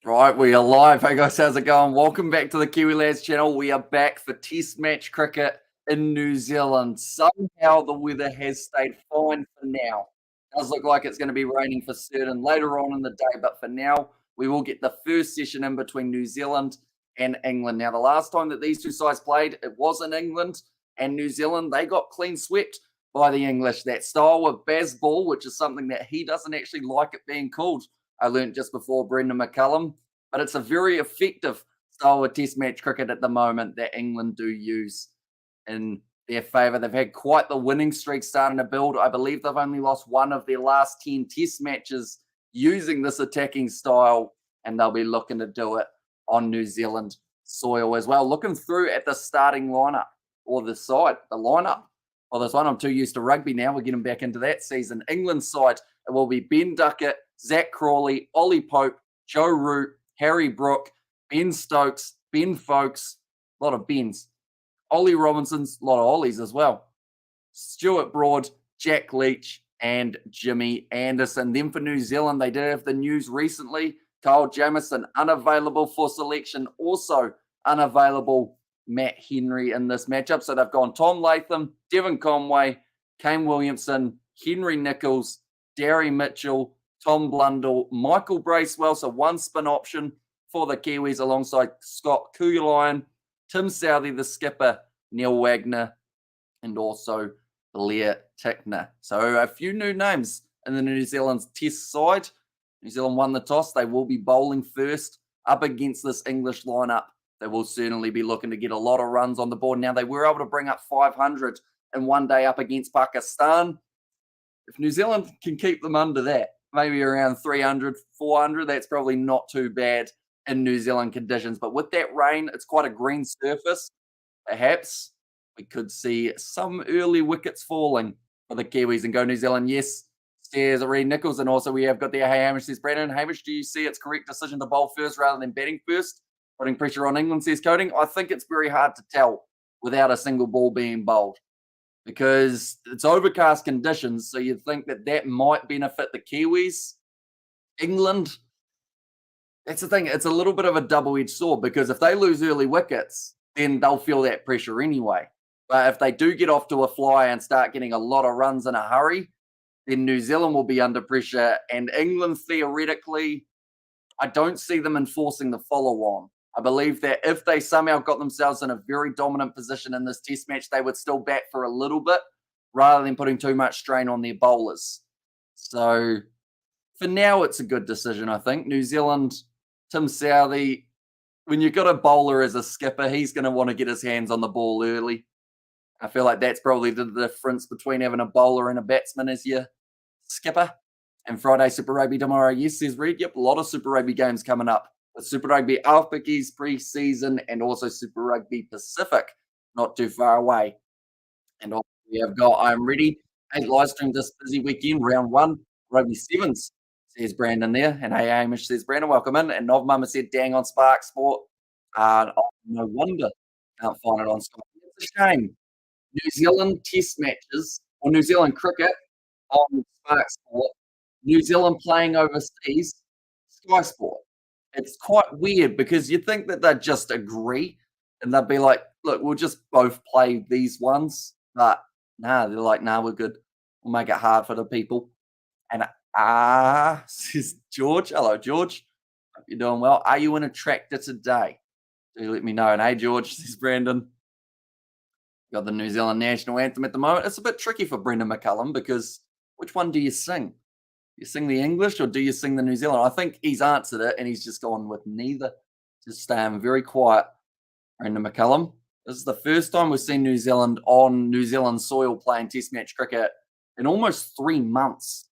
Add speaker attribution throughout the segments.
Speaker 1: Right, we are live. Hey guys, how's it going? Welcome back to the Kiwi Lads channel. We are back for Test match cricket in New Zealand. Somehow the weather has stayed fine for now. Does look like it's going to be raining for certain later on in the day, but for now, we will get the first session in between New Zealand and England. Now, the last time that these two sides played, it was in England and New Zealand. They got clean swept by the English. That style of Baz ball, which is something that he doesn't actually like it being called. I learned just before Brendan McCullum, but it's a very effective style of Test match cricket at the moment that England do use in their favour. They've had quite the winning streak starting to build. I believe they've only lost one of their last 10 Test matches using this attacking style, and they'll be looking to do it on New Zealand soil as well. Looking through at the starting lineup or the side, the lineup. Well, this one, I'm too used to rugby now. We're getting back into that season. England side, it will be Ben Duckett, Zach Crawley, Ollie Pope, Joe Root, Harry Brook, Ben Stokes, Ben Folkes, a lot of Bens. Ollie Robinson's, a lot of Ollies as well. Stuart Broad, Jack Leach, and Jimmy Anderson. Then for New Zealand, they did have the news recently. Kyle Jamieson, unavailable for selection. Also unavailable Matt Henry in this matchup. So they've gone Tom Latham, Devon Conway, Kane Williamson, Henry Nichols, Darry Mitchell, Tom Blundell, Michael Bracewell, so one spin option for the Kiwis alongside Scott Kulian, Tim Southey, the skipper, Neil Wagner, and also Blair Tickner. So a few new names in the New Zealand's Test side. New Zealand won the toss. They will be bowling first up against this English lineup. They will certainly be looking to get a lot of runs on the board. Now, they were able to bring up 500 in one day up against Pakistan. If New Zealand can keep them under that, maybe around 300, 400, that's probably not too bad in New Zealand conditions. But with that rain, it's quite a green surface. Perhaps we could see some early wickets falling for the Kiwis and go New Zealand. Yes, there's Reed Nichols, and also we have got there, hey, Hamish says, Brandon, Hamish, do you see it's correct decision to bowl first rather than batting first? Putting pressure on England, says Coding. I think it's very hard to tell without a single ball being bowled, because it's overcast conditions, so you'd think that that might benefit the Kiwis. England, that's the thing. It's a little bit of a double-edged sword, because if they lose early wickets, then they'll feel that pressure anyway. But if they do get off to a fly and start getting a lot of runs in a hurry, then New Zealand will be under pressure. And England, theoretically, I don't see them enforcing the follow-on. I believe that if they somehow got themselves in a very dominant position in this Test match, they would still bat for a little bit rather than putting too much strain on their bowlers. So for now, it's a good decision, I think. New Zealand, Tim Southey, when you've got a bowler as a skipper, he's going to want to get his hands on the ball early. I feel like that's probably the difference between having a bowler and a batsman as your skipper. And Friday Super Rugby tomorrow, yes, says Reed. Yep, a lot of Super Rugby games coming up. With Super Rugby Alpackies pre-season and also Super Rugby Pacific, not too far away. And also we have got I'm Ready. Hey, live stream this busy weekend, round one, Rugby Sevens, says Brandon there. And hey, Hamish says, Brandon, welcome in. And Nov Mama said, dang on Spark Sport. Oh, no wonder can't find it on Sky. It's a shame. New Zealand Test matches or New Zealand cricket on Spark Sport, New Zealand playing overseas, Sky Sport. It's quite weird, because you'd think that they'd just agree and they'd be like, look, we'll just both play these ones. But nah, they're like, nah, we're good. We'll make it hard for the people. And says George. Hello, George. Hope you're doing well. Are you in a tractor today? Do let me know. And hey, George, says Brandon. Got the New Zealand national anthem at the moment. It's a bit tricky for Brendan McCullum, because which one do you sing? You sing the English or do you sing the New Zealand? I think he's answered it and he's just gone with neither. Just staying very quiet, Brendan McCullum. This is the first time we've seen New Zealand on New Zealand soil playing Test match cricket in almost 3 months.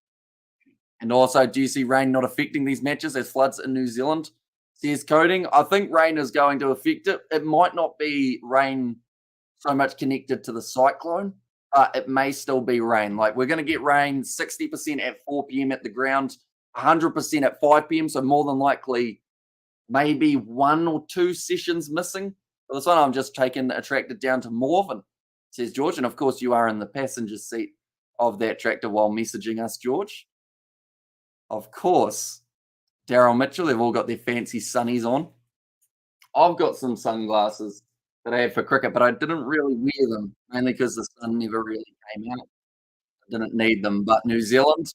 Speaker 1: And also, do you see rain not affecting these matches as floods in New Zealand? Says Coding. I think rain is going to affect it. It might not be rain so much connected to the cyclone, but it may still be rain. Like, we're going to get rain 60% at 4 p.m. at the ground, 100% at 5 p.m. So more than likely, maybe 1 or 2 sessions missing. For this one, I'm just taking a tractor down to Morven, says George. And of course, you are in the passenger seat of that tractor while messaging us, George. Of course. Daryl Mitchell, they've all got their fancy sunnies on. I've got some sunglasses that I had for cricket, but I didn't really wear them, mainly because the sun never really came out. I didn't need them. But New Zealand,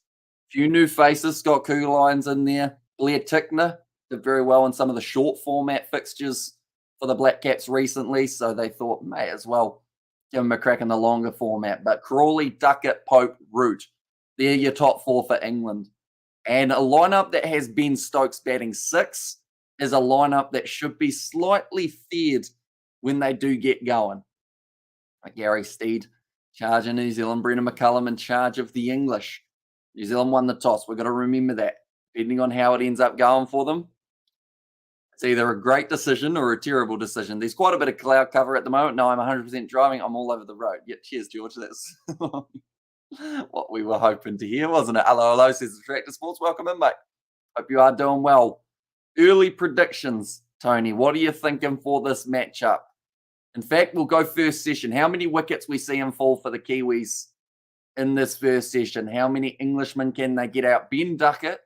Speaker 1: few new faces. Scott Kugelein's in there. Blair Tickner did very well in some of the short format fixtures for the Black Caps recently, so they thought may as well give him a crack in the longer format. But Crawley, Duckett, Pope, Root, they're your top four for England. And a lineup that has Ben Stokes batting six is a lineup that should be slightly feared when they do get going. Like Gary Steed, charge of New Zealand, Brendan McCullum in charge of the English. New Zealand won the toss. We've got to remember that. Depending on how it ends up going for them, it's either a great decision or a terrible decision. There's quite a bit of cloud cover at the moment. No, I'm 100% driving. I'm all over the road. Yeah, cheers, George. That's what we were hoping to hear, wasn't it? Hello, hello, says the Tractor Sports. Welcome in, mate. Hope you are doing well. Early predictions, Tony. What are you thinking for this matchup? In fact, we'll go first session. How many wickets we see him fall for the Kiwis in this first session? How many Englishmen can they get out? Ben Duckett.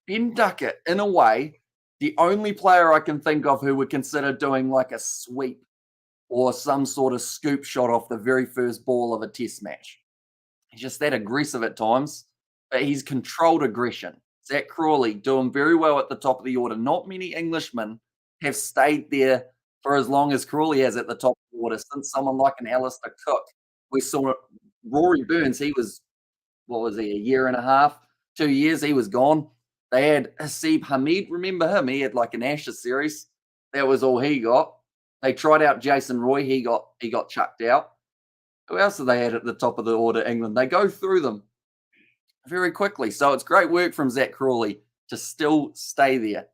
Speaker 1: Ben Duckett, in a way, the only player I can think of who would consider doing like a sweep or some sort of scoop shot off the very first ball of a test match. He's just that aggressive at times, but he's controlled aggression. Zach Crawley doing very well at the top of the order. Not many Englishmen have stayed there for as long as Crawley has at the top of the order since someone like an Alistair Cook. We saw Rory Burns, he was, what was he, a year and a half, 2 years, he was gone. They had Hasib Hamid, remember him? He had like an Ashes series. That was all he got. They tried out Jason Roy, he got chucked out. Who else did they had at the top of the order, England? They go through them very quickly. So it's great work from Zach Crawley to still stay there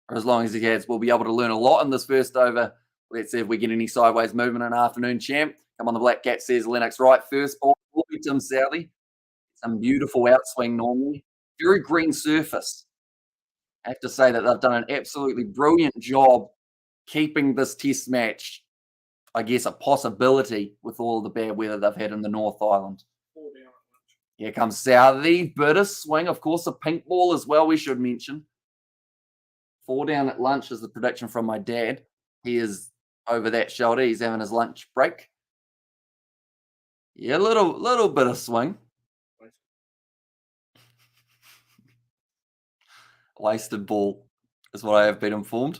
Speaker 1: for as long as he has. We'll be able to learn a lot in this first over. Let's see if we get any sideways movement in afternoon champ. Come on, the Black Cat, says Lennox. Right, first ball will be Tim Southey. Some beautiful outswing normally. Very green surface. I have to say that they've done an absolutely brilliant job keeping this test match, I guess, a possibility with all the bad weather they've had in the North Island. Here comes Southey. Bit of swing. Of course, a pink ball as well, we should mention. 4 down at lunch is the prediction from my dad. He is over that shoulder. He's having his lunch break. Yeah, a little bit of swing. Wasted ball is what I have been informed.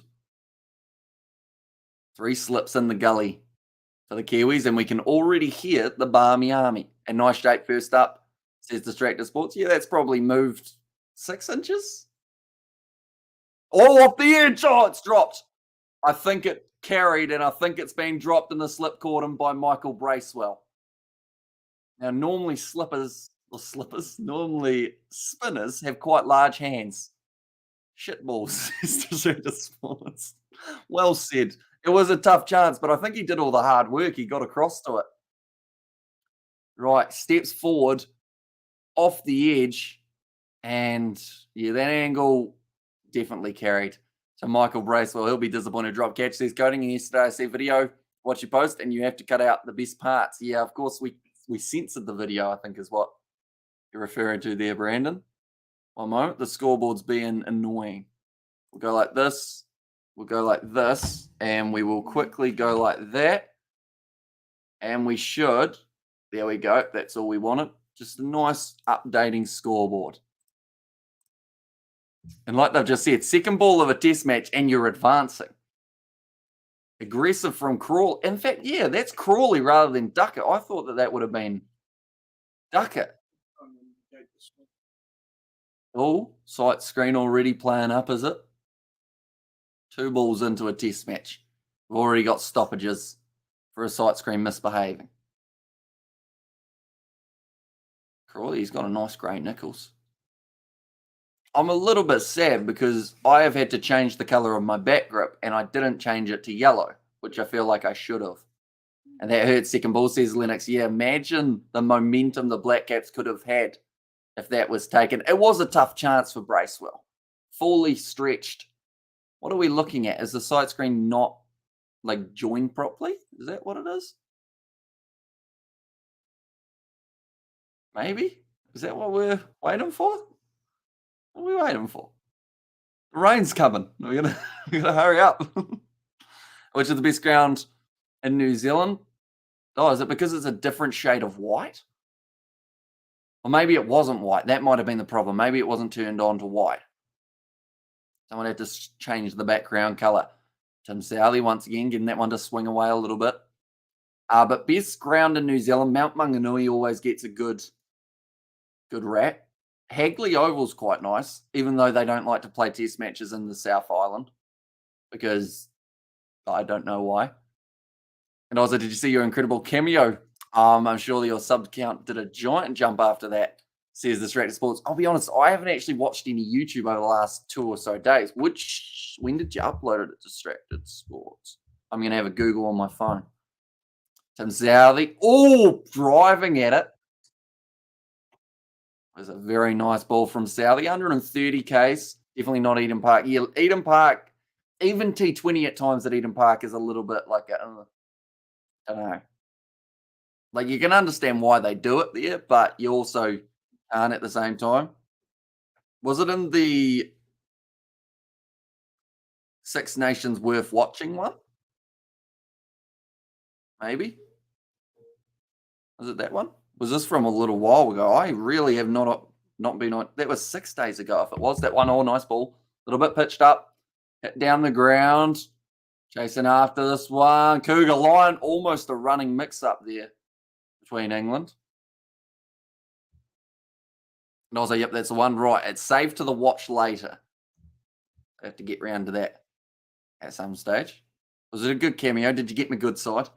Speaker 1: 3 slips in the gully for the Kiwis, and we can already hear the Barmy Army. And nice shape first up, says Distractor Sports. Yeah, that's probably moved 6 inches. Oh, off the edge. Oh, it's dropped. I think it carried, and I think it's been dropped in the slip cordon by Michael Bracewell. Now, normally normally spinners have quite large hands. Shitballs, says Distractor Sports. Well said. It was a tough chance, but I think he did all the hard work. He got across to it. Right, steps forward, off the edge, and yeah, that angle definitely carried. So Michael Bracewell, he'll be disappointed. Drop catch, says Coding. And yesterday I see video, watch your post, and you have to cut out the best parts. Yeah, of course, we censored the video, I think is what you're referring to there, Brandon. One moment, the scoreboard's being annoying. We'll go like this. We'll go like this, and we will quickly go like that. And we should, there we go, that's all we wanted. Just a nice updating scoreboard. And like they've just said, second ball of a test match, and you're advancing. Aggressive from Crawley. In fact, yeah, that's Crawley rather than Duckett. I thought that would have been Duckett. Oh, sight screen already playing up, is it? 2 balls into a test match. We've already got stoppages for a sight screen misbehaving. Crawley's got a nice grey nickels. I'm a little bit sad because I have had to change the colour of my back grip and I didn't change it to yellow, which I feel like I should have. And that hurts. Second ball, says Lennox. Yeah, imagine the momentum the Black Caps could have had if that was taken. It was a tough chance for Bracewell. Fully stretched. What are we looking at? Is the sight screen not like joined properly? Is that what it is? Maybe? Is that what we're waiting for? What are we waiting for? The rain's coming. We gotta hurry up. Which is the best ground in New Zealand? Oh, is it because it's a different shade of white? Or maybe it wasn't white. That might have been the problem. Maybe it wasn't turned on to white. Someone had to change the background color. Tim Southey once again getting that one to swing away a little bit. But best ground in New Zealand, Mount Maunganui always gets a good rap. Hagley Oval's quite nice, even though they don't like to play test matches in the South Island because I don't know why. And also, did you see your incredible cameo? I'm sure your sub count did a giant jump after that, says Distracted Sports. I'll be honest, I haven't actually watched any YouTube over the last 2 or so days. When did you upload it at Distracted Sports? I'm going to have a Google on my phone. Tim Southey. Oh, driving at it. It was a very nice ball from Southey. 130 Ks. Definitely not Eden Park. Yeah, Eden Park, even T20 at times at Eden Park is a little bit like I don't know. Like, you can understand why they do it there, but you also can't at the same time. Was it in the Six Nations Worth Watching one? Maybe. Was it that one? Was this from a little while ago? I really have not been on. That was 6 days ago. If it was that one, oh, nice ball. A little bit pitched up, hit down the ground. Chasing after this one. Cougar Lion, almost a running mix-up there between England. And also, yep, that's the one. Right, it's saved to the watch later. I have to get round to that at some stage. Was it a good cameo? Did you get me good side?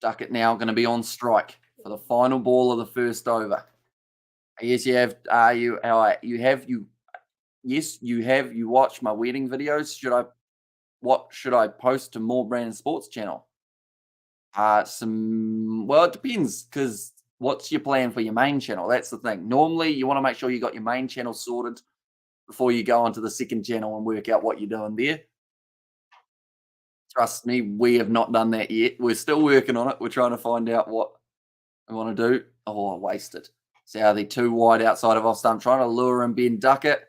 Speaker 1: Duck it now. Going to be on strike for the final ball of the first over. Yes, you have. Yes, you have. You watch my wedding videos. What should I post to More Brandon Sports channel? Well, it depends, because what's your plan for your main channel? That's the thing. Normally, you want to make sure you got your main channel sorted before you go onto the second channel and work out what you're doing there. Trust me, we have not done that yet. We're still working on it. We're trying to find out what we want to do. Oh, I wasted. Southey 2 wide outside of off stump, trying to lure and bend duck it.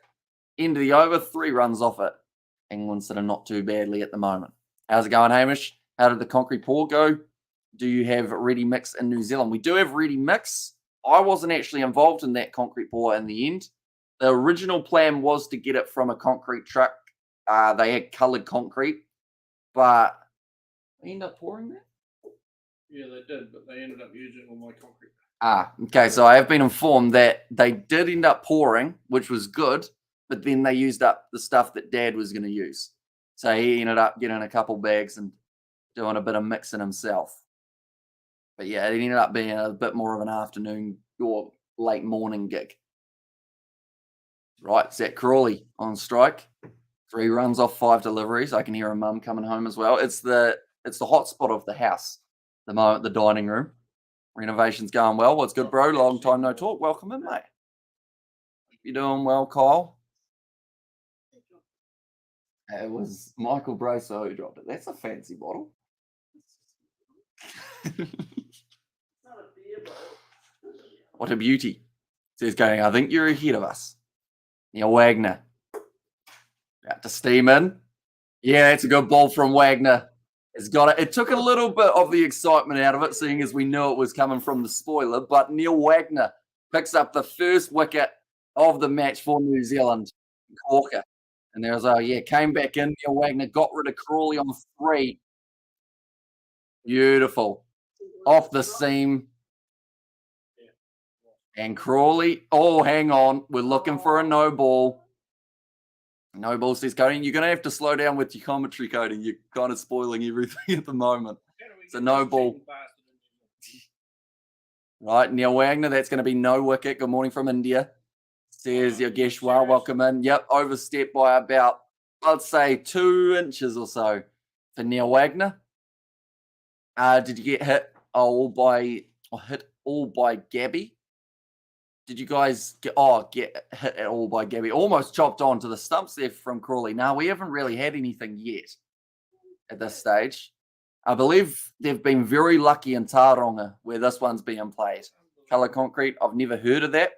Speaker 1: Into the over, 3 runs off it. England sitting not too badly at the moment. How's it going, Hamish? How did the concrete pour go? Do you have ready mix in New Zealand? We do have ready mix. I wasn't actually involved in that concrete pour in the end. The original plan was to get it from a concrete truck. They had coloured concrete, but they ended up pouring that?
Speaker 2: Yeah, they did, but they ended up using all my concrete.
Speaker 1: Okay. So I have been informed that they did end up pouring, which was good, but then they used up the stuff that Dad was going to use. So he ended up getting a couple bags and doing a bit of mixing himself. But yeah, it ended up being a bit more of an afternoon or late morning gig. Right, Zach Crawley on strike. 3 runs off 5 deliveries. I can hear a mum coming home as well. It's the hot spot of the house. The moment, the dining room. Renovation's going well. What's good, bro? Long time no talk. Welcome in, mate. You doing well, Kyle? It was Michael Broso who dropped it. That's a fancy bottle. What a beauty. Says going, I think you're ahead of us. Neil Wagner. About to steam in. Yeah, it's a good ball from Wagner. It's got it. It took a little bit of the excitement out of it, seeing as we knew it was coming from the spoiler. But Neil Wagner picks up the first wicket of the match for New Zealand. Corker. And there was came back in. Neil Wagner got rid of Crawley on 3. Beautiful. Off the seam. And Crawley, oh, hang on. We're looking for a no ball. No ball, says Cody. You're going to have to slow down with your commentary, Cody. You're kind of spoiling everything at the moment. It's a no ball. Right, Neil Wagner, that's going to be no wicket. Good morning from India. Says Yogeshwar, welcome in. Yep, overstepped by about, I'd say, 2 inches or so for Neil Wagner. Did you get hit all by Gabby? Did you guys get hit at all by Gabby? Almost chopped onto the stumps there from Crawley. No, we haven't really had anything yet at this stage. I believe they've been very lucky in Taronga where this one's being played. Colour concrete, I've never heard of that.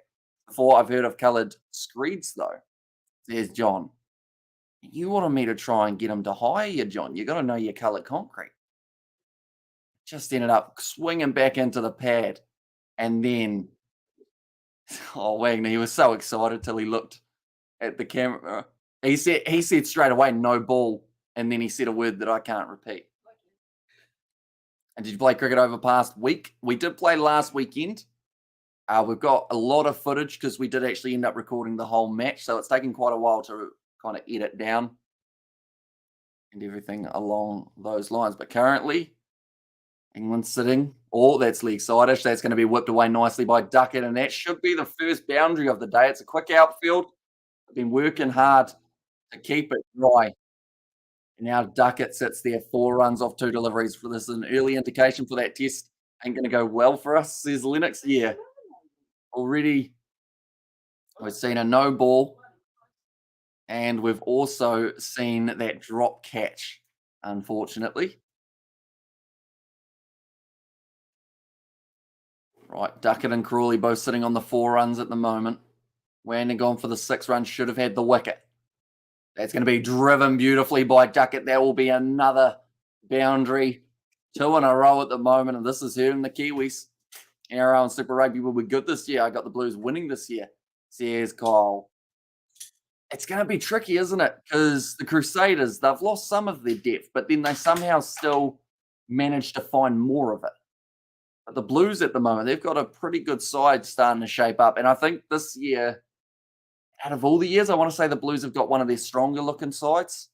Speaker 1: Before I've heard of coloured screeds though, says John. You wanted me to try and get him to hire you, John. You got to know your coloured concrete. Just ended up swinging back into the pad. And then, oh, Wagner, he was so excited till he looked at the camera. He said straight away, no ball. And then he said a word that I can't repeat. And did you play cricket over past week? We did play last weekend. We've got a lot of footage because we did actually end up recording the whole match. So it's taken quite a while to kind of edit down and everything along those lines. But currently, England sitting. Oh, that's leg side-ish. That's going to be whipped away nicely by Duckett. And that should be the first boundary of the day. It's a quick outfield. I've been working hard to keep it dry. And now Duckett sits there, 4 runs off 2 deliveries. For this is an early indication for that test. Ain't going to go well for us, says Lennox. Yeah. Already we've seen a no ball. And we've also seen that drop catch, unfortunately. Right, Duckett and Crawley both sitting on the 4 runs at the moment. Wagner gone for the 6 runs, should have had the wicket. That's going to be driven beautifully by Duckett. That will be another boundary. 2 in a row at the moment, and this is hurting the Kiwis. NRL and Super Rugby will be good this year. I got the Blues winning this year, says Kyle. It's going to be tricky, isn't it? Because the Crusaders, they've lost some of their depth, but then they somehow still manage to find more of it. But the Blues at the moment, they've got a pretty good side starting to shape up. And I think this year, out of all the years, I want to say the Blues have got one of their stronger looking sides.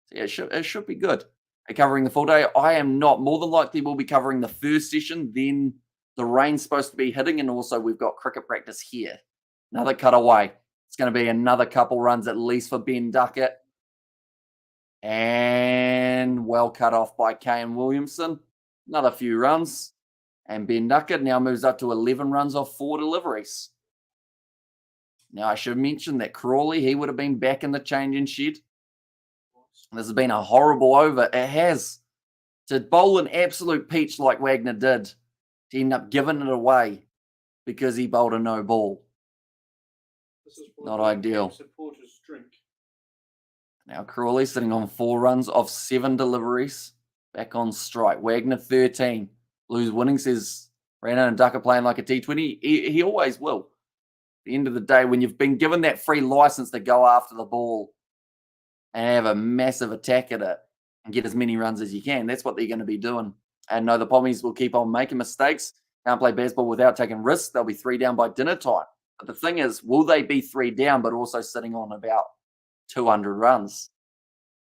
Speaker 1: So yeah, it should be good. They're covering the full day. I am not. More than likely, we'll be covering the first session. Then the rain's supposed to be hitting. And also, we've got cricket practice here. Another cutaway. It's going to be another couple runs at least for Ben Duckett. And well cut off by Kane Williamson. Another few runs. And Ben Duckett now moves up to 11 runs off 4 deliveries. Now, I should mention that Crawley, he would have been back in the changing shed. This has been a horrible over. It has. To bowl an absolute peach like Wagner did, to end up giving it away because he bowled a no ball. Not ideal.
Speaker 2: Supporters drink.
Speaker 1: Now, Crawley sitting on 4 runs off 7 deliveries. Back on strike. Wagner 13. Blues winning, says Brandon, and Ducker playing like a T20. He always will. At the end of the day, when you've been given that free license to go after the ball and have a massive attack at it and get as many runs as you can, that's what they're going to be doing. And no, the Pommies will keep on making mistakes. Can't play baseball without taking risks. They'll be 3 down by dinner time. But the thing is, will they be 3 down but also sitting on about 200 runs?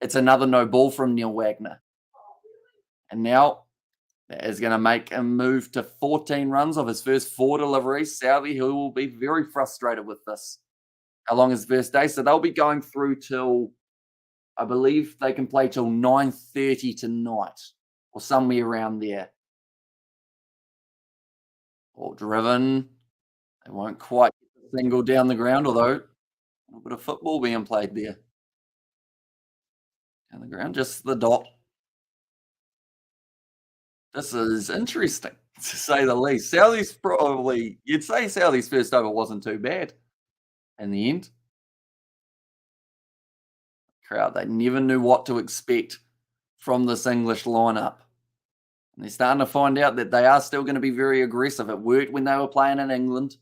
Speaker 1: It's another no ball from Neil Wagner. And now that is going to make him move to 14 runs of his first 4 deliveries. Southey, who will be very frustrated with this. How long is the first day? So they'll be going through till, I believe they can play till 9:30 tonight or somewhere around there. Ball driven. They won't quite get the single down the ground, although a little bit of football being played there. Down the ground, just the dot. This is interesting, to say the least. Southey's probably, you'd say Southey's first over wasn't too bad in the end. Crowd, they never knew what to expect from this English lineup. And they're starting to find out that they are still going to be very aggressive. It worked when they were playing in England.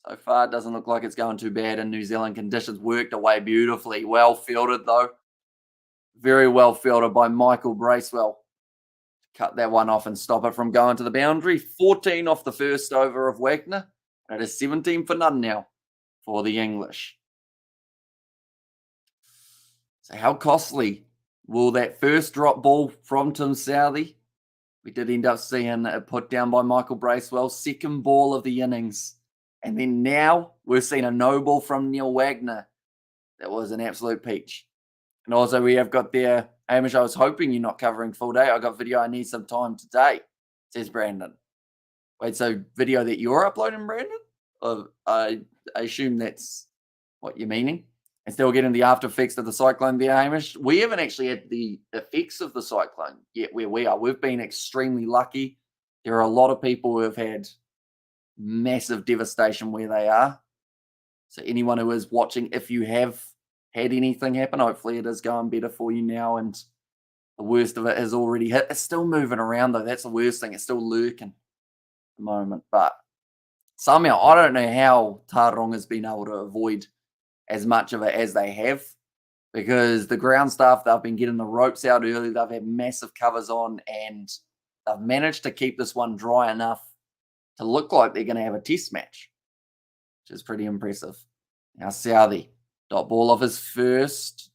Speaker 1: So far, it doesn't look like it's going too bad in New Zealand. Conditions worked away beautifully. Well fielded, though. Very well fielded by Michael Bracewell. Cut that one off and stop it from going to the boundary. 14 off the first over of Wagner. And it is 17 for none now for the English. So how costly will that first drop ball from Tim Southey? We did end up seeing it put down by Michael Bracewell. Second ball of the innings. And then now we're seeing a no ball from Neil Wagner. That was an absolute peach. And also we have got there, Hamish, I was hoping you're not covering full day. I got video, I need some time today, says Brandon. Wait, so video that you're uploading, Brandon? I assume that's what you're meaning. And still getting the after effects of the cyclone there, Hamish. We haven't actually had the effects of the cyclone yet where we are. We've been extremely lucky. There are a lot of people who have had massive devastation where they are. So anyone who is watching, if you have had anything happen, hopefully it is going better for you now, and the worst of it has already hit. It's still moving around though. That's the worst thing. It's still lurking at the moment. But somehow, I don't know how Taronga's been able to avoid as much of it as they have, because the ground staff, they've been getting the ropes out early. They've had massive covers on, and they've managed to keep this one dry enough to look like they're going to have a test match, which is pretty impressive. Now, Southey, dot ball off his first.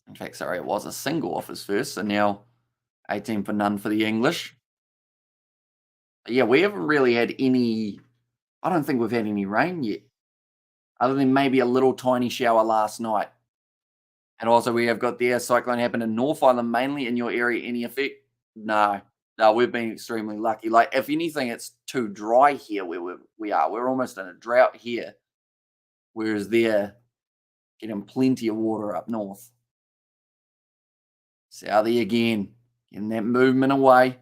Speaker 1: In fact, sorry, it was a single off his first. So now 18 for none for the English. Yeah, we haven't really had any. I don't think we've had any rain yet, other than maybe a little tiny shower last night. And also, we have got the air cyclone happen in North Island, mainly in your area. Any effect? No, we've been extremely lucky. Like, if anything, it's too dry here where we are. We're almost in a drought here, whereas they're getting plenty of water up north. Southey again, getting that movement away.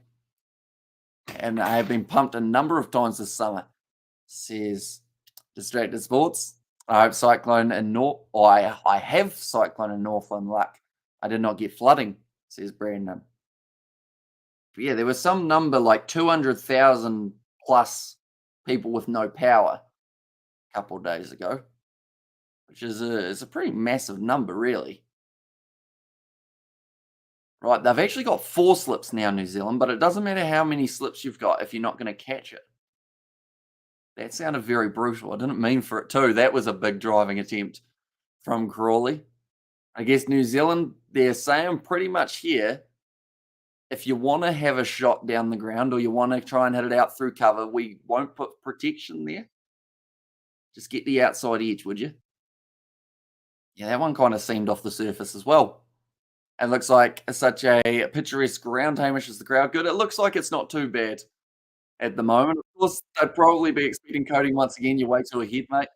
Speaker 1: And I have been pumped a number of times this summer, says Distracted Sports. I hope Cyclone in I have Cyclone in Northland luck. I did not get flooding, says Brandon. But yeah, there was some number like 200,000 plus people with no power a couple of days ago, which is a pretty massive number, really. Right, they've actually got 4 slips now, New Zealand, but it doesn't matter how many slips you've got if you're not going to catch it. That sounded very brutal. I didn't mean for it to. That was a big driving attempt from Crawley. I guess New Zealand, they're saying pretty much here, if you want to have a shot down the ground or you want to try and hit it out through cover, we won't put protection there. Just get the outside edge, would you? Yeah, that one kind of seemed off the surface as well. It looks like such a picturesque ground. Hamish, is the crowd good? It looks like it's not too bad at the moment. Of course, they'd probably be expecting coding once again. You way too ahead, mate.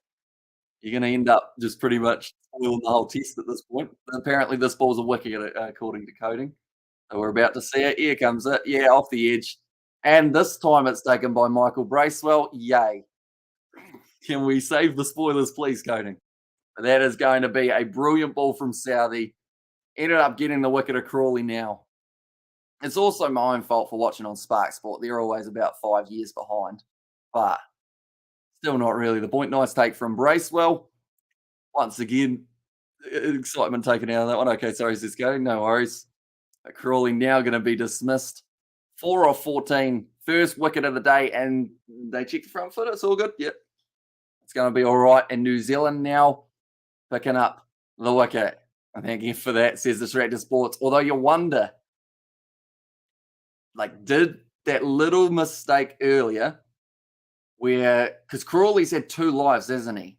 Speaker 1: You're going to end up just pretty much spoiling the whole test at this point. But apparently, this ball's a wicket according to coding. So we're about to see it. Here comes it. Yeah, off the edge. And this time it's taken by Michael Bracewell. Yay. Can we save the spoilers, please, coding? That is going to be a brilliant ball from Southey. Ended up getting the wicket of Crawley now. It's also my own fault for watching on Spark Sport. They're always about 5 years behind. But still not really the point. Nice take from Bracewell. Once again, excitement taken out of that one. Okay, sorry, Cisco. No worries. But Crawley now going to be dismissed. 4 off 14. First wicket of the day. And they checked the front foot. It's all good. Yep. It's going to be all right. And New Zealand now picking up the wicket. And thank you for that, says Distracted Sports. Although you wonder, like, did that little mistake earlier where, because Crawley's had 2 lives, hasn't he?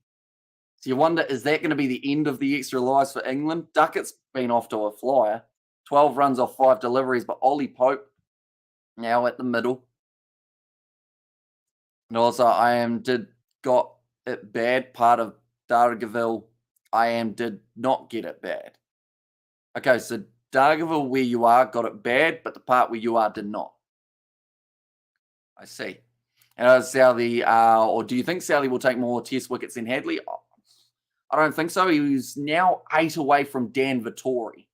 Speaker 1: So you wonder, is that going to be the end of the extra lives for England? Duckett's been off to a flyer. 12 runs off 5 deliveries, but Ollie Pope now at the middle. And also, got it bad. Part of Dargaville, did not get it bad. Okay, so Dargaville, where you are, got it bad, but the part where you are did not. I see. And Southey, or do you think Southey will take more test wickets than Hadley? I don't think so. He's now 8 away from Dan Vittori,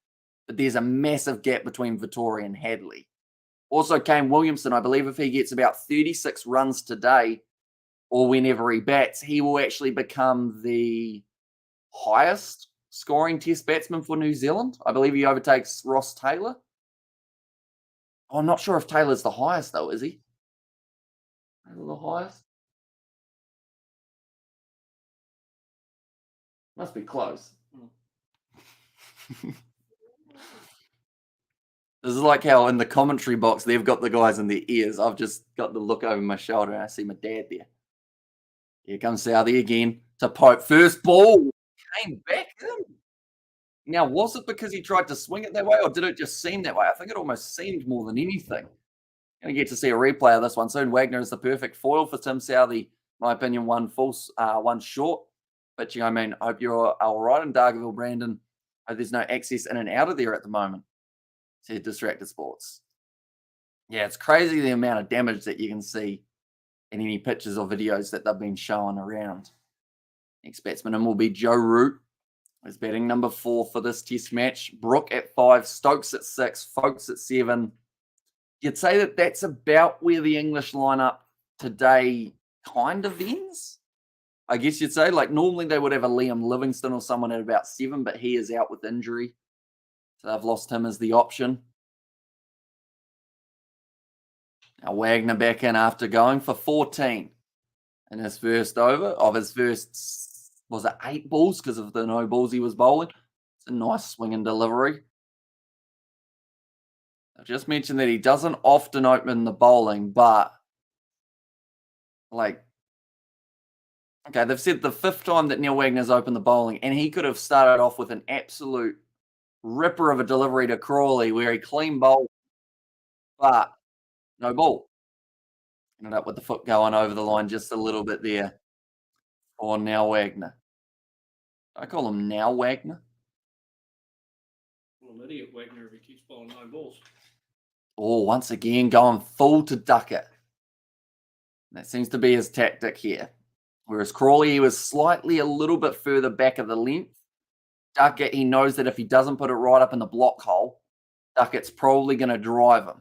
Speaker 1: but there's a massive gap between Vittori and Hadley. Also, Kane Williamson, I believe if he gets about 36 runs today or whenever he bats, he will actually become the highest scoring test batsman for New Zealand. I believe he overtakes Ross Taylor. Oh, I'm not sure if Taylor's the highest, though, is he? Taylor the highest? Must be close. This is like how in the commentary box, they've got the guys in their ears. I've just got the look over my shoulder and I see my dad there. Here comes Southey again to Pope. First ball came back in. Now, was it because he tried to swing it that way or did it just seem that way? I think it almost seemed more than anything. Going to get to see a replay of this one soon. Wagner is the perfect foil for Tim Southey. My opinion, one short. But, I mean, I hope you're all right in Dargaville, Brandon. There's no access in and out of there at the moment. Said Distracted Sports. Yeah, it's crazy the amount of damage that you can see in any pictures or videos that they've been showing around. Next batsman in will be Joe Root. He's batting number 4 for this test match. Brook at 5, Stokes at 6, Folkes at 7. You'd say that that's about where the English lineup today kind of ends. I guess you'd say, like, normally they would have a Liam Livingston or someone at about 7, but he is out with injury. So they've lost him as the option. Now Wagner back in after going for 14 in his first over. Of his first, was it 8 balls because of the no balls he was bowling? It's a nice swing and delivery. I just mentioned that he doesn't often open the bowling, but like, okay, they've said the 5th time that Neil Wagner's opened the bowling, and he could have started off with an absolute ripper of a delivery to Crawley where he clean bowled, but no ball. Ended up with the foot going over the line just a little bit there for Now Wagner. I call him Now Wagner.
Speaker 2: Well, an idiot Wagner if he keeps bowling 9 balls.
Speaker 1: Oh, once again, going full to Duckett. That seems to be his tactic here. Whereas Crawley, he was slightly a little bit further back of the length. Duckett, he knows that if he doesn't put it right up in the block hole, Duckett's probably going to drive him.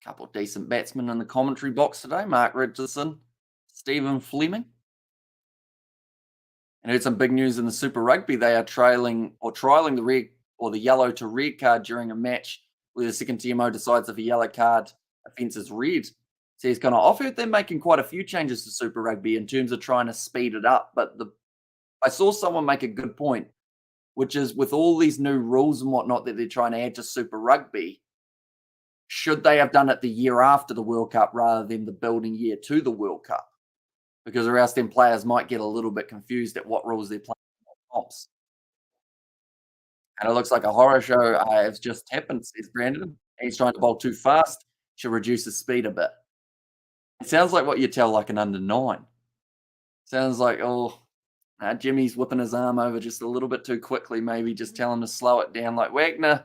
Speaker 1: Couple of decent batsmen in the commentary box today. Mark Richardson, Stephen Fleming. And heard some big news in the Super Rugby. They are trialling the red or the yellow to red card during a match where the second TMO decides if a yellow card offence is red. So he's going to. I've heard they're making quite a few changes to Super Rugby in terms of trying to speed it up. But I saw someone make a good point, which is with all these new rules and whatnot that they're trying to add to Super Rugby, should they have done it the year after the World Cup rather than the building year to the World Cup? Because or else then players might get a little bit confused at what rules they're playing in comps. And it looks like a horror show has just happened, says Brandon. He's trying to bowl too fast, should reduce his speed a bit. It sounds like what you tell like an under 9. Sounds like, Jimmy's whipping his arm over just a little bit too quickly, maybe just tell him to slow it down. Like Wagner,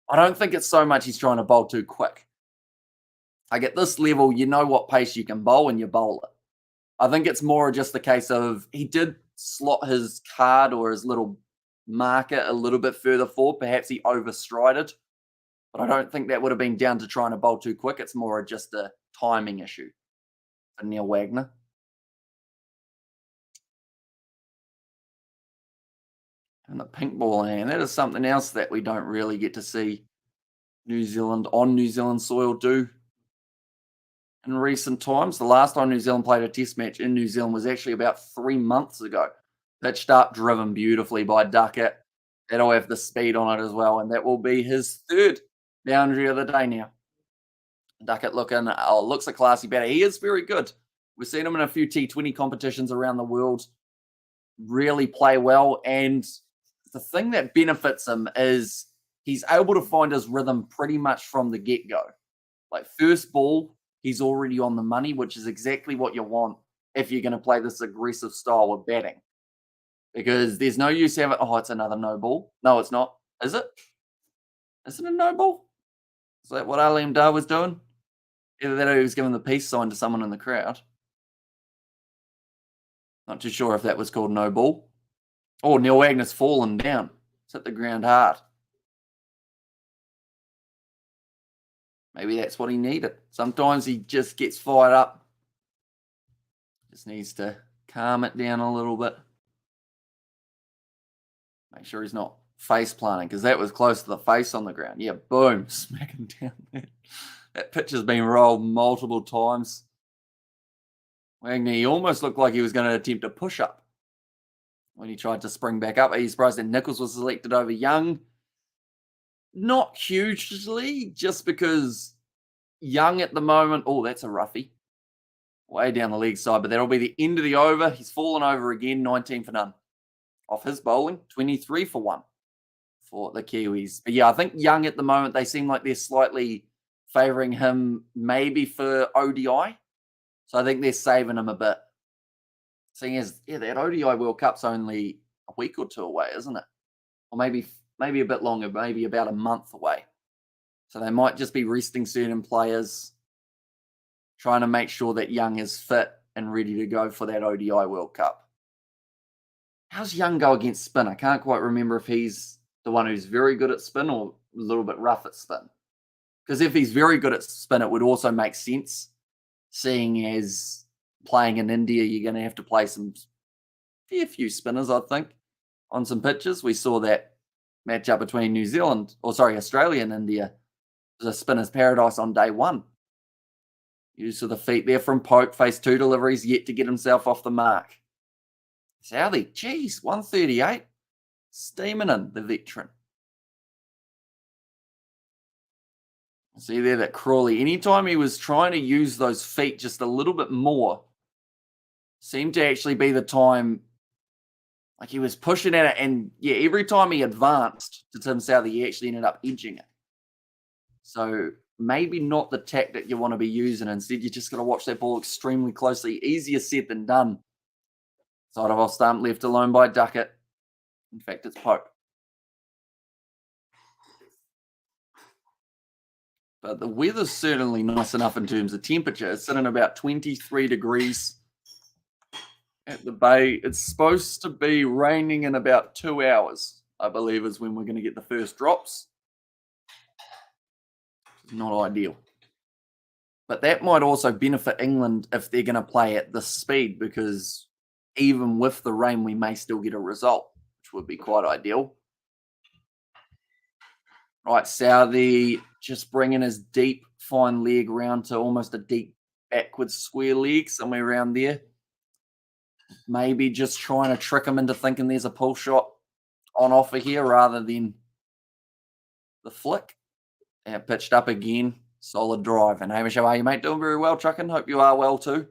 Speaker 1: I don't think it's so much he's trying to bowl too quick. Like at this level, you know what pace you can bowl and you bowl it. I think it's more just the case of he did slot his card or his little marker a little bit further forward. Perhaps he overstrided, but I don't think that would have been down to trying to bowl too quick. It's more just a timing issue for Neil Wagner. And the pink ball hand, that is something else that we don't really get to see New Zealand on New Zealand soil do in recent times. The last time New Zealand played a test match in New Zealand was actually about 3 months ago. Pitched up, driven beautifully by Duckett. That'll have the speed on it as well, and that will be his 3rd boundary of the day now. Duckett looks a classy batter. He is very good. We've seen him in a few T20 competitions around the world really play well, and the thing that benefits him is he's able to find his rhythm pretty much from the get-go. Like first ball, he's already on the money, which is exactly what you want if you're going to play this aggressive style of batting. Because there's no use having, it's another no ball. No, it's not. Is it? Is it a no ball? Is that what Aleem Dar was doing? Either that or he was giving the peace sign to someone in the crowd. Not too sure if that was called no ball. Oh, Neil Wagner's fallen down. It's hit the ground hard. Maybe that's what he needed. Sometimes he just gets fired up. Just needs to calm it down a little bit. Make sure he's not face planting, because that was close to the face on the ground. Yeah, boom, smacking down there. That pitch has been rolled multiple times. Wagner, he almost looked like he was going to attempt a push-up when he tried to spring back up. Are you surprised that Nichols was selected over Young? Not hugely, just because Young at the moment, that's a roughie. Way down the leg side, but that'll be the end of the over. He's fallen over again, 19 for none. Off his bowling, 23 for 1 for the Kiwis. But yeah, I think Young at the moment, they seem like they're slightly favouring him maybe for ODI. So I think they're saving him a bit. Seeing as, that ODI World Cup's only a week or 2 away, isn't it? Or maybe a bit longer, maybe about a month away. So they might just be resting certain players trying to make sure that Young is fit and ready to go for that ODI World Cup. How's Young go against spin? I can't quite remember if he's the one who's very good at spin or a little bit rough at spin. Because if he's very good at spin, it would also make sense, seeing as playing in India, you're going to have to play a few spinners, I think, on some pitches. We saw that matchup between Australia and India. It was a spinner's paradise on day one. Use of the feet there from Pope, faced 2 deliveries, yet to get himself off the mark. Southey, geez, 138. Steaming in, the veteran. See there that Crawley, anytime he was trying to use those feet just a little bit more, seemed to actually be the time, like he was pushing at it, and yeah, every time he advanced to Tim Southey, he actually ended up edging it. So maybe not the tactic you want to be using. Instead, you just got to watch that ball extremely closely. Easier said than done. Side of off stump, left alone by Duckett. In fact, it's Pope. But the weather's certainly nice enough in terms of temperature. It's sitting about 23 degrees at the bay. It's supposed to be raining in about 2 hours, I believe, is when we're going to get the first drops. Not ideal. But that might also benefit England if they're going to play at this speed, because even with the rain, we may still get a result, which would be quite ideal. Right, Southey just bringing his deep, fine leg round to almost a deep backwards square leg, somewhere around there. Maybe just trying to trick him into thinking there's a pull shot on offer here rather than the flick. And pitched up again. Solid drive. And Hamish, how are you, mate? Doing very well, Truckin'. Hope you are well too.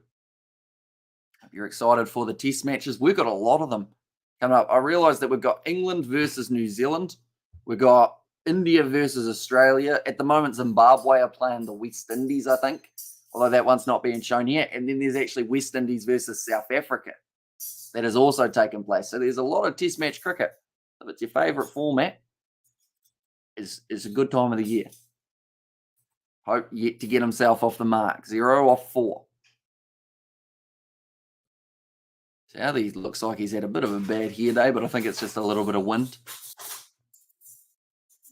Speaker 1: Hope you're excited for the test matches. We've got a lot of them coming up. I realised that we've got England versus New Zealand. We've got India versus Australia. At the moment, Zimbabwe are playing the West Indies, I think. Although that one's not being shown yet. And then there's actually West Indies versus South Africa. That has also taken place. So there's a lot of test match cricket. If it's your favourite format, it's a good time of the year. Hope yet to get himself off the mark. 0 off 4. Southey looks like he's had a bit of a bad hair day, but I think it's just a little bit of wind.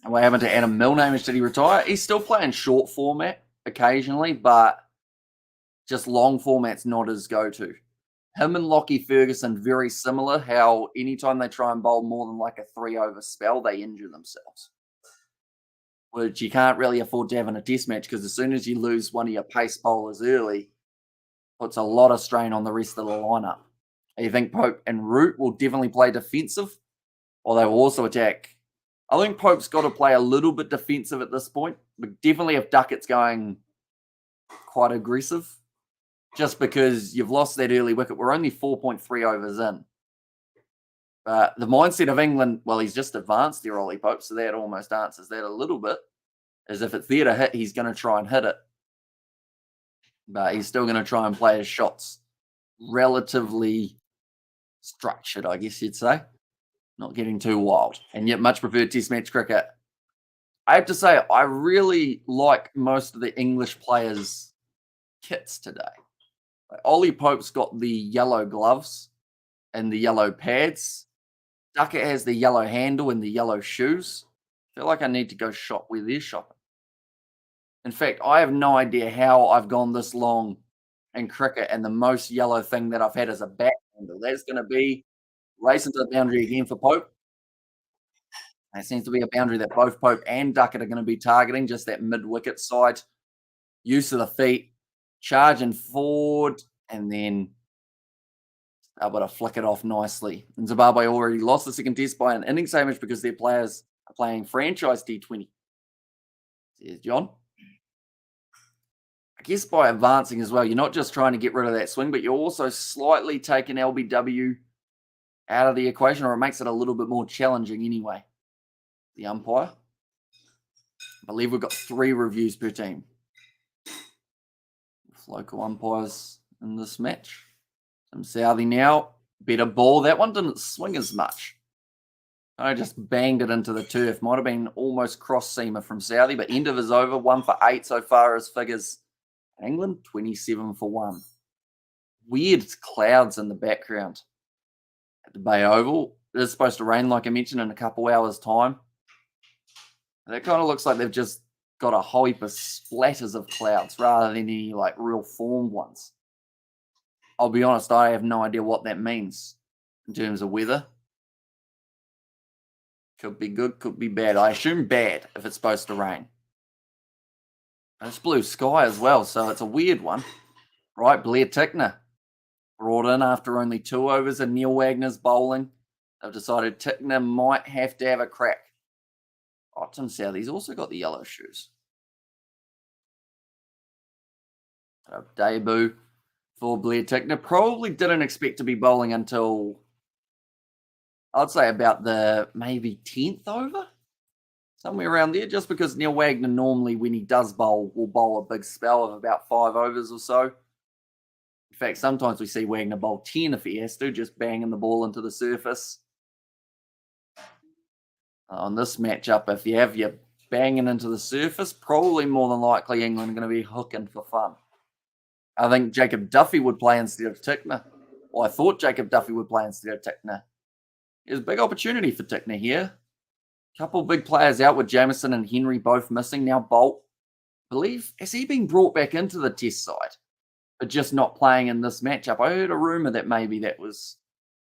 Speaker 1: And what happened to Adam Milne? Did he retire? He's still playing short format occasionally, but just long format's not his go-to. Him and Lockie Ferguson, very similar, how anytime they try and bowl more than like a 3-over spell, they injure themselves. Which you can't really afford to have in a test match, because as soon as you lose one of your pace bowlers early, puts a lot of strain on the rest of the lineup. You think Pope and Root will definitely play defensive, or they will also attack? I think Pope's got to play a little bit defensive at this point, but definitely if Duckett's going quite aggressive, just because you've lost that early wicket. We're only 4.3 overs in. But the mindset of England, well, he's just advanced there, Ollie Pope, so that almost answers that a little bit. As if it's there to hit, he's going to try and hit it. But he's still going to try and play his shots relatively structured, I guess you'd say. Not getting too wild. And yet much preferred test match cricket. I have to say, I really like most of the English players' kits today. Like Ollie Pope's got the yellow gloves and the yellow pads. Duckett has the yellow handle and the yellow shoes. I feel like I need to go shop where they're shopping. In fact, I have no idea how I've gone this long in cricket, and the most yellow thing that I've had is a bat handle. That's going to be racing to the boundary again for Pope. That seems to be a boundary that both Pope and Duckett are going to be targeting, just that mid-wicket side. Use of the feet, charging forward, and then able to flick it off nicely. And Zimbabwe already lost the second test by an innings, Hamish, because their players are playing franchise T20. There's John. I guess by advancing as well, you're not just trying to get rid of that swing, but you're also slightly taking LBW out of the equation, or it makes it a little bit more challenging anyway. The umpire. I believe we've got 3 reviews per team. Local umpires in this match. Southey now, better ball. That one didn't swing as much. I just banged it into the turf. Might have been almost cross-seamer from Southey, but end of his over, 1 for 8 so far as figures England 27 for 1. Weird clouds in the background at the Bay Oval. It is supposed to rain, like I mentioned, in a couple hours' time. And it kind of looks like they've just got a whole heap of splatters of clouds rather than any like real formed ones. I'll be honest, I have no idea what that means in terms of weather. Could be good, could be bad. I assume bad if it's supposed to rain. And it's blue sky as well, so it's a weird one. Right, Blair Tickner brought in after only 2 overs and Neil Wagner's bowling. They've decided Tickner might have to have a crack. Oh, Tim Southey's also got the yellow shoes. So debut for Blair Tickner. Probably didn't expect to be bowling until, I'd say, about the maybe 10th over. Somewhere around there, just because Neil Wagner normally, when he does bowl, will bowl a big spell of about 5 overs or so. In fact, sometimes we see Wagner bowl 10 if he has to, just banging the ball into the surface. On this matchup, if you have your banging into the surface, probably more than likely England are going to be hooking for fun. I think Jacob Duffy would play instead of Tickner. Well, I thought Jacob Duffy would play instead of Tickner. There's a big opportunity for Tickner here. Couple big players out with Jamieson and Henry both missing. Now Bolt, I believe, has he been brought back into the test side, but just not playing in this matchup? I heard a rumour that maybe that was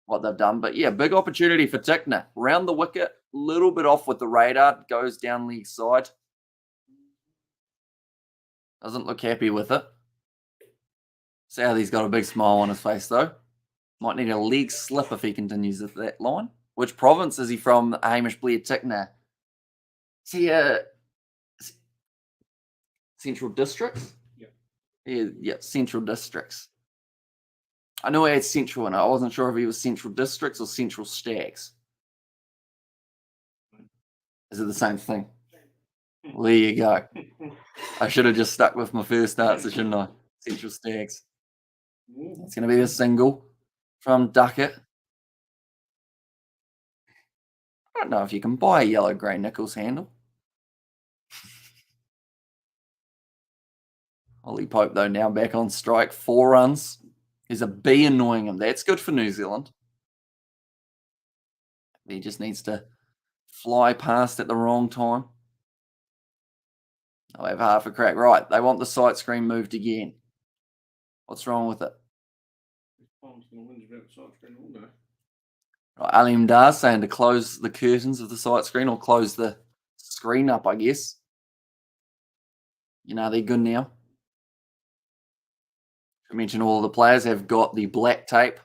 Speaker 1: what they've done. But yeah, big opportunity for Tickner. Round the wicket, a little bit off with the radar, goes down leg side. Doesn't look happy with it. Southey's got a big smile on his face though. Might need a leg slip if he continues at that line. Which province is he from, Hamish Blair Tickner? Is he Central Districts? Yeah, Central Districts. I know he had Central in it. I wasn't sure if he was Central Districts or Central Stags. Is it the same thing? Well, there you go. I should have just stuck with my first answer, shouldn't I? Central Stags. It's going to be a single from Duckett. I don't know if you can buy a yellow grey Nichols handle. Ollie Pope, though, now back on strike. 4 runs. There's a bee annoying him. That's good for New Zealand. He just needs to fly past at the wrong time. I'll have half a crack. Right, they want the sight screen moved again. What's wrong with it? Right, Ali Dar saying to close the curtains of the sight screen, or close the screen up, I guess. You know, they're good now. I mentioned all the players have got the black tape,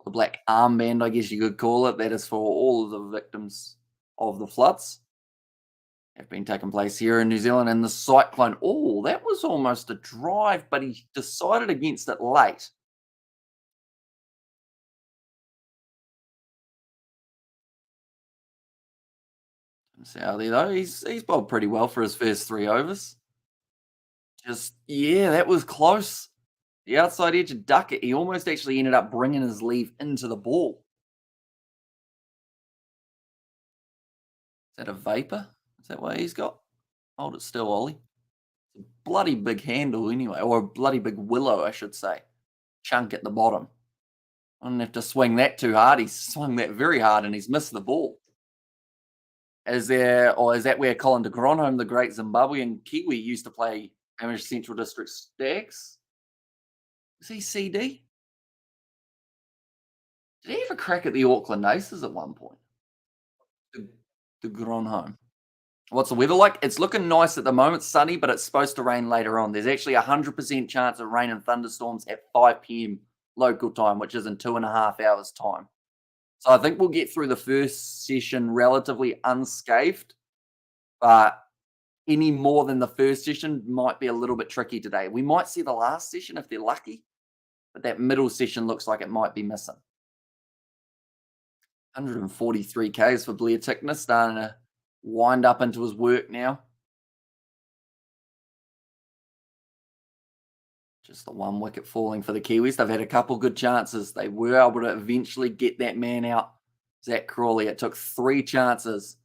Speaker 1: the black armband, I guess you could call it. That is for all of the victims of the floods. Have been taking place here in New Zealand. And the cyclone, oh, that was almost a drive, but he decided against it late. Southey, though, he's bowled pretty well for his first 3 overs. Just, yeah, that was close. The outside edge of Duckett, he almost actually ended up bringing his leave into the ball. Is that a vapor? Is that what he's got? Hold it still, Ollie. It's a bloody big handle anyway, or a bloody big willow, I should say. Chunk at the bottom. I didn't have to swing that too hard. He swung that very hard and he's missed the ball. Is that where Colin de Gronholm, the great Zimbabwean Kiwi, used to play Hamish Central District Stags? Is he CD? Did he have a crack at the Auckland Aces at one point? De Gronholm. What's the weather like? It's looking nice at the moment, sunny, but it's supposed to rain later on. There's actually a 100% chance of rain and thunderstorms at 5 p.m. local time, which is in 2.5 hours' time. So I think we'll get through the first session relatively unscathed, but any more than the first session might be a little bit tricky today. We might see the last session if they're lucky, but that middle session looks like it might be missing. 143 Ks for Blair Tickner, starting to wind up into his work now. Just the 1 wicket falling for the Kiwis. They've had a couple good chances. They were able to eventually get that man out, Zach Crawley. It took 3 chances.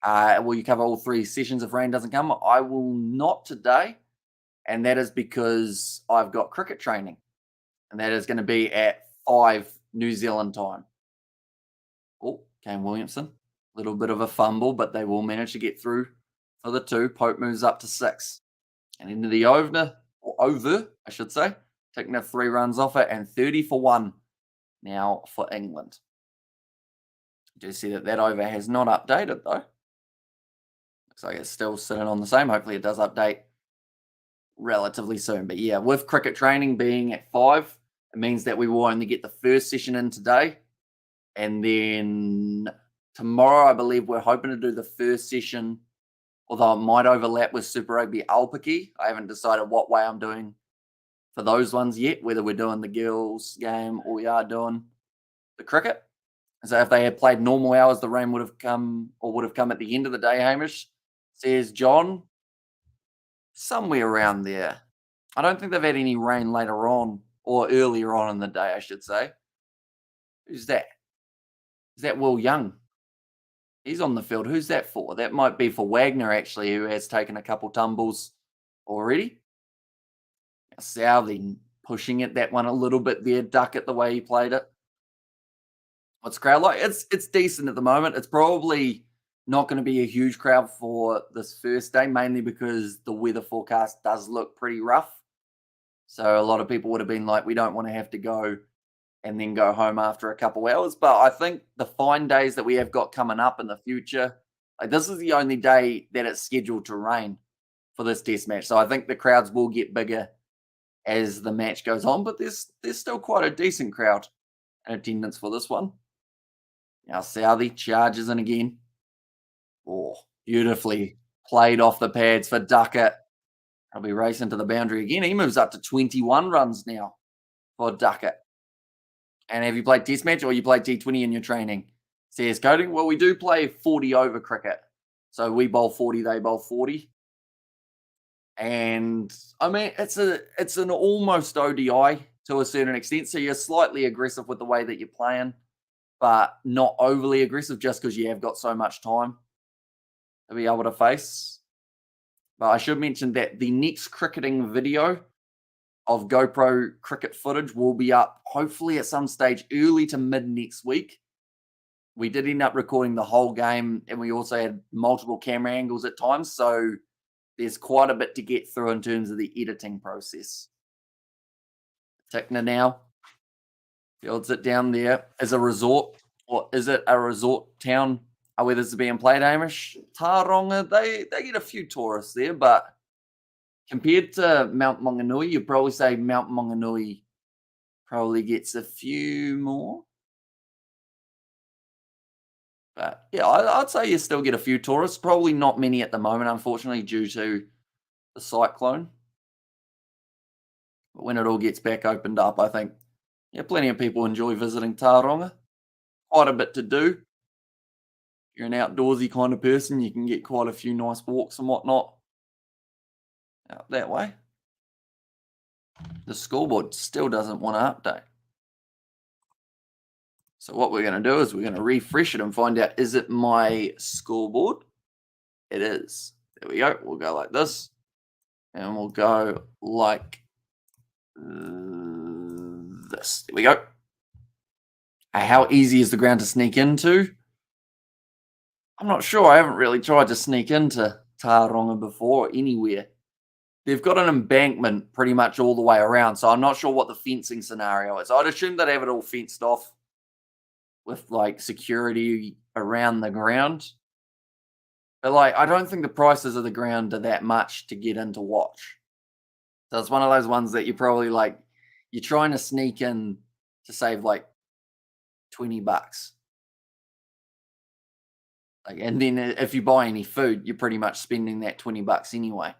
Speaker 1: Will you cover all 3 sessions if rain doesn't come? I will not today, and that is because I've got cricket training, and that is going to be at 5 New Zealand time. Oh, Kane Williamson, little bit of a fumble, but they will manage to get through for the 2. Pope moves up to 6. And into the over, I should say, taking a 3 runs off it, and 30 for 1 now for England. Do you see that over has not updated though? Looks like it's still sitting on the same. Hopefully it does update relatively soon. But yeah, with cricket training being at 5, it means that we will only get the first session in today. And then tomorrow, I believe we're hoping to do the first session, although it might overlap with Super Rugby Aupiki. I haven't decided what way I'm doing for those ones yet, whether we're doing the girls game or we are doing the cricket. So if they had played normal hours, the rain would have come at the end of the day, Hamish, says John. Somewhere around there. I don't think they've had any rain later on or earlier on in the day, I should say. Who's that? Is that Will Young? He's on the field. Who's that for? That might be for Wagner, actually, who has taken a couple tumbles already. Southey pushing it, that one a little bit there. Duck it the way he played it. What's the crowd like? It's decent at the moment. It's probably not going to be a huge crowd for this first day, mainly because the weather forecast does look pretty rough. So a lot of people would have been like, we don't want to have to go and then go home after a couple hours. But I think the fine days that we have got coming up in the future, like this is the only day that it's scheduled to rain for this test match. So I think the crowds will get bigger as the match goes on, but there's still quite a decent crowd in attendance for this one. Now Southey charges in again. Oh, beautifully played off the pads for Duckett. I'll be racing to the boundary again. He moves up to 21 runs now for Duckett. And have you played test match or you played T20 in your training? CS coding? Well, we do play 40 over cricket. So we bowl 40, they bowl 40. And I mean, it's an almost ODI to a certain extent. So you're slightly aggressive with the way that you're playing, but not overly aggressive just because you have got so much time to be able to face. But I should mention that the next cricketing video of GoPro cricket footage will be up hopefully at some stage early to mid next week. We did end up recording the whole game, and we also had multiple camera angles at times. So there's quite a bit to get through in terms of the editing process. Tickner now builds it down there as a resort, or is it a resort town where this is being played, Hamish? Taronga, they get a few tourists there, but compared to Mount Maunganui, you'd probably say Mount Maunganui probably gets a few more. But yeah, I'd say you still get a few tourists. Probably not many at the moment, unfortunately, due to the cyclone. But when it all gets back opened up, I think plenty of people enjoy visiting Taronga. Quite a bit to do. If you're an outdoorsy kind of person, you can get quite a few nice walks and whatnot out that way. The scoreboard still doesn't want to update. So what we're going to do is we're going to refresh it and find out, is it my scoreboard? It is. There we go. We'll go like this. And we'll go like this. There we go. How easy is the ground to sneak into? I'm not sure. I haven't really tried to sneak into Taronga before anywhere. They've got an embankment pretty much all the way around, so I'm not sure what the fencing scenario is. I'd assume they'd have it all fenced off with like security around the ground. But like, I don't think the prices of the ground are that much to get in to watch. So it's one of those ones that you're probably like, you're trying to sneak in to save like $20. Like, and then if you buy any food, you're pretty much spending that $20 anyway.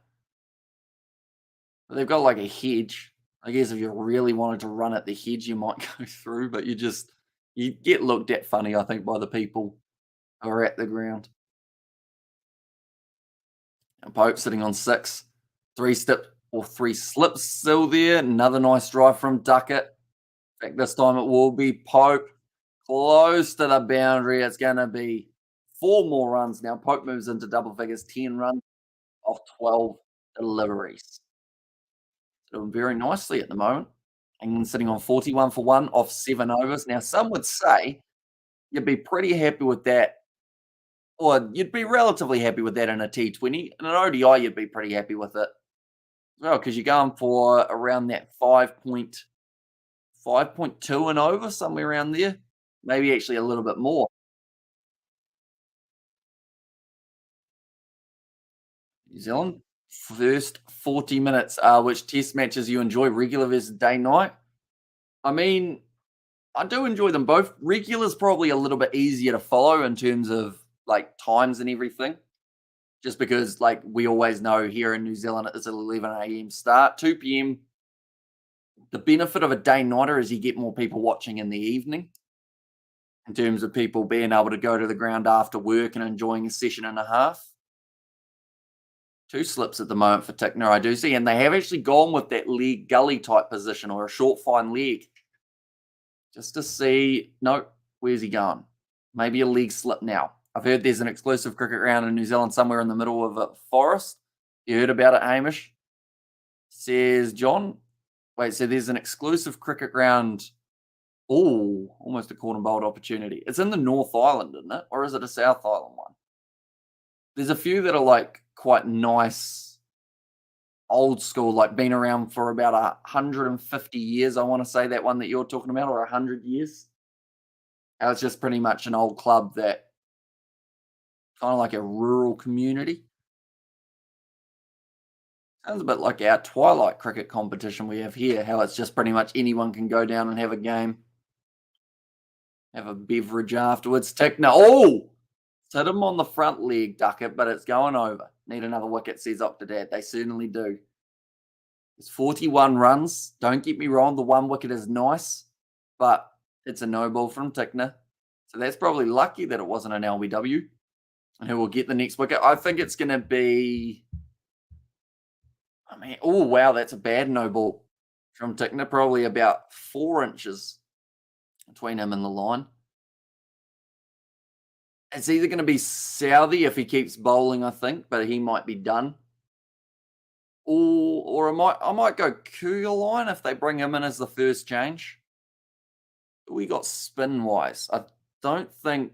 Speaker 1: But they've got like a hedge. I guess if you really wanted to run at the hedge, you might go through, but you get looked at funny, I think, by the people who are at the ground. And Pope sitting on 6. 3 slips still there. Another nice drive from Duckett. In fact, this time it will be Pope. Close to the boundary. It's going to be 4 more runs now. Pope moves into double figures, 10 runs off 12 deliveries. Doing very nicely at the moment. England sitting on 41 for 1 off 7 overs. Now, some would say you'd be pretty happy with that, or you'd be relatively happy with that in a T20. In an ODI, you'd be pretty happy with it as well, because you're going for around that 5.2 and over, somewhere around there. Maybe actually a little bit more. New Zealand, first 40 minutes, which test matches you enjoy, regular versus day night? I mean, I do enjoy them both. Regular's probably a little bit easier to follow in terms of like times and everything, just because like we always know here in New Zealand it's an 11 a.m. start, 2 p.m. The benefit of a day nighter is you get more people watching in the evening in terms of people being able to go to the ground after work and enjoying a session and a half. Two slips at the moment for Tickner, I do see, and they have actually gone with that leg gully type position or a short fine leg just to see. No, where's he going? Maybe a leg slip now. I've heard there's an exclusive cricket ground in New Zealand somewhere in the middle of a forest. You heard about it, Hamish? Says John. Wait, so there's an exclusive cricket ground. Oh, almost a corner bolt opportunity. It's in the North Island, isn't it? Or is it a South Island one? There's a few that are like quite nice, old school, like been around for about 150 years. I want to say that one that you're talking about, or 100 years. It's just pretty much an old club that kind of like a rural community. Sounds a bit like our twilight cricket competition we have here, how it's just pretty much anyone can go down and have a game. Have a beverage afterwards. Tickner. Oh! Hit him on the front leg, Duckett, but it's going over. Need another wicket, says Octodad. They certainly do. It's 41 runs. Don't get me wrong, the one wicket is nice, but it's a no ball from Tickner. So that's probably lucky that it wasn't an LBW. And who will get the next wicket? I think it's going to be. I mean, oh, wow, that's a bad no ball from Tickner. Probably about 4 inches between him and the line. It's either going to be Southey if he keeps bowling, I think, but he might be done. Or I might go Cougar line if they bring him in as the first change. We got spin wise. I don't think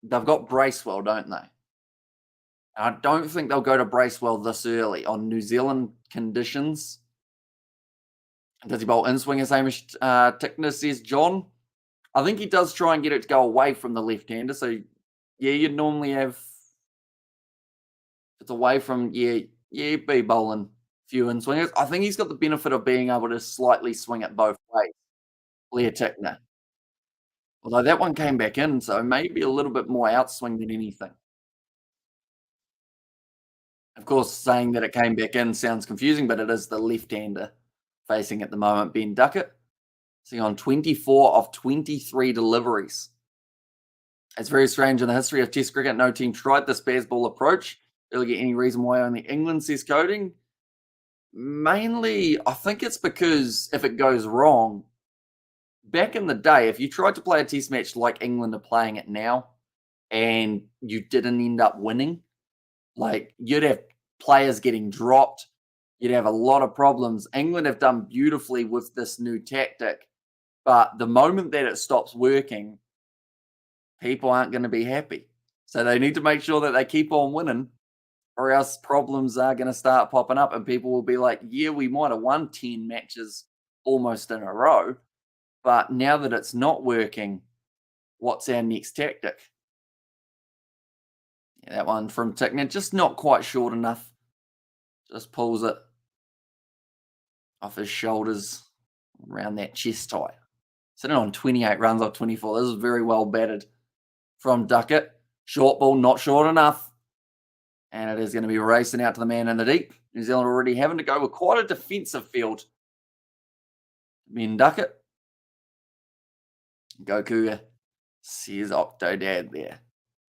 Speaker 1: they've got Bracewell, don't they? I don't think they'll go to Bracewell this early on New Zealand conditions. Does he bowl in swing as Hamish Tickner says John? I think he does try and get it to go away from the left-hander. So yeah, you'd normally have it's away from you'd be bowling few in swingers. I think he's got the benefit of being able to slightly swing it both ways. Blair Tickner. Although that one came back in, so maybe a little bit more outswing than anything. Of course, saying that it came back in sounds confusing, but it is the left-hander facing at the moment, Ben Duckett. Sitting on 24 of 23 deliveries. It's very strange in the history of Test cricket. No team tried this baseball approach. Really any reason why only England says coding? Mainly, I think it's because if it goes wrong, back in the day, if you tried to play a test match like England are playing it now and you didn't end up winning, like you'd have players getting dropped. You'd have a lot of problems. England have done beautifully with this new tactic, but the moment that it stops working, people aren't going to be happy. So they need to make sure that they keep on winning, or else problems are going to start popping up and people will be like, yeah, we might have won 10 matches almost in a row, but now that it's not working, what's our next tactic? Yeah, that one from Tickner, just not quite short enough. Just pulls it off his shoulders around that chest height. Sitting on 28 runs off 24. This is very well batted from Duckett. Short ball, not short enough. And it is going to be racing out to the man in the deep. New Zealand already having to go with quite a defensive field. Ben Duckett. Go Cougar. Says Octodad there.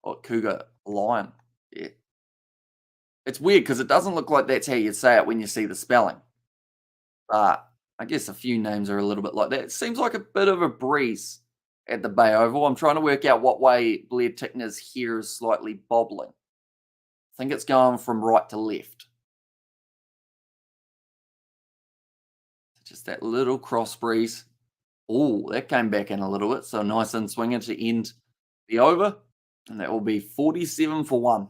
Speaker 1: Oh, Cougar Lion. Yeah. It's weird because it doesn't look like that's how you say it when you see the spelling. But I guess a few names are a little bit like that. It seems like a bit of a breeze at the Bay Oval. I'm trying to work out what way Blair Tickner's hair is slightly bobbling. I think it's going from right to left. Just that little cross breeze. Oh, that came back in a little bit. So nice in swinger to end the over. And that will be 47 for 1.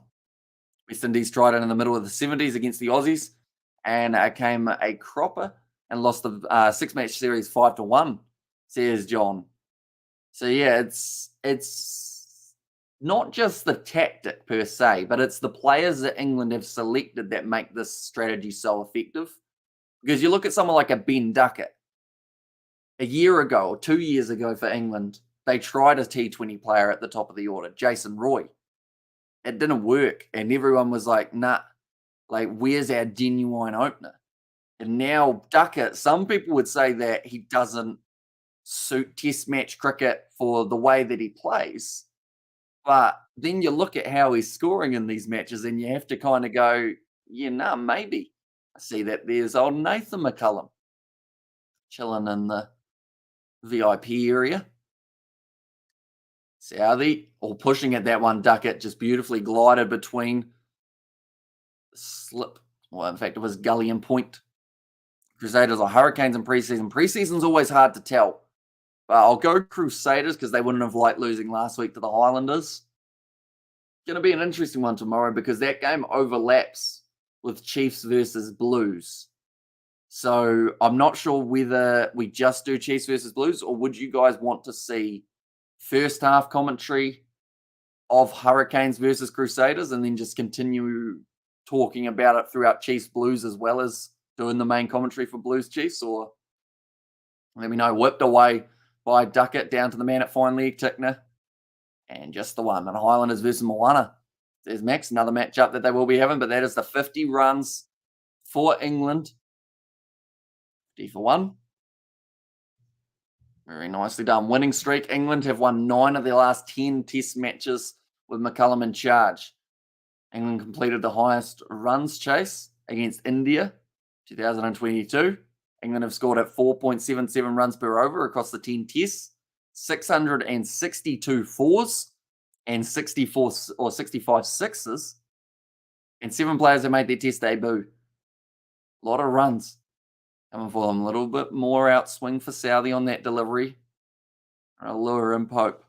Speaker 1: West Indies tried it in the middle of the 70s against the Aussies and came a cropper and lost the 6-match series 5-1, says John. So yeah, it's not just the tactic per se, but it's the players that England have selected that make this strategy so effective. Because you look at someone like a Ben Duckett. A year ago or 2 years ago for England, they tried a T20 player at the top of the order, Jason Roy. It didn't work, and everyone was like, nah, like, where's our genuine opener? And now Duckett, some people would say that he doesn't suit test match cricket for the way that he plays. But then you look at how he's scoring in these matches and you have to kind of go, yeah, nah, maybe. I see that there's old Nathan McCullum chilling in the VIP area. Southey, or pushing at that one, Duckett just beautifully glided between slip. Well, in fact, it was gully and point. Crusaders or Hurricanes in preseason. Preseason's always hard to tell. But I'll go Crusaders because they wouldn't have liked losing last week to the Highlanders. Going to be an interesting one tomorrow because that game overlaps with Chiefs versus Blues. So I'm not sure whether we just do Chiefs versus Blues or would you guys want to see first half commentary of Hurricanes versus Crusaders and then just continue talking about it throughout Chiefs Blues as well as doing the main commentary for Blues Chiefs? Or let me know. Whipped away by Duckett down to the man at fine leg, Tickner. And just the one. And Highlanders versus Moana. There's Max, another matchup that they will be having, but that is the 50 runs for England. 50 for 1. Very nicely done. Winning streak. England have won 9 of their last 10 test matches with McCullum in charge. England completed the highest runs chase against India, 2022. England have scored at 4.77 runs per over across the 10 tests, 662 fours and 64 or 65 sixes, and 7 players have made their test debut. A lot of runs coming for them. A little bit more outswing for Southey on that delivery. I'll lure in Pope.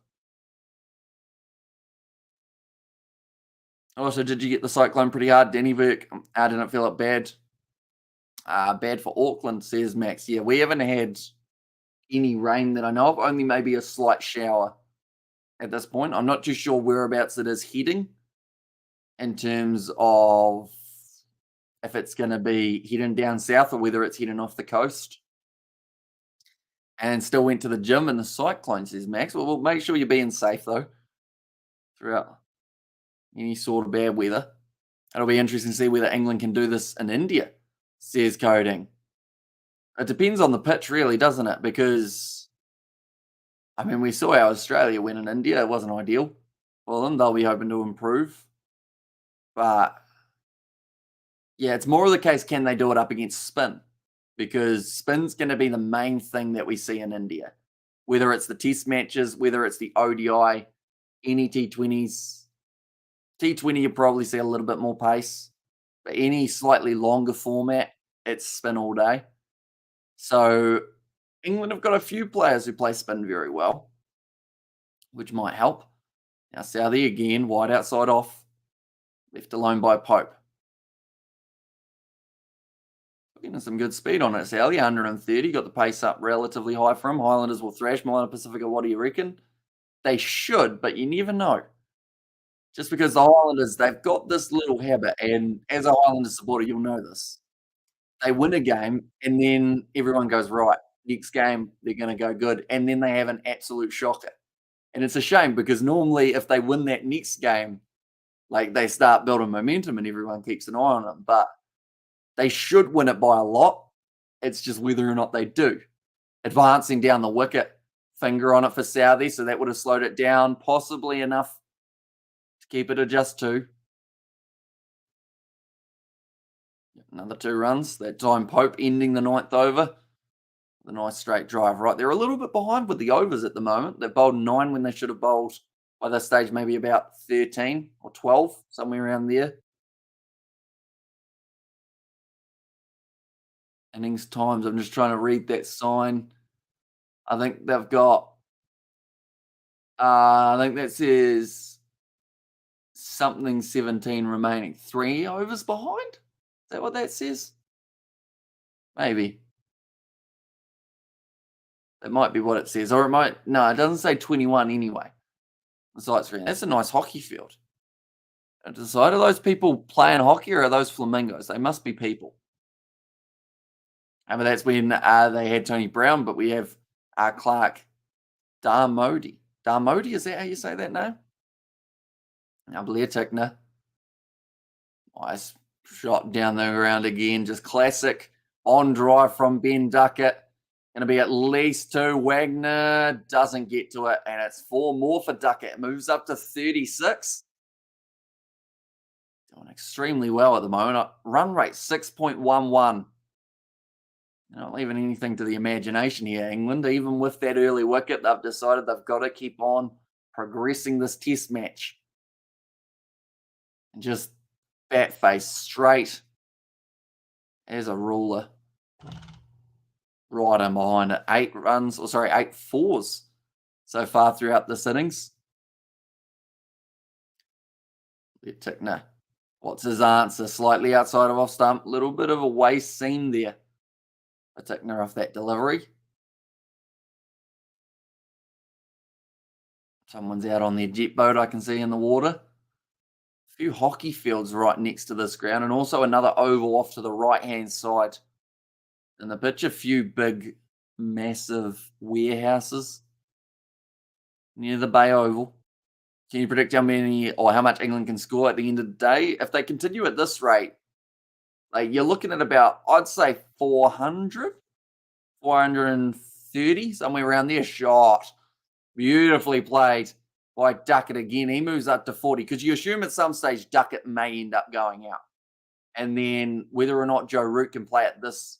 Speaker 1: Also, did you get the cyclone pretty hard? Denny Burke, I didn't feel it bad. Bad for Auckland, says Max. Yeah, we haven't had any rain that I know of, only maybe a slight shower at this point. I'm not too sure whereabouts it is heading in terms of if it's going to be heading down south or whether it's heading off the coast. And still went to the gym in the cyclone, says Max. Well, we'll make sure you're being safe, though, throughout any sort of bad weather. It'll be interesting to see whether England can do this in India, says Coding. It depends on the pitch, really, doesn't it? Because, I mean, we saw how Australia went in India. It wasn't ideal for them. They'll be hoping to improve. But, yeah, it's more of the case, can they do it up against spin? Because spin's going to be the main thing that we see in India. Whether it's the test matches, whether it's the ODI, any T20s. T20, you probably see a little bit more pace. But any slightly longer format, it's spin all day. So England have got a few players who play spin very well, which might help. Now Southey again, wide outside off, left alone by Pope. Getting some good speed on it, Southey, 130, got the pace up relatively high for him. Highlanders will thrash Moana Pacifica, what do you reckon? They should, but you never know. Just because the Highlanders, they've got this little habit, and as a Highlanders supporter, you'll know this. They win a game, and then everyone goes, right, next game, they're going to go good. And then they have an absolute shocker. And it's a shame because normally if they win that next game, like they start building momentum and everyone keeps an eye on them. But they should win it by a lot. It's just whether or not they do. Advancing down the wicket, finger on it for Southey, so that would have slowed it down, possibly enough to keep it at just 2. Another 2 runs. That time Pope ending the 9th over. The nice straight drive. Right, they're a little bit behind with the overs at the moment. They've bowled 9 when they should have bowled by this stage maybe about 13 or 12, somewhere around there. Innings times. I'm just trying to read that sign. I think they've got. I think that says something 17 remaining. 3 overs behind. Is that what that says? Maybe. That might be what it says, or it might. No, it doesn't say 21 anyway. The sight screen. That's a nice hockey field. I decide, are those people playing hockey or are those flamingos? They must be people. And that's when they had Tony Brown, but we have Clark Darmody. Darmody, is that how you say that name? Now Blair Tickner. Nice shot down the ground again. Just classic on drive from Ben Duckett. Going to be at least 2. Wagner doesn't get to it, and it's 4 more for Duckett. Moves up to 36. Doing extremely well at the moment. Run rate 6.11. Not leaving anything to the imagination here, England. Even with that early wicket, they've decided they've got to keep on progressing this test match. And just bat face straight as a ruler. Right in behind it. 8 fours so far throughout this innings. Tickner. What's his answer? Slightly outside of off stump. Little bit of a waist seam there. Tickner off that delivery. Someone's out on their jet boat I can see in the water. A few hockey fields right next to this ground, and also another oval off to the right-hand side. In the pitch, a few big, massive warehouses near the Bay Oval. Can you predict how many or how much England can score at the end of the day? If they continue at this rate, like you're looking at about, I'd say 400, 430, somewhere around there. Shot. Beautifully played by Duckett again. He moves up to 40 because you assume at some stage Duckett may end up going out. And then whether or not Joe Root can play at this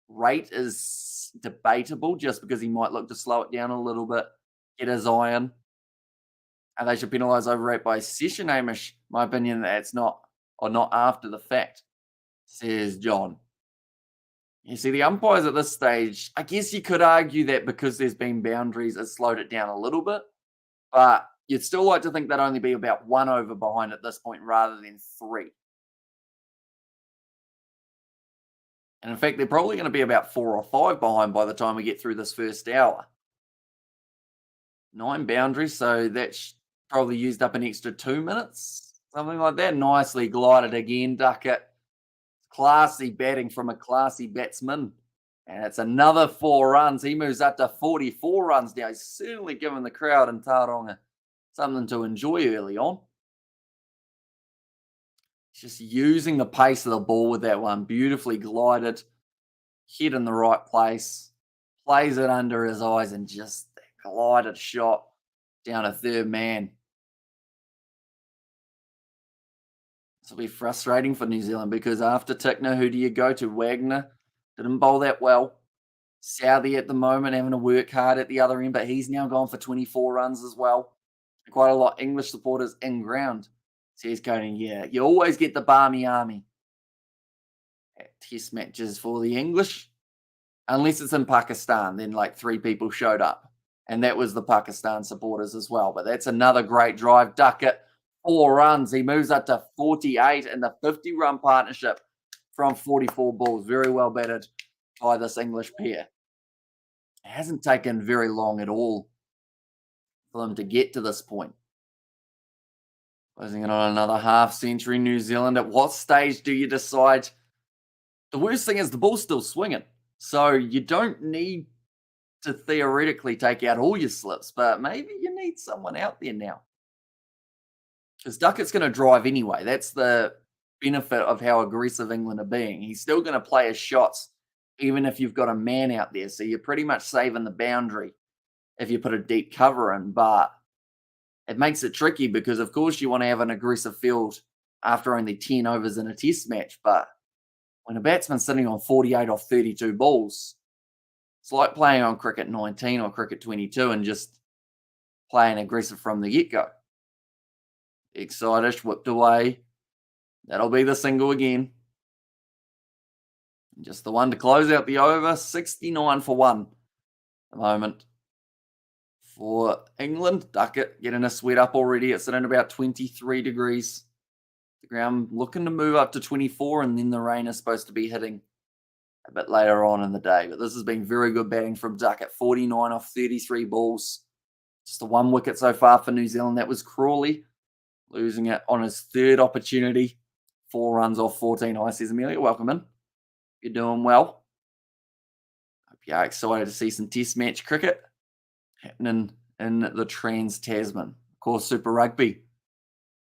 Speaker 1: rate is debatable just because he might look to slow it down a little bit, get his iron. And they should penalise overrate by session, Amish. My opinion, that's not, or not after the fact, says John. You see, the umpires at this stage, I guess you could argue that because there's been boundaries, it slowed it down a little bit. But you'd still like to think they'd only be about 1 over behind at this point rather than 3. And in fact, they're probably going to be about 4 or 5 behind by the time we get through this first hour. 9 boundaries, so that's probably used up an extra 2 minutes, something like that. Nicely glided again, Duckett. Classy batting from a classy batsman. And it's another 4 runs. He moves up to 44 runs now. He's certainly given the crowd in Tauranga something to enjoy early on. He's just using the pace of the ball with that one. Beautifully glided. Hit in the right place. Plays it under his eyes and just glided shot down a third man. This will be frustrating for New Zealand because after Tickner, who do you go to? Wagner didn't bowl that well. Southey at the moment having to work hard at the other end, but he's now gone for 24 runs as well. Quite a lot of English supporters in ground. Says Conan, yeah, you always get the Barmy Army at test matches for the English. Unless it's in Pakistan, then like 3 people showed up. And that was the Pakistan supporters as well. But that's another great drive. Duckett, 4 runs. He moves up to 48 in the 50-run partnership from 44 balls. Very well batted by this English pair. It hasn't taken very long at all for them to get to this point. Closing in on another half century, New Zealand. At what stage do you decide? The worst thing is the ball's still swinging. So you don't need to theoretically take out all your slips, but maybe you need someone out there now. Because Duckett's going to drive anyway. That's the benefit of how aggressive England are being. He's still going to play his shots, even if you've got a man out there. So you're pretty much saving the boundary if you put a deep cover in. But it makes it tricky because, of course, you want to have an aggressive field after only 10 overs in a test match. But when a batsman's sitting on 48 off 32 balls, it's like playing on cricket 19 or cricket 22 and just playing aggressive from the get-go. Excitish whipped away. That'll be the single again. Just the one to close out the over, 69 for 1 at the moment. For England, Duckett getting a sweat up already. It's sitting at about 23 degrees. The ground looking to move up to 24, and then the rain is supposed to be hitting a bit later on in the day. But this has been very good batting from Duckett. 49 off 33 balls. Just the one wicket so far for New Zealand. That was Crawley, losing it on his third opportunity. 4 runs off 14. Hi, says Amelia. Welcome in. You're doing well. Hope you're excited to see some test match cricket happening in the Trans-Tasman. Of course, Super Rugby.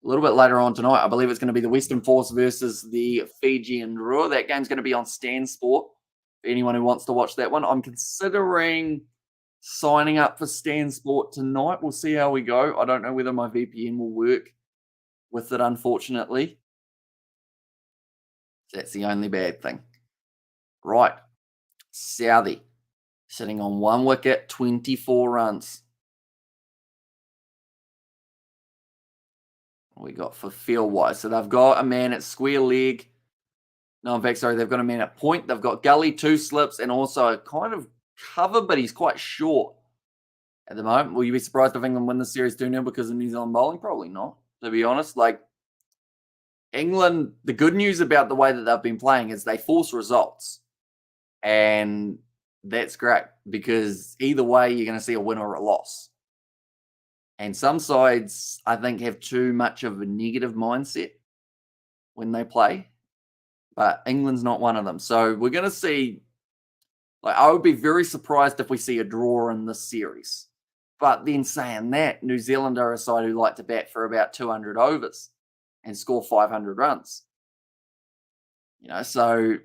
Speaker 1: A little bit later on tonight, I believe it's going to be the Western Force versus the Fijian Roar. That game's going to be on Stan Sport. For anyone who wants to watch that one, I'm considering signing up for Stan Sport tonight. We'll see how we go. I don't know whether my VPN will work with it, unfortunately. That's the only bad thing. Right. Southie sitting on 1 wicket, 24 runs. What we got for field-wise? So they've got a man at square leg. No, in fact, sorry, they've got a man at point. They've got Gully, 2 slips, and also a kind of cover, but he's quite short at the moment. Will you be surprised if England win the series 2-0 because of New Zealand bowling? Probably not, to be honest. Like, England, the good news about the way that they've been playing is they force results. And that's great because either way, you're going to see a win or a loss. And some sides, I think, have too much of a negative mindset when they play. But England's not one of them. So we're going to see, like, I would be very surprised if we see a draw in this series. But then saying that, New Zealand are a side who like to bat for about 200 overs and score 500 runs. So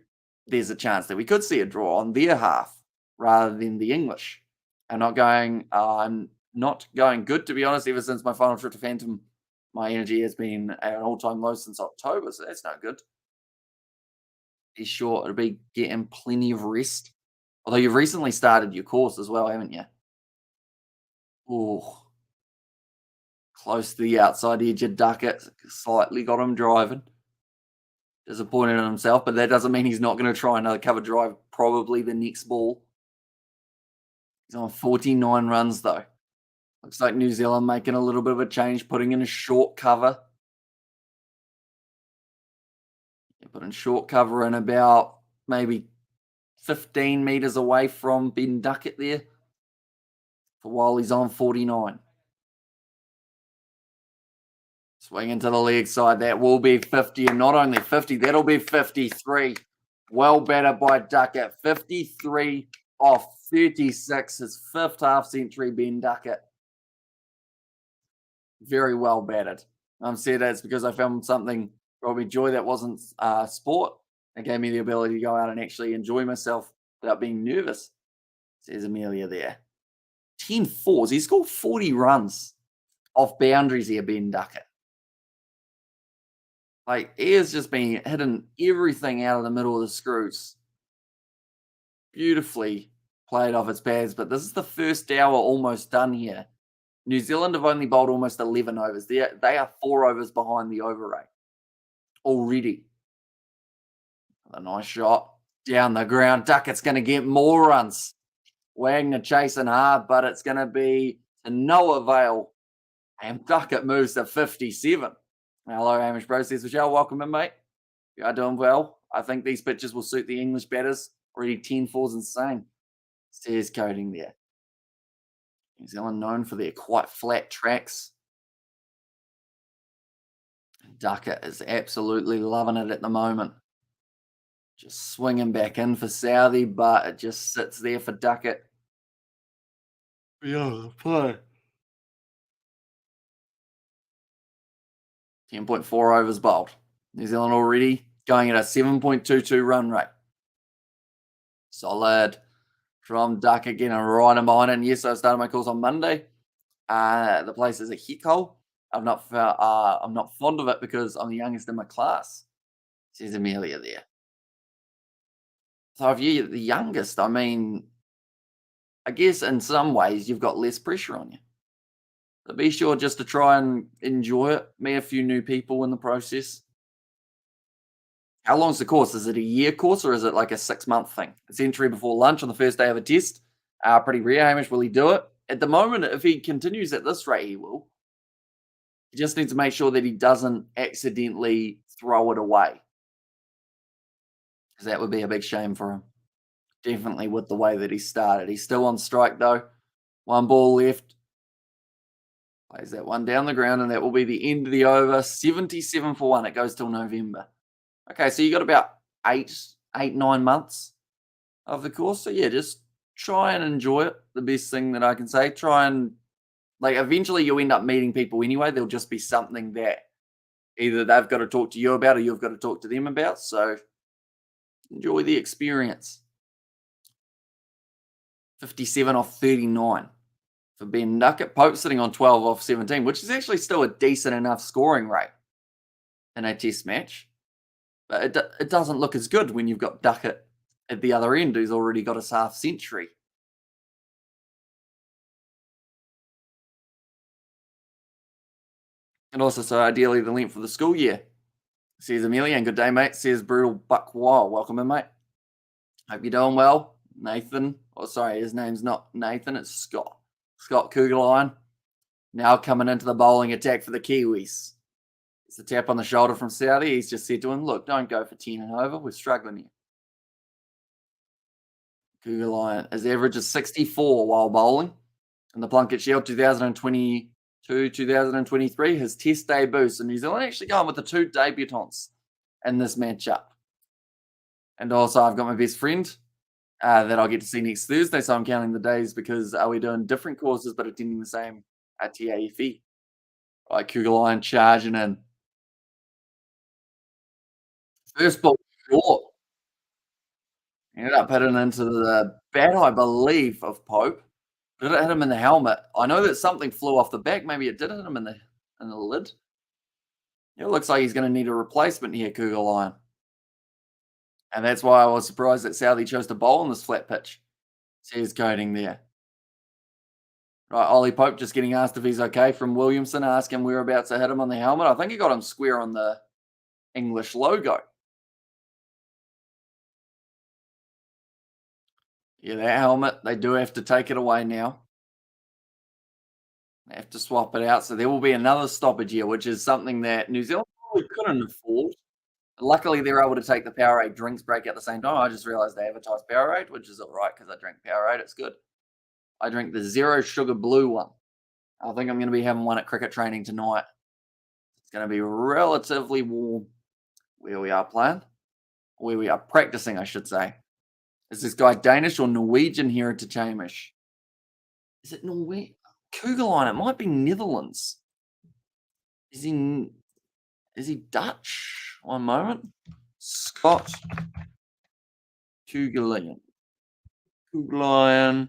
Speaker 1: there's a chance that we could see a draw on their half rather than the English. I'm not going good, to be honest. Ever since my final trip to Phantom, my energy has been at an all-time low since October, so that's not good. Be sure it'll be getting plenty of rest. Although you've recently started your course as well, haven't you? Oh, close to the outside edge of Duckett. Slightly got him driving. Disappointed in himself, but that doesn't mean he's not going to try another cover drive, probably the next ball. He's on 49 runs, though. Looks like New Zealand making a little bit of a change, putting in a short cover. Putting short cover in about maybe 15 metres away from Ben Duckett there for while he's on 49. Swinging to the leg side. That will be 50, and not only 50, that'll be 53. Well batted by Duckett. 53 off 36. His 5th half century, Ben Duckett. Very well batted. I'm saying that's because I found something brought me joy that wasn't sport. It gave me the ability to go out and actually enjoy myself without being nervous. Says Amelia there. 10 fours. He scored 40 runs off boundaries here, Ben Duckett. Like, he has just been hitting everything out of the middle of the screws. Beautifully played off its pads, but this is the first hour almost done here. New Zealand have only bowled almost 11 overs. They are 4 overs behind the over rate already. A nice shot down the ground. Duckett's going to get more runs. Wagner chasing hard, but it's going to be to no avail. And Duckett moves to 57. Hello, Hamish Bro, says Michelle. Welcome in, mate. You are doing well. I think these pitches will suit the English batters. Already 10 fours insane. Says coding there. New Zealand known for their quite flat tracks. Duckett is absolutely loving it at the moment. Just swinging back in for Southie, but it just sits there for Duckett. Yeah, play. 10.4 overs bowled. New Zealand already going at a 7.22 run rate. Solid from Duckett getting right in behind it. And yes, I started my course on Monday. The place is a hick hole. I'm not fond of it because I'm the youngest in my class, says Amelia there. So if you're the youngest, I mean, I guess in some ways you've got less pressure on you. So be sure just to try and enjoy it. Meet a few new people in the process. How long's the course? Is it a year course or is it like a 6-month thing? It's entry before lunch on the first day of a test. Pretty rare. Hamish, will he do it? At the moment, if he continues at this rate, he will. He just needs to make sure that he doesn't accidentally throw it away, because that would be a big shame for him. Definitely with the way that he started. He's still on strike though. One ball left. Plays that one down the ground, and that will be the end of the over. 77 for 1. It goes till November. Okay, so you got about 9 months of the course. So yeah, just try and enjoy it. The best thing that I can say. Try and eventually you'll end up meeting people anyway. There'll just be something that either they've got to talk to you about or you've got to talk to them about. So enjoy the experience. 57 off 39 for Ben Duckett. Pope sitting on 12 off 17, which is actually still a decent enough scoring rate in a test match. But it doesn't look as good when you've got Duckett at the other end, who's already got his half century. And also, so ideally, the length for the school year. Says Amelia, and good day, mate. Says Brutal Buck Wild. Welcome in, mate. Hope you're doing well. Nathan. Oh, sorry, his name's not Nathan, it's Scott. Scott Kugelheim. Now coming into the bowling attack for the Kiwis. It's a tap on the shoulder from Saudi. He's just said to him, look, don't go for 10 and over. We're struggling here. Kugelheim. His average is 64 while bowling. In the Plunket Shield 2022, 2023, his test debut. So New Zealand actually going with the 2 debutants in this matchup. And also, I've got my best friend that I'll get to see next Thursday. So I'm counting the days because we're doing different courses but attending the same TAFE. Right, Kugelheim charging in. First ball short. Ended up hitting into the bat, I believe, of Pope. Did it hit him in the helmet? I know that something flew off the back. Maybe it did hit him in the lid. It looks like he's going to need a replacement here, Kugelheim. And that's why I was surprised that Southey chose to bowl on this flat pitch. Says coding there. Right, Ollie Pope just getting asked if he's okay from Williamson, asking whereabouts to hit him on the helmet. I think he got him square on the English logo. Yeah, that helmet, they do have to take it away now. They have to swap it out. So there will be another stoppage here, which is something that New Zealand probably couldn't afford. Luckily, they're able to take the Powerade drinks break at the same time. I just realized they advertise Powerade, which is all right because I drink Powerade. It's good. I drink the zero sugar blue one. I think I'm going to be having one at cricket training tonight. It's going to be relatively warm where we are playing. Where we are practicing, I should say. Is this guy Danish or Norwegian heritage, Hamish? Is it Norwegian? Kugelheim, it might be Netherlands. Is he Dutch? One moment. Scott Kugelheim. Kugelheim.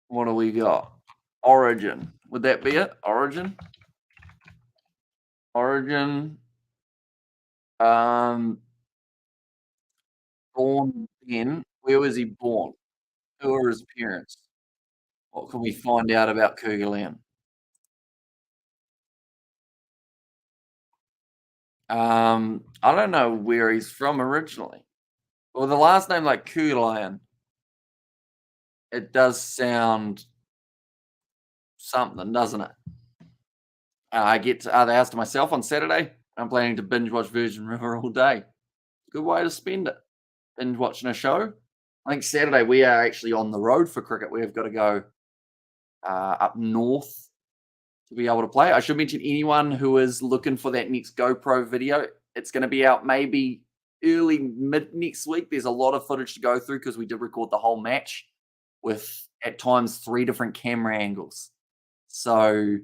Speaker 1: What do we got? Origin. Would that be it? Origin. Origin. Born in. Where was he born? Who are his parents? What can we find out about Kugelheim? I don't know where he's from originally. Well, the last name like Kugelheim, it does sound something, doesn't it? I get to the house to myself on Saturday. I'm planning to binge watch Virgin River all day. Good way to spend it. Binge watching a show. I think Saturday we are actually on the road for cricket. We've got to go up north to be able to play. I should mention anyone who is looking for that next GoPro video. It's going to be out maybe early mid next week. There's a lot of footage to go through because we did record the whole match with at times 3 different camera angles. So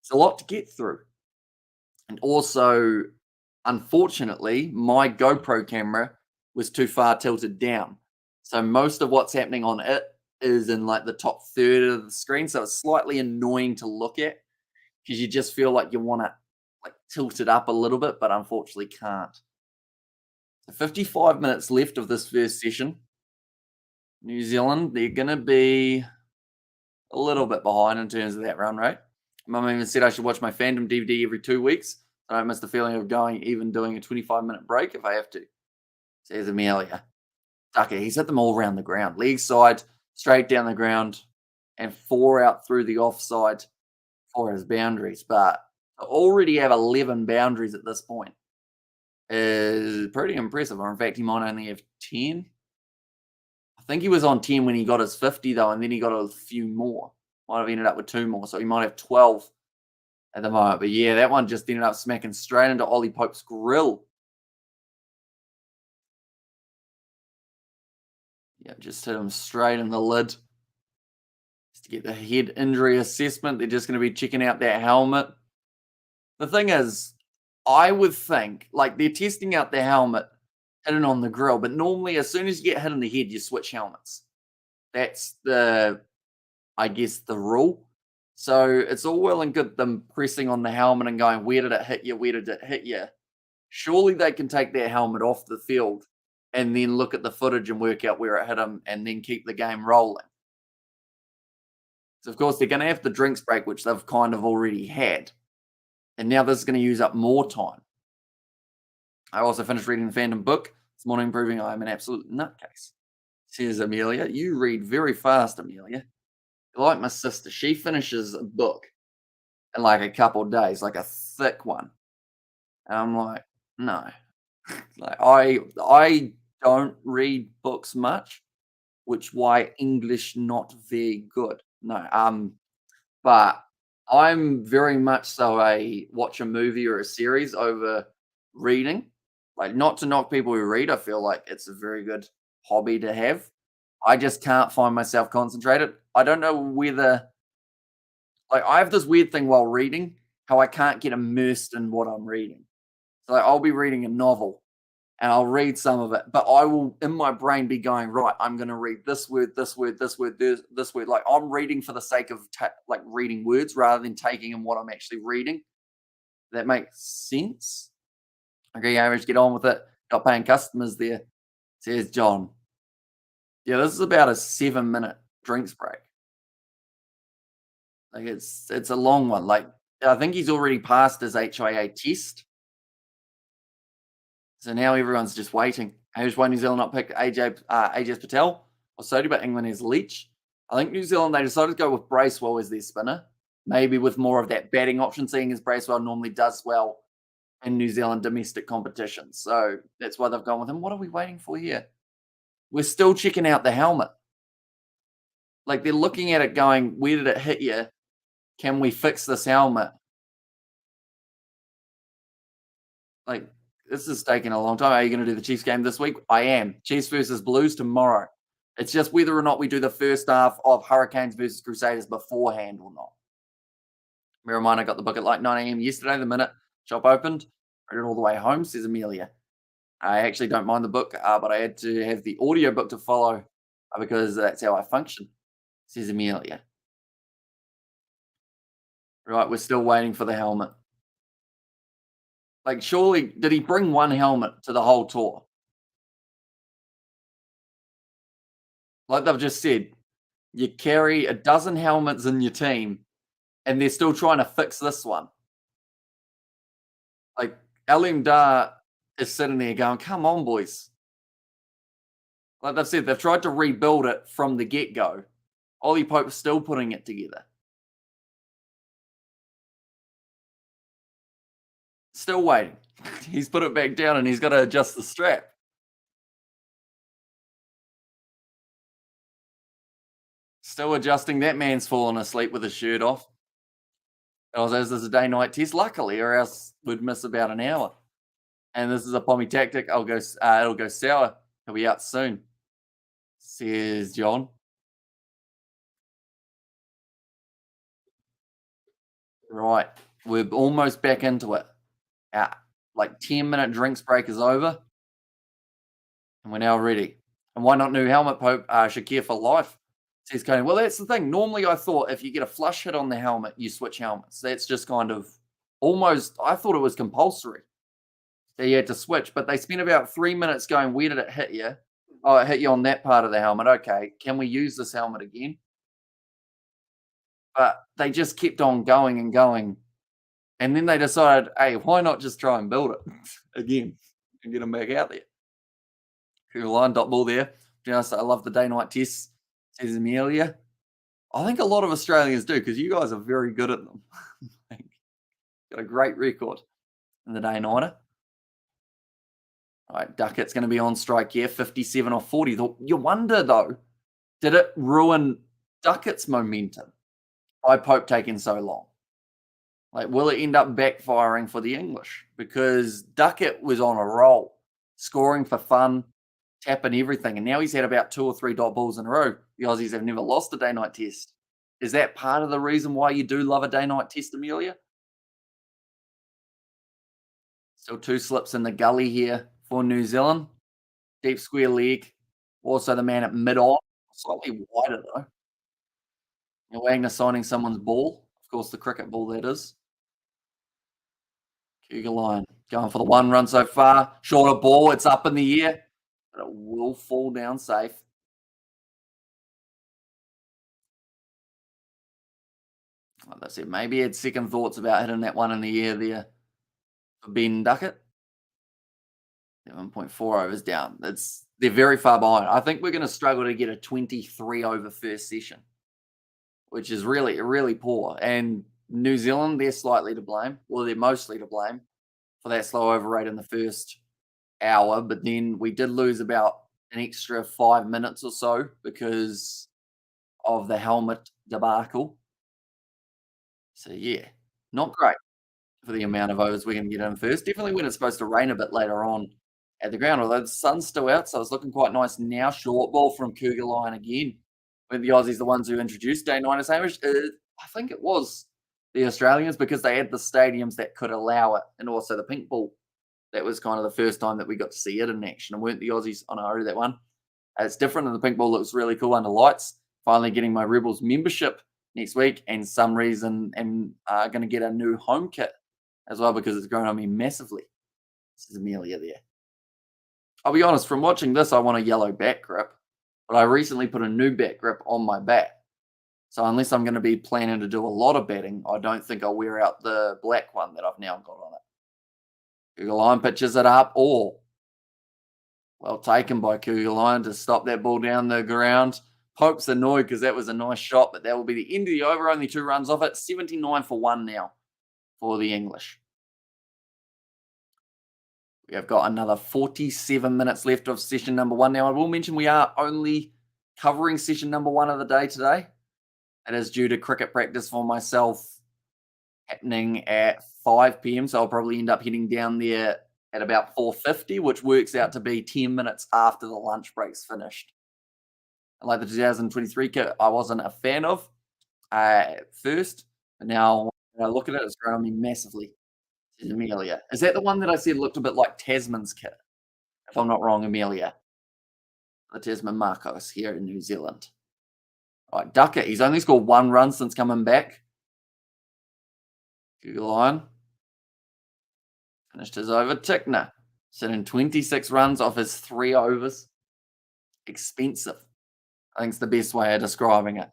Speaker 1: it's a lot to get through. And also, unfortunately, my GoPro camera was too far tilted down. So most of what's happening on it is in like the top third of the screen. So it's slightly annoying to look at because you just feel like you want to like tilt it up a little bit, but unfortunately can't. So 55 minutes left of this first session. New Zealand, they're going to be a little bit behind in terms of that run rate. Mum even said I should watch my fandom DVD every 2 weeks. So I don't miss the feeling of even doing a 25-minute break if I have to. Says Amelia. Tucker, he's hit them all around the ground. Leg side, straight down the ground, and 4 out through the offside for his boundaries. But to already have 11 boundaries at this point is pretty impressive. Or in fact, he might only have 10. I think he was on 10 when he got his 50, though, and then he got a few more. Might have ended up with 2 more, so he might have 12 at the moment. But yeah, that one just ended up smacking straight into Ollie Pope's grill. Yeah, just hit him straight in the lid. Just to get the head injury assessment, they're just going to be checking out that helmet. The thing is, I would think, like, they're testing out the helmet hidden on the grill, but normally as soon as you get hit in the head, you switch helmets. That's I guess, the rule. So it's all well and good them pressing on the helmet and going, where did it hit you? Where did it hit you? Surely they can take their helmet off the field and then look at the footage and work out where it hit them and then keep the game rolling. So, of course, they're going to have the drinks break, which they've kind of already had. And now this is going to use up more time. I also finished reading the fandom book this morning, proving I'm an absolute nutcase. Says Amelia. You read very fast, Amelia. You're like my sister. She finishes a book in like a couple of days, like a thick one. And I'm like, no. Like I don't read books much, which why English not very good. No, but I'm very much so a watch a movie or a series over reading. Like, not to knock people who read, I feel like it's a very good hobby to have. I just can't find myself concentrated. I don't know whether, like, I have this weird thing while reading, how I can't get immersed in what I'm reading. So like, I'll be reading a novel and I'll read some of it, but I will in my brain be going, right, I'm going to read this word, this word, this word, this word. Like, I'm reading for the sake of like reading words rather than taking in what I'm actually reading. That makes sense. Okay, average, get on with it. Got paying customers there, says John. Yeah, this is about a 7-minute drinks break. Like, it's a long one. Like, I think he's already passed his HIA test. So now everyone's just waiting. Who's why New Zealand not picked AJ Patel or Sodi, but England has Leach? I think New Zealand, they decided to go with Bracewell as their spinner. Maybe with more of that batting option, seeing as Bracewell normally does well in New Zealand domestic competitions. So that's why they've gone with him. What are we waiting for here? We're still checking out the helmet. Like, they're looking at it going, where did it hit you? Can we fix this helmet? Like, this is taking a long time. Are you going to do the Chiefs game this week? I am. Chiefs versus Blues tomorrow. It's just whether or not we do the first half of Hurricanes versus Crusaders beforehand or not. Bear in mind, I got the book at like 9 a.m. yesterday, the minute shop opened. Read it all the way home, says Amelia. I actually don't mind the book, but I had to have the audio book to follow because that's how I function, says Amelia. Right, we're still waiting for the helmet. Like, surely, did he bring one helmet to the whole tour? Like they've just said, you carry a dozen helmets in your team, and they're still trying to fix this one. Like, Alim Dar is sitting there going, come on, boys. Like they've said, they've tried to rebuild it from the get-go. Ollie Pope's still putting it together. Still waiting. He's put it back down and he's got to adjust the strap. Still adjusting. That man's fallen asleep with his shirt off. As this is a day-night test, luckily, or else we'd miss about an hour. And this is a pommy tactic. It'll go sour. He'll be out soon, says John. Right, we're almost back into it. Like 10-minute drinks break is over, and we're now ready. And why not new helmet, Pope? Shakir for life, says Cody. Well, that's the thing. Normally, I thought if you get a flush hit on the helmet, you switch helmets. That's just kind of almost. I thought it was compulsory that you had to switch, but they spent about 3 minutes going, "Where did it hit you? Oh, it hit you on that part of the helmet. Okay, can we use this helmet again?" but they just kept on going and going. And then they decided, hey, why not just try and build it again and get them back out there? Cool line, dot ball there. Just, I love the day night tests, says Amelia. I think a lot of Australians do because you guys are very good at them. Got a great record in the day nighter. All right, Duckett's going to be on strike here, 57 or 40. You wonder, though, did it ruin Duckett's momentum by Pope taking so long? Like, will it end up backfiring for the English? Because Duckett was on a roll, scoring for fun, tapping everything. And now he's had about 2 or 3 dot balls in a row. The Aussies have never lost a day night test. Is that part of the reason why you do love a day night test, Amelia? Still 2 slips in the gully here for New Zealand. Deep square leg. Also the man at mid on. Slightly wider though. Wagner signing someone's ball. Of course, the cricket ball that is. Cougar line going for the 1 run so far. Shorter ball. It's up in the air. But it will fall down safe. Like I said, maybe he had second thoughts about hitting that one in the air there for Ben Duckett. 7.4 overs down. They're very far behind. I think we're going to struggle to get a 23 over first session, which is really, really poor. And New Zealand, they're slightly to blame. Well, they're mostly to blame for that slow over rate in the first hour. But then we did lose about an extra 5 minutes or so because of the helmet debacle. So, yeah, not great for the amount of overs we're going to get in first. Definitely when it's supposed to rain a bit later on at the ground, although the sun's still out, so it's looking quite nice now. Short ball from Cougar line again. When the Aussies the ones who introduced day night as Hamish, I think it was the Australians because they had the stadiums that could allow it, and also the pink ball. That was kind of the first time that we got to see it in action, and weren't the Aussies on our that one. It's different, and the pink ball looks really cool under lights. Finally getting my Rebels membership next week, and some reason am going to get a new home kit as well because it's grown on me massively. This is Amelia there. I'll be honest, from watching this, I want a yellow back grip, but I recently put a new back grip on my bat. So unless I'm going to be planning to do a lot of batting, I don't think I'll wear out the black one that I've now got on it. Cougar line pitches it up, or well taken by Cougar line to stop that ball down the ground. Pope's annoyed because that was a nice shot, but that will be the end of the over. Only 2 runs off it. 79 for 1 now for the English. We have got another 47 minutes left of session number 1. Now, I will mention we are only covering session number 1 of the day today. It is due to cricket practice for myself happening at 5 p.m. So I'll probably end up heading down there at about 4:50, which works out to be 10 minutes after the lunch break's finished. And like the 2023 kit, I wasn't a fan of at first, but now when I look at it, it's grown on me massively. Amelia. Is that the one that I said looked a bit like Tasman's kit? If I'm not wrong, Amelia. The Tasman Marcos here in New Zealand. All right, Duckett. He's only scored 1 run since coming back. Google line. Finished his over. Tickner. Sitting 26 runs off his 3 overs. Expensive. I think it's the best way of describing it.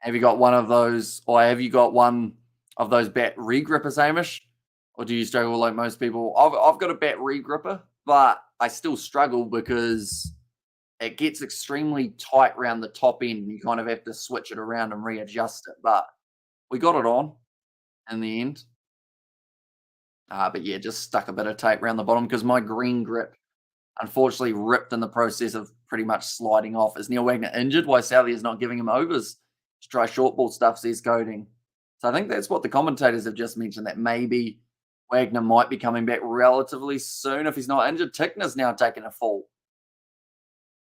Speaker 1: Have you got one of those, or have you got one of those bat regrippers, Hamish? Or do you struggle like most people? I've got a bat regripper, but I still struggle because it gets extremely tight around the top end and you kind of have to switch it around and readjust it. But we got it on in the end. But yeah, just stuck a bit of tape around the bottom because my green grip unfortunately ripped in the process of pretty much sliding off. Is Neil Wagner injured? Why Sally is not giving him overs to try short ball stuff, says Coding. So I think that's what the commentators have just mentioned, that maybe Wagner might be coming back relatively soon if he's not injured. Tickner's now taking a fall.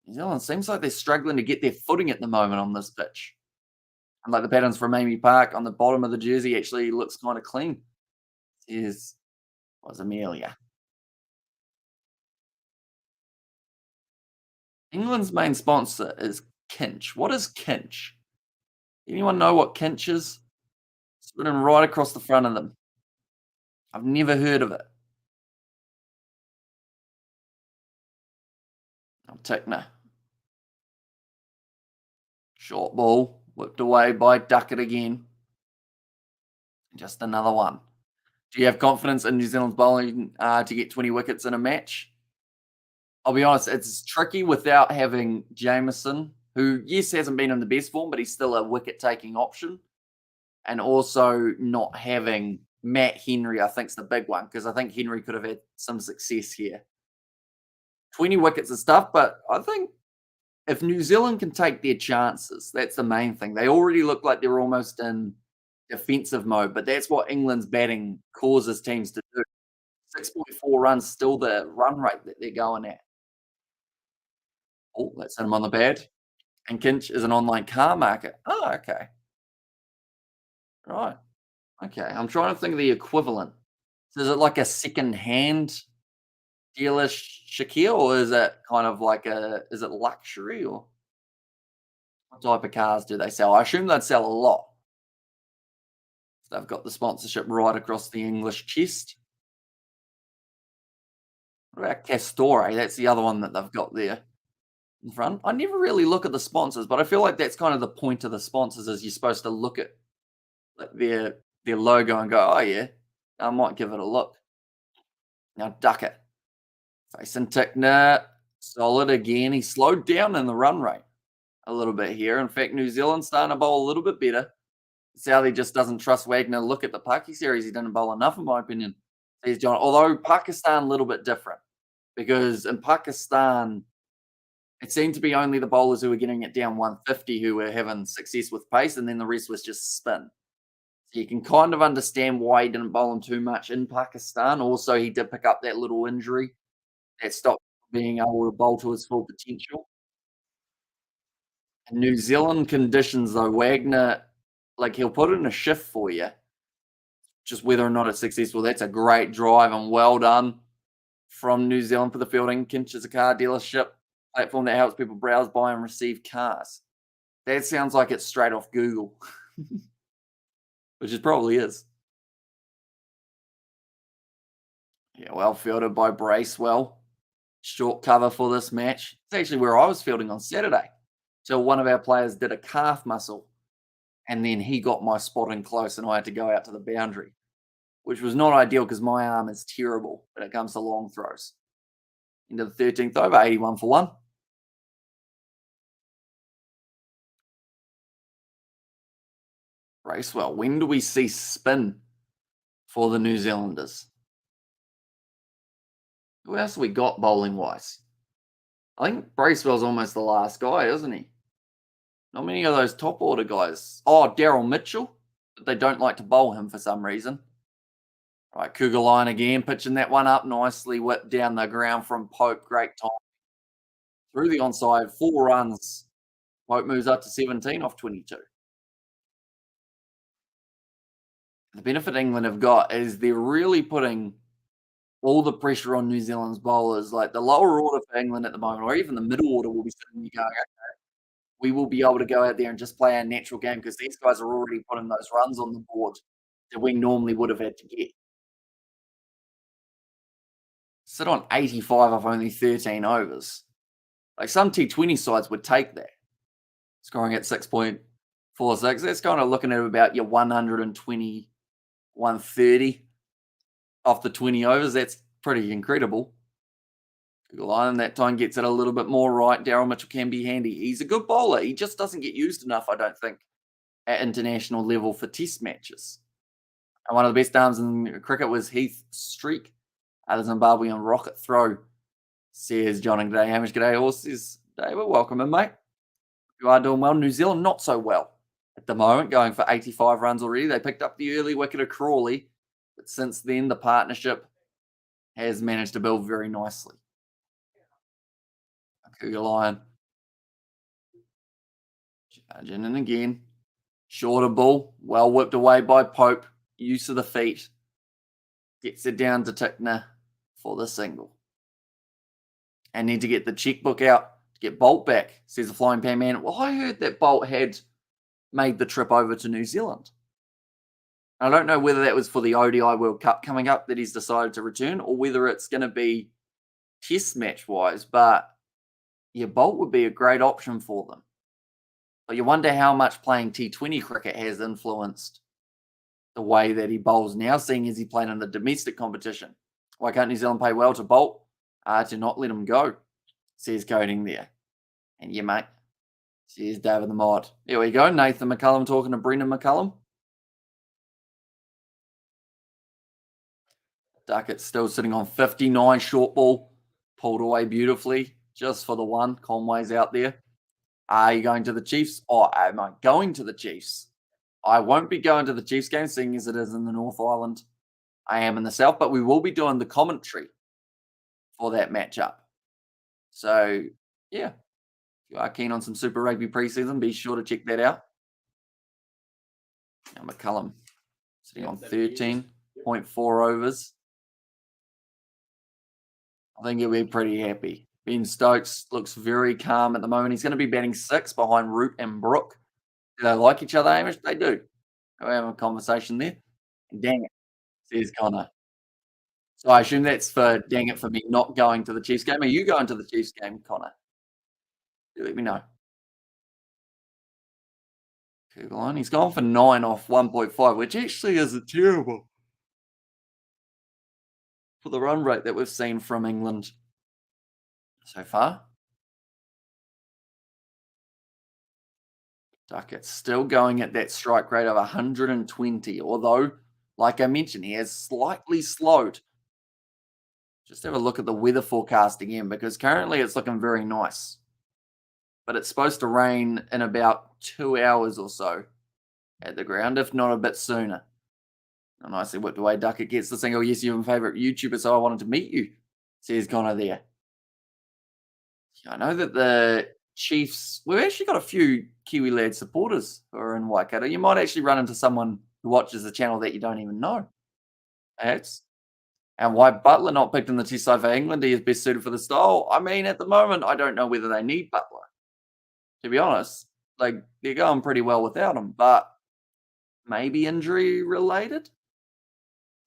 Speaker 1: New Zealand seems like they're struggling to get their footing at the moment on this pitch. And like the patterns from Amy Park on the bottom of the jersey actually looks kind of clean. Here's was Amelia. England's main sponsor is Kinch. What is Kinch? Anyone know what Kinch is? It's written right across the front of them. I've never heard of it. Tickner. Short ball Whipped away by Duckett again. Just another one. Do you have confidence in New Zealand's bowling to get 20 wickets in a match? I'll be honest, it's tricky without having Jameson, who, yes, hasn't been in the best form, but he's still a wicket-taking option. And also not having Matt Henry, I think, is the big one, because I think Henry could have had some success here. 20 wickets is tough, but I think if New Zealand can take their chances, that's the main thing. They already look like they're almost in defensive mode, but that's what England's batting causes teams to do. 6.4 runs, still the run rate that they're going at. Oh, let's hit him on the pad. And Kinch is an online car market. Oh, okay. Right. Okay. I'm trying to think of the equivalent. So is it like a second-hand dealer Shakir, or is it kind of like is it luxury, or what type of cars do they sell? I assume they'd sell a lot. They've got the sponsorship right across the English chest. What about Castore? That's the other one that they've got there in front. I never really look at the sponsors, but I feel like that's kind of the point of the sponsors, is you're supposed to look at like their logo and go, oh yeah, I might give it a look. Now Duckett facing Tickner, solid again. He slowed down in the run rate a little bit here. In fact, New Zealand starting to bowl a little bit better. Southey just doesn't trust Wagner. Look at the Paki series; he didn't bowl enough, in my opinion. Says John. Although Pakistan a little bit different, because in Pakistan it seemed to be only the bowlers who were getting it down 150 who were having success with pace, and then the rest was just spin. So you can kind of understand why he didn't bowl him too much in Pakistan. Also, he did pick up that little injury that stopped being able to bowl to his full potential. In New Zealand conditions, though, Wagner, like, he'll put in a shift for you. Just whether or not it's successful, that's a great drive and well done from New Zealand for the fielding. Kinch is a car dealership platform that helps people browse, buy, and receive cars. That sounds like it's straight off Google, which it probably is. Yeah, well fielded by Bracewell. Short cover for this match. It's actually where I was fielding on Saturday. So one of our players did a calf muscle, and then he got my spot in close, and I had to go out to the boundary, which was not ideal because my arm is terrible when it comes to long throws. Into the 13th over, 81 for 1. Bracewell, when do we see spin for the New Zealanders? Who else have we got bowling-wise? I think Bracewell's almost the last guy, isn't he? Not many of those top order guys. Oh, Daryl Mitchell, but they don't like to bowl him for some reason. Right, Cougar line again, pitching that one up nicely, whipped down the ground from Pope. Great time. Through the onside, 4 runs. Pope moves up to 17 off 22. The benefit England have got is they're really putting all the pressure on New Zealand's bowlers. Like the lower order for England at the moment, or even the middle order, will be sitting there going, okay, we will be able to go out there and just play our natural game, because these guys are already putting those runs on the board that we normally would have had to get. Sit on 85 of only 13 overs. Like some T20 sides would take that. Scoring at 6.46. That's kind of looking at about your 120, 130 off the 20 overs. That's pretty incredible. Lion that time gets it a little bit more right. Daryl Mitchell can be handy. He's a good bowler. He just doesn't get used enough, I don't think, at international level for test matches. And one of the best arms in cricket was Heath Streak, the Zimbabwean rocket throw, says John. And g'day, Hamish. G'day, horses. David, welcome in, mate. You are doing well. New Zealand, not so well at the moment, going for 85 runs already. They picked up the early wicket of Crawley, but since then, the partnership has managed to build very nicely. Cougar Lion. Charging in again. Shorter ball. Well whipped away by Pope. Use of the feet. Gets it down to Tickner for the single. And need to get the checkbook out to get Bolt back, says the Flying Pan Man. Well, I heard that Bolt had made the trip over to New Zealand. I don't know whether that was for the ODI World Cup coming up that he's decided to return, or whether it's going to be test match wise, but yeah, Bolt would be a great option for them. But you wonder how much playing T20 cricket has influenced the way that he bowls now, seeing as he played in the domestic competition. Why can't New Zealand play well to bowl? To not let him go, says Coding there. And yeah, mate, says David the Mod. Here we go. Nathan McCullum talking to Brendan McCullum. Duckett still sitting on 59, short ball, pulled away beautifully, just for the one. Conway's out there. Are you going to the Chiefs? Or am I going to the Chiefs? I won't be going to the Chiefs game, seeing as it is in the North Island. I am in the South, but we will be doing the commentary for that matchup. So, yeah, if you are keen on some Super Rugby preseason, be sure to check that out. Now, McCullum sitting on 13.4 overs. I think he'll be pretty happy. Ben Stokes looks very calm at the moment. He's going to be batting 6 behind Root and Brook. Do they like each other, Hamish? They do. We're having a conversation there. Dang it, says Connor. So I assume that's for dang it for me not going to the Chiefs game. Are you going to the Chiefs game, Connor? Do let me know. Kugelon, he's gone for 9 off 1.5, which actually isn't terrible for the run rate that we've seen from England so far. Duckett's still going at that strike rate of 120, although, like I mentioned, he has slightly slowed. Just have a look at the weather forecast again, because currently it's looking very nice. But it's supposed to rain in about 2 hours or so at the ground, if not a bit sooner. And nicely whipped away. Duckett gets the single. Yes, you're my favourite YouTuber, so I wanted to meet you, says Connor there. I know that the Chiefs, we've actually got a few Kiwi lad supporters who are in Waikato. You might actually run into someone who watches the channel that you don't even know. Perhaps. And why Butler not picked in the test side for England? He is best suited for the style. I mean, at the moment, I don't know whether they need Butler. To be honest, like they're going pretty well without him, but maybe injury related.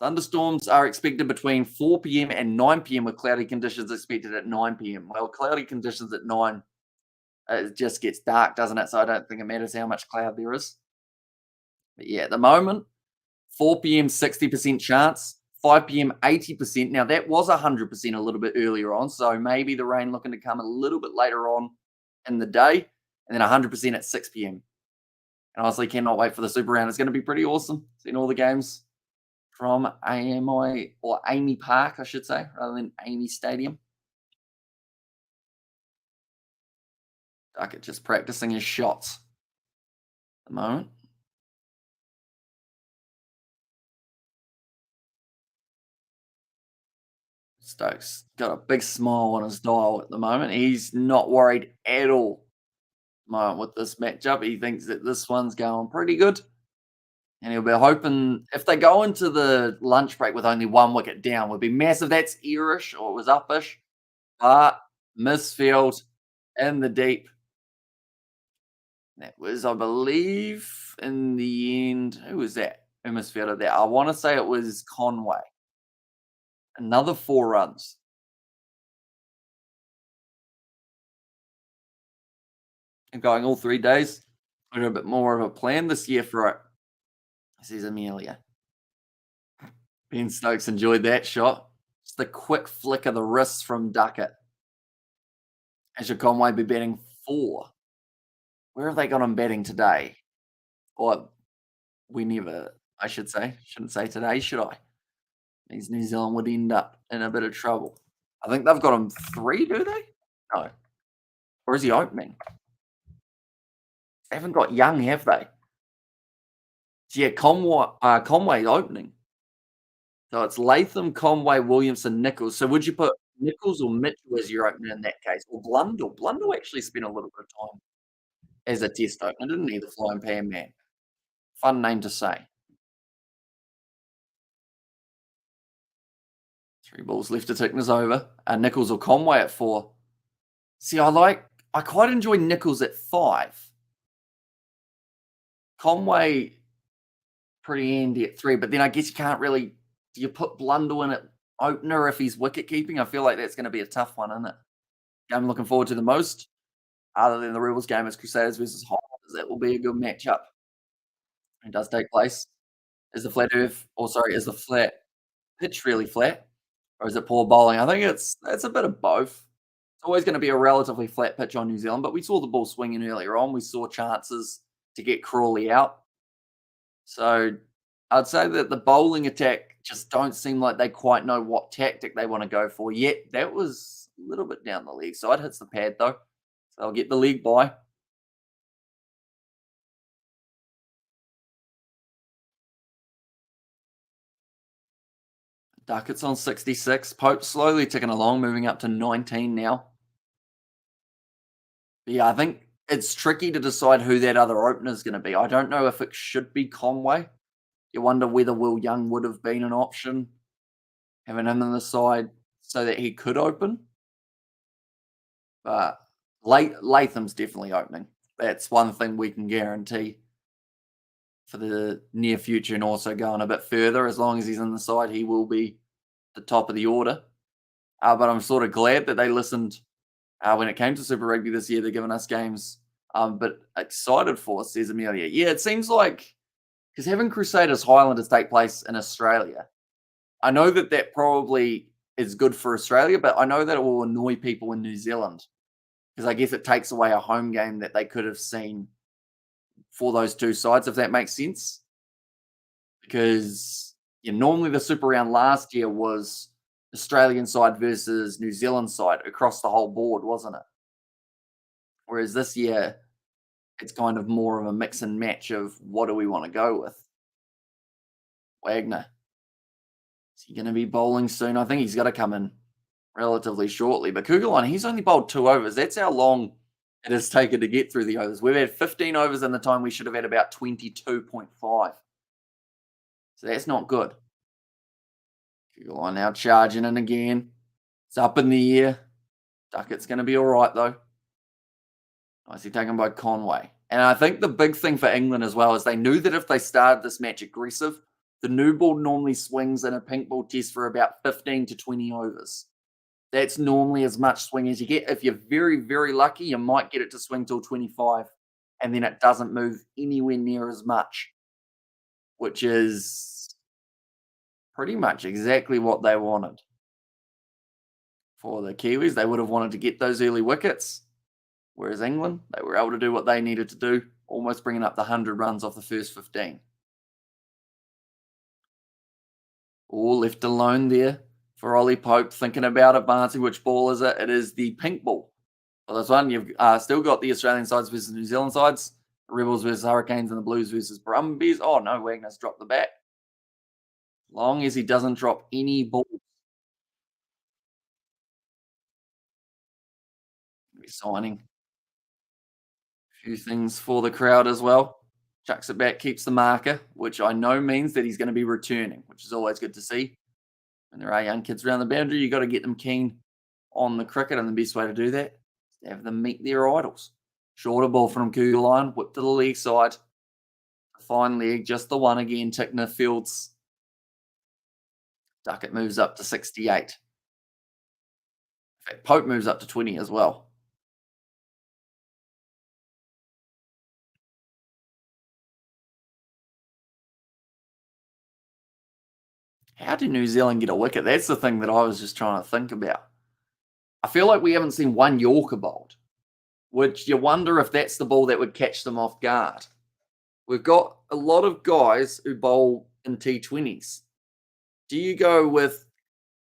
Speaker 1: Thunderstorms are expected between 4 p.m. and 9 p.m. with cloudy conditions expected at 9 p.m. Well, cloudy conditions at 9, it just gets dark, doesn't it? So I don't think it matters how much cloud there is. But yeah, at the moment, 4 p.m. 60% chance, 5 p.m. 80%. Now that was 100% a little bit earlier on, so maybe the rain looking to come a little bit later on in the day, and then 100% at 6 p.m. And honestly, cannot wait for the Super Round. It's going to be pretty awesome seeing all the games from AMI or Amy Park, I should say, rather than Amy Stadium. Duckett just practicing his shots at the moment. Stokes got a big smile on his dial at the moment. He's not worried at all with this matchup. He thinks that this one's going pretty good. And he'll be hoping if they go into the lunch break with only 1 wicket down, would be massive. That's earish, or it was uppish. But misfield in the deep. That was, I believe, in the end. Who was that? Who misfielded that? I want to say it was Conway. Another 4 runs. And going all 3 days. I got a bit more of a plan this year for it, says Amelia. Ben Stokes enjoyed that shot. Just a quick flick of the wrist from Duckett. And should Conway be batting 4? Where have they got him batting today? Or we never, I should say. Shouldn't say today, should I? Means New Zealand would end up in a bit of trouble. I think they've got him 3, do they? No. Or is he opening? They haven't got Young, have they? Yeah, Conway's opening. So it's Latham, Conway, Williamson, Nichols. So would you put Nichols or Mitchell as your opener in that case? Or Blundell? Blundell actually spent a little bit of time as a test opener, didn't he? The Flying Pan Man. Fun name to say. 3 balls left to Tickner's over. Nichols or Conway at 4. See, I quite enjoy Nichols at 5. Conway pretty handy at 3, but then I guess you can't really. Do you put Blundell in at opener if he's wicket keeping? I feel like that's going to be a tough one, isn't it? Game I'm looking forward to the most, other than the Rebels game, is Crusaders versus Highlanders. That will be a good matchup. It does take place. Is the flat earth or sorry, is the flat pitch really flat, or is it poor bowling? I think it's a bit of both. It's always gonna be a relatively flat pitch on New Zealand, but we saw the ball swinging earlier on. We saw chances to get Crawley out. So, I'd say that the bowling attack just don't seem like they quite know what tactic they wanna go for yet. That was a little bit down the leg side, hits the pad though, so I'll get the leg bye. Duckett's on 66. Pope slowly ticking along, moving up to 19 now. But yeah, I think it's tricky to decide who that other opener is going to be. I don't know if it should be Conway. You wonder whether Will Young would have been an option, having him on the side so that he could open. But Latham's definitely opening. That's one thing we can guarantee for the near future and also going a bit further. As long as he's on the side, he will be the top of the order. But I'm sort of glad that they listened when it came to Super Rugby this year. They're giving us games. But excited for, says Amelia. Yeah, it seems like because having Crusaders Highlanders take place in Australia, I know that that probably is good for Australia, but I know that it will annoy people in New Zealand because I guess it takes away a home game that they could have seen for those two sides, if that makes sense. Because normally the Super Round last year was Australian side versus New Zealand side across the whole board, wasn't it? Whereas this year, it's kind of more of a mix and match of what do we want to go with. Wagner. Is he going to be bowling soon? I think he's got to come in relatively shortly. But Kugelheim, he's only bowled 2 overs. That's how long it has taken to get through the overs. We've had 15 overs in the time we should have had about 22.5. So that's not good. Kugelheim now charging in again. It's up in the air. Duckett's going to be all right, though. Nicely taken by Conway. And I think the big thing for England as well is they knew that if they started this match aggressive, the new ball normally swings in a pink ball test for about 15 to 20 overs. That's normally as much swing as you get. If you're very, very lucky, you might get it to swing till 25, and then it doesn't move anywhere near as much, which is pretty much exactly what they wanted. For the Kiwis, they would have wanted to get those early wickets. Whereas England, they were able to do what they needed to do, almost bringing up the 100 runs off the first 15. All left alone there for Ollie Pope, thinking about advancing. Which ball is it? It is the pink ball. For this one, you've still got the Australian sides versus New Zealand sides, the Rebels versus Hurricanes, and the Blues versus Brumbies. Oh no, Wagner's dropped the bat. Long as he doesn't drop any balls. Be signing few things for the crowd as well. Chucks it back, keeps the marker, which I know means that he's going to be returning, which is always good to see. When there are young kids around the boundary, you got to get them keen on the cricket, and the best way to do that is to have them meet their idols. Shorter ball from Kugelheim, whip to the leg side. Fine leg, just the one again. Tickner fields. Duckett moves up to 68. In fact, Pope moves up to 20 as well. How did New Zealand get a wicket? That's the thing that I was just trying to think about. I feel like we haven't seen one Yorker bowled, which you wonder if that's the ball that would catch them off guard. We've got a lot of guys who bowl in T20s. Do you go with,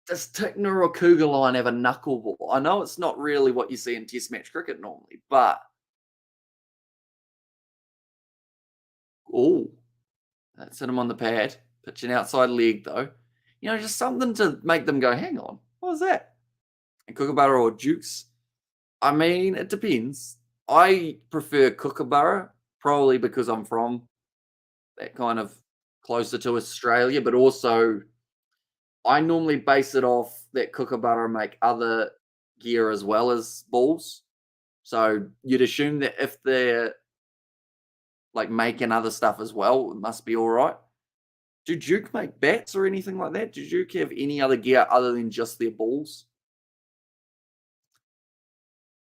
Speaker 1: does Tickner or Kugelheim have a knuckleball? I know it's not really what you see in Test match cricket normally, but that's hit him on the pad. Pitching outside leg though. Just something to make them go, hang on, what was that? And Kookaburra or Dukes? I mean, it depends. I prefer Kookaburra, probably because I'm from that kind of closer to Australia, but also I normally base it off that Kookaburra make other gear as well as balls. So you'd assume that if they're like making other stuff as well, it must be all right. Do Duke make bats or anything like that? Do Duke have any other gear other than just their balls?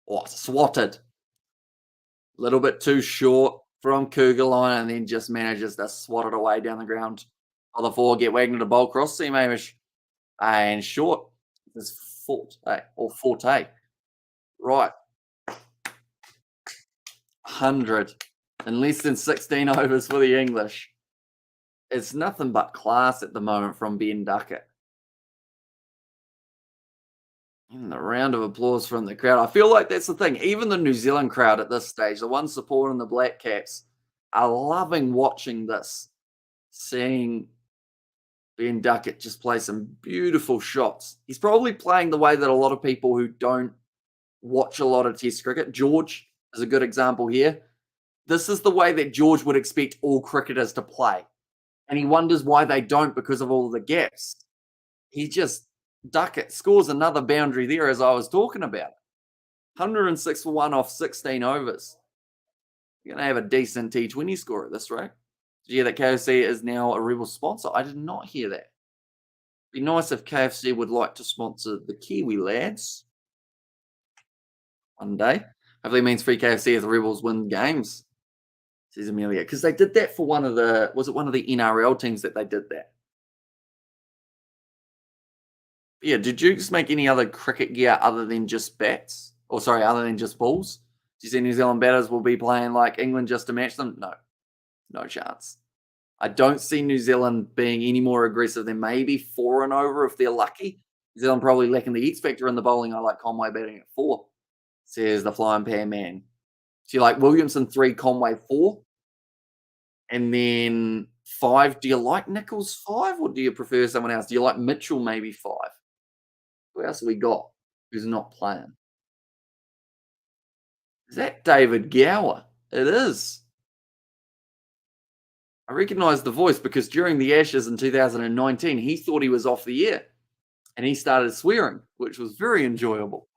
Speaker 1: Oh, swatted. A little bit too short. from Cougar line and then just manages to swat it away down the ground. On the 4, get Wagner to bowl cross seam Amish. And short is Forte or Forte. Right. 100 in less than 16 overs for the English. It's nothing but class at the moment from Ben Duckett. And the round of applause from the crowd. I feel like that's the thing. Even the New Zealand crowd at this stage, the ones supporting the Black Caps, are loving watching this, seeing Ben Duckett just play some beautiful shots. He's probably playing the way that a lot of people who don't watch a lot of Test cricket, George is a good example here. This is the way that George would expect all cricketers to play. And he wonders why they don't because of all the gaps. He just, Duckett scores another boundary there as I was talking about. 106 for 1 off 16 overs. You're going to have a decent T20 score at this rate. Did you hear that KFC is now a Rebel sponsor? I did not hear that. Be nice if KFC would like to sponsor the Kiwi lads one day. Hopefully it means free KFC as the Rebels win games, says Amelia. Because they did that for one of the, was it one of the NRL teams that they did that? Yeah, did you just make any other cricket gear other than just bats? Or sorry, other than just balls? Do you see New Zealand batters will be playing like England just to match them? No. No chance. I don't see New Zealand being any more aggressive than maybe 4 and over if they're lucky. New Zealand probably lacking the X factor in the bowling. I like Conway batting at 4, says the flying pan man. So you like Williamson 3, Conway 4, and then 5. Do you like Nichols 5 or do you prefer someone else? Do you like Mitchell maybe 5? Who else have we got who's not playing? Is that David Gower? It is. I recognise the voice because during the Ashes in 2019, he thought he was off the air and he started swearing, which was very enjoyable.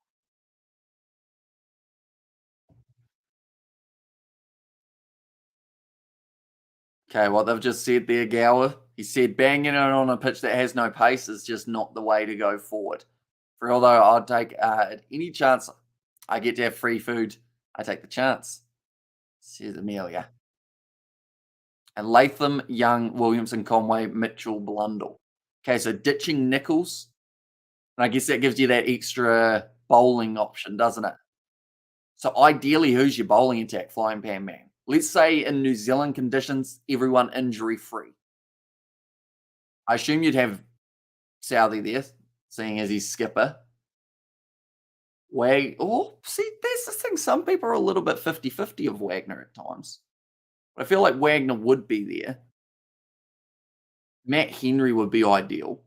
Speaker 1: Okay, what they've just said there, Gower, he said banging it on a pitch that has no pace is just not the way to go forward. For although I'd take any chance I get to have free food, I take the chance, says Amelia. And Latham, Young, Williamson, Conway, Mitchell, Blundell. Okay, so ditching Nichols. And I guess that gives you that extra bowling option, doesn't it? So ideally, who's your bowling attack, flying pan man? Let's say in New Zealand conditions, everyone injury free. I assume you'd have Southey there, seeing as he's skipper. See, that's the thing. Some people are a little bit 50-50 of Wagner at times. But I feel like Wagner would be there. Matt Henry would be ideal.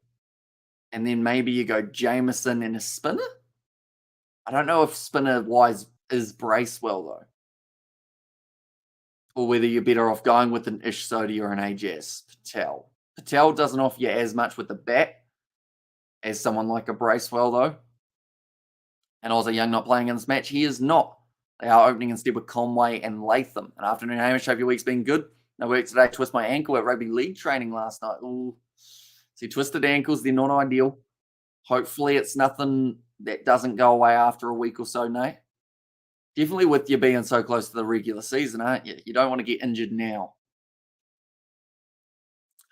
Speaker 1: And then maybe you go Jameson and a spinner. I don't know if spinner-wise is Bracewell, though. Or whether you're better off going with an Ish Sodhi or an Ajaz Patel. Patel doesn't offer you as much with the bat as someone like a Bracewell, though. And also Young not playing in this match. He is not. They are opening instead with Conway and Latham. An afternoon, Hamish. Hope your week's been good. No work today. Twist my ankle at rugby league training last night. Ooh. See, twisted ankles, they're not ideal. Hopefully it's nothing that doesn't go away after a week or so, Nate. Definitely with you being so close to the regular season, aren't you? You don't want to get injured now.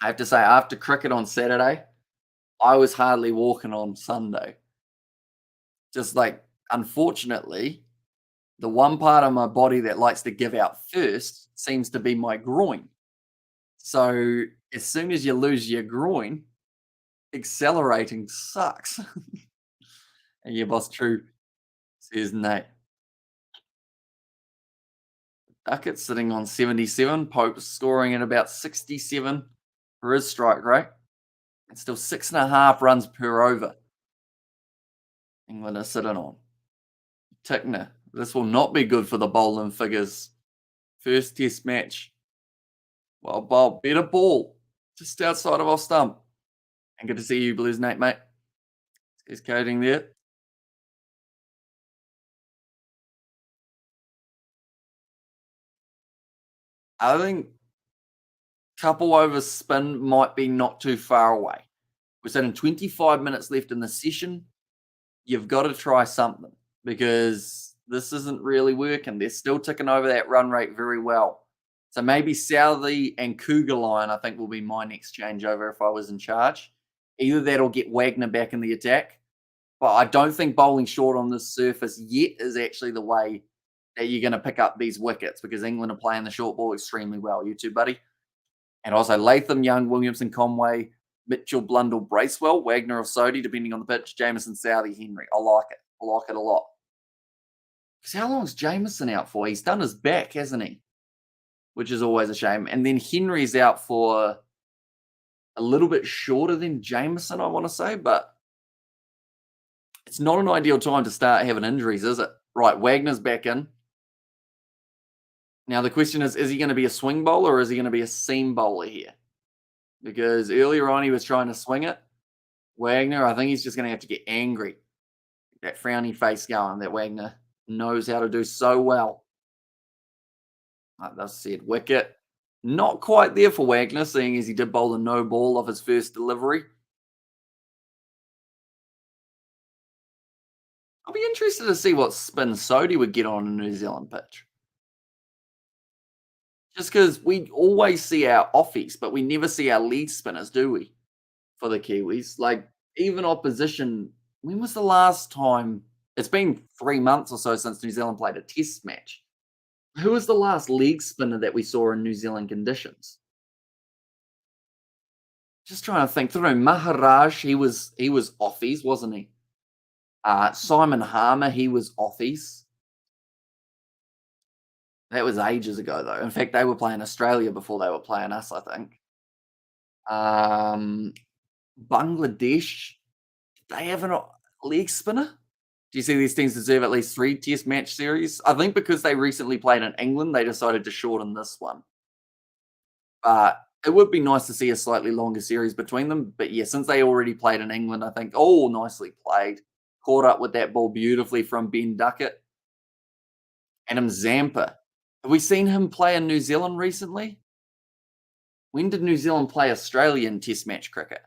Speaker 1: I have to say, after cricket on Saturday, I was hardly walking on Sunday. Just like, unfortunately, the one part of my body that likes to give out first seems to be my groin. So as soon as you lose your groin, accelerating sucks. And your boss, true, says Nate. Duckett sitting on 77. Pope scoring at about 67 for his strike rate. It's still 6.5 runs per over. England are sitting on. Tickner. This will not be good for the bowling figures. First test match. Well, Bob, better ball. Just outside of off stump. And good to see you, Blues Nate, mate. He's coding there. I think couple over spin might be not too far away. We're sitting 25 minutes left in the session. You've got to try something because this isn't really working. They're still ticking over that run rate very well. So maybe Southey and Cougar line, I think, will be my next changeover if I was in charge. Either that or get Wagner back in the attack. But I don't think bowling short on this surface yet is actually the way that you're going to pick up these wickets because England are playing the short ball extremely well. You too, buddy. And also Latham, Young, Williamson, Conway, Mitchell, Blundell, Bracewell, Wagner or Sodhi, depending on the pitch, Jameson, Southey, Henry. I like it. I like it a lot. Because how long's Jameson out for? He's done his back, hasn't he? Which is always a shame. And then Henry's out for a little bit shorter than Jameson, I want to say, but it's not an ideal time to start having injuries, is it? Right, Wagner's back in. Now, the question is he going to be a swing bowler or is he going to be a seam bowler here? Because earlier on he was trying to swing it. Wagner, I think he's just going to have to get angry. That frowny face going that Wagner knows how to do so well. Like I said, wicket. Not quite there for Wagner, seeing as he did bowl a no ball off his first delivery. I'll be interested to see what spin Sodhi would get on a New Zealand pitch. Just because we always see our offies, but we never see our lead spinners, do we? For the Kiwis. Like, even opposition, when was the last time? It's been 3 months or so since New Zealand played a test match. Who was the last leg spinner that we saw in New Zealand conditions? Just trying to think through. Maharaj, he was offies, wasn't he? Simon Harmer, he was offies. That was ages ago, though. In fact, they were playing Australia before they were playing us, I think. Bangladesh, did they have a leg spinner? Do you see these teams deserve at least 3 test match series? I think because they recently played in England, they decided to shorten this one. But it would be nice to see a slightly longer series between them. But yeah, since they already played in England, I think, nicely played. Caught up with that ball beautifully from Ben Duckett. Adam Zampa. Have we seen him play in New Zealand recently? When did New Zealand play Australia in test match cricket?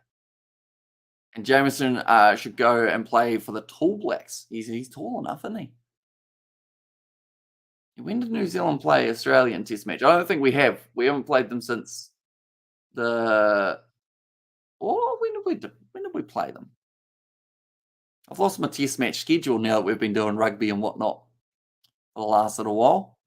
Speaker 1: And Jameson should go and play for the Tall Blacks. He's tall enough, isn't he? When did New Zealand play Australia in test match? I don't think we have. We haven't played them since the... when did we play them? I've lost my test match schedule now that we've been doing rugby and whatnot for the last little while.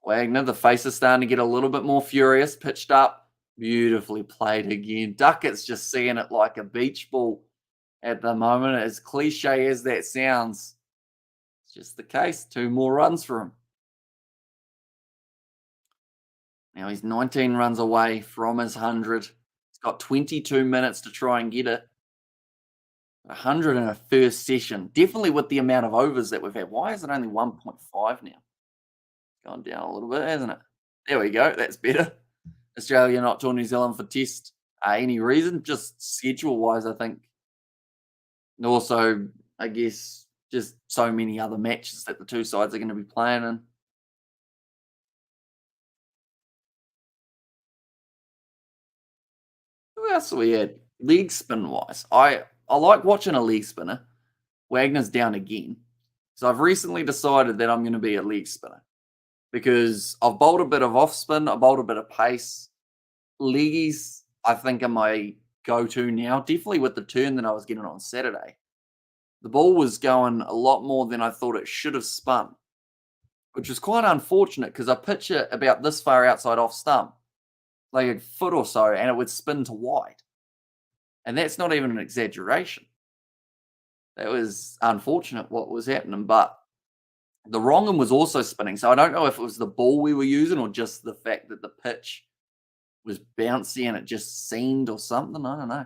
Speaker 1: Wagner, the face is starting to get a little bit more furious. Pitched up. Beautifully played again. Duckett's just seeing it like a beach ball at the moment. As cliche as that sounds, it's just the case. 2 more runs for him. Now he's 19 runs away from his 100. He's got 22 minutes to try and get it. 100 in a first session. Definitely with the amount of overs that we've had. Why is it only 1.5 now? Gone down a little bit, hasn't it? There we go. That's better. Australia not to New Zealand for test. Any reason? Just schedule-wise, I think. And also, I guess, just so many other matches that the two sides are going to be playing in. Who else we had? Leg spin-wise. I like watching a leg spinner. Wagner's down again. So I've recently decided that I'm going to be a leg spinner. Because I've bowled a bit of off spin, I bowled a bit of pace. Leggies, I think, are my go-to now. Definitely with the turn that I was getting on Saturday. The ball was going a lot more than I thought it should have spun. Which was quite unfortunate because I pitch it about this far outside off stump. Like a foot or so, and it would spin to wide. And that's not even an exaggeration. That was unfortunate what was happening, but the wrong one was also spinning. So I don't know if it was the ball we were using or just the fact that the pitch was bouncy and it just seemed or something. I don't know.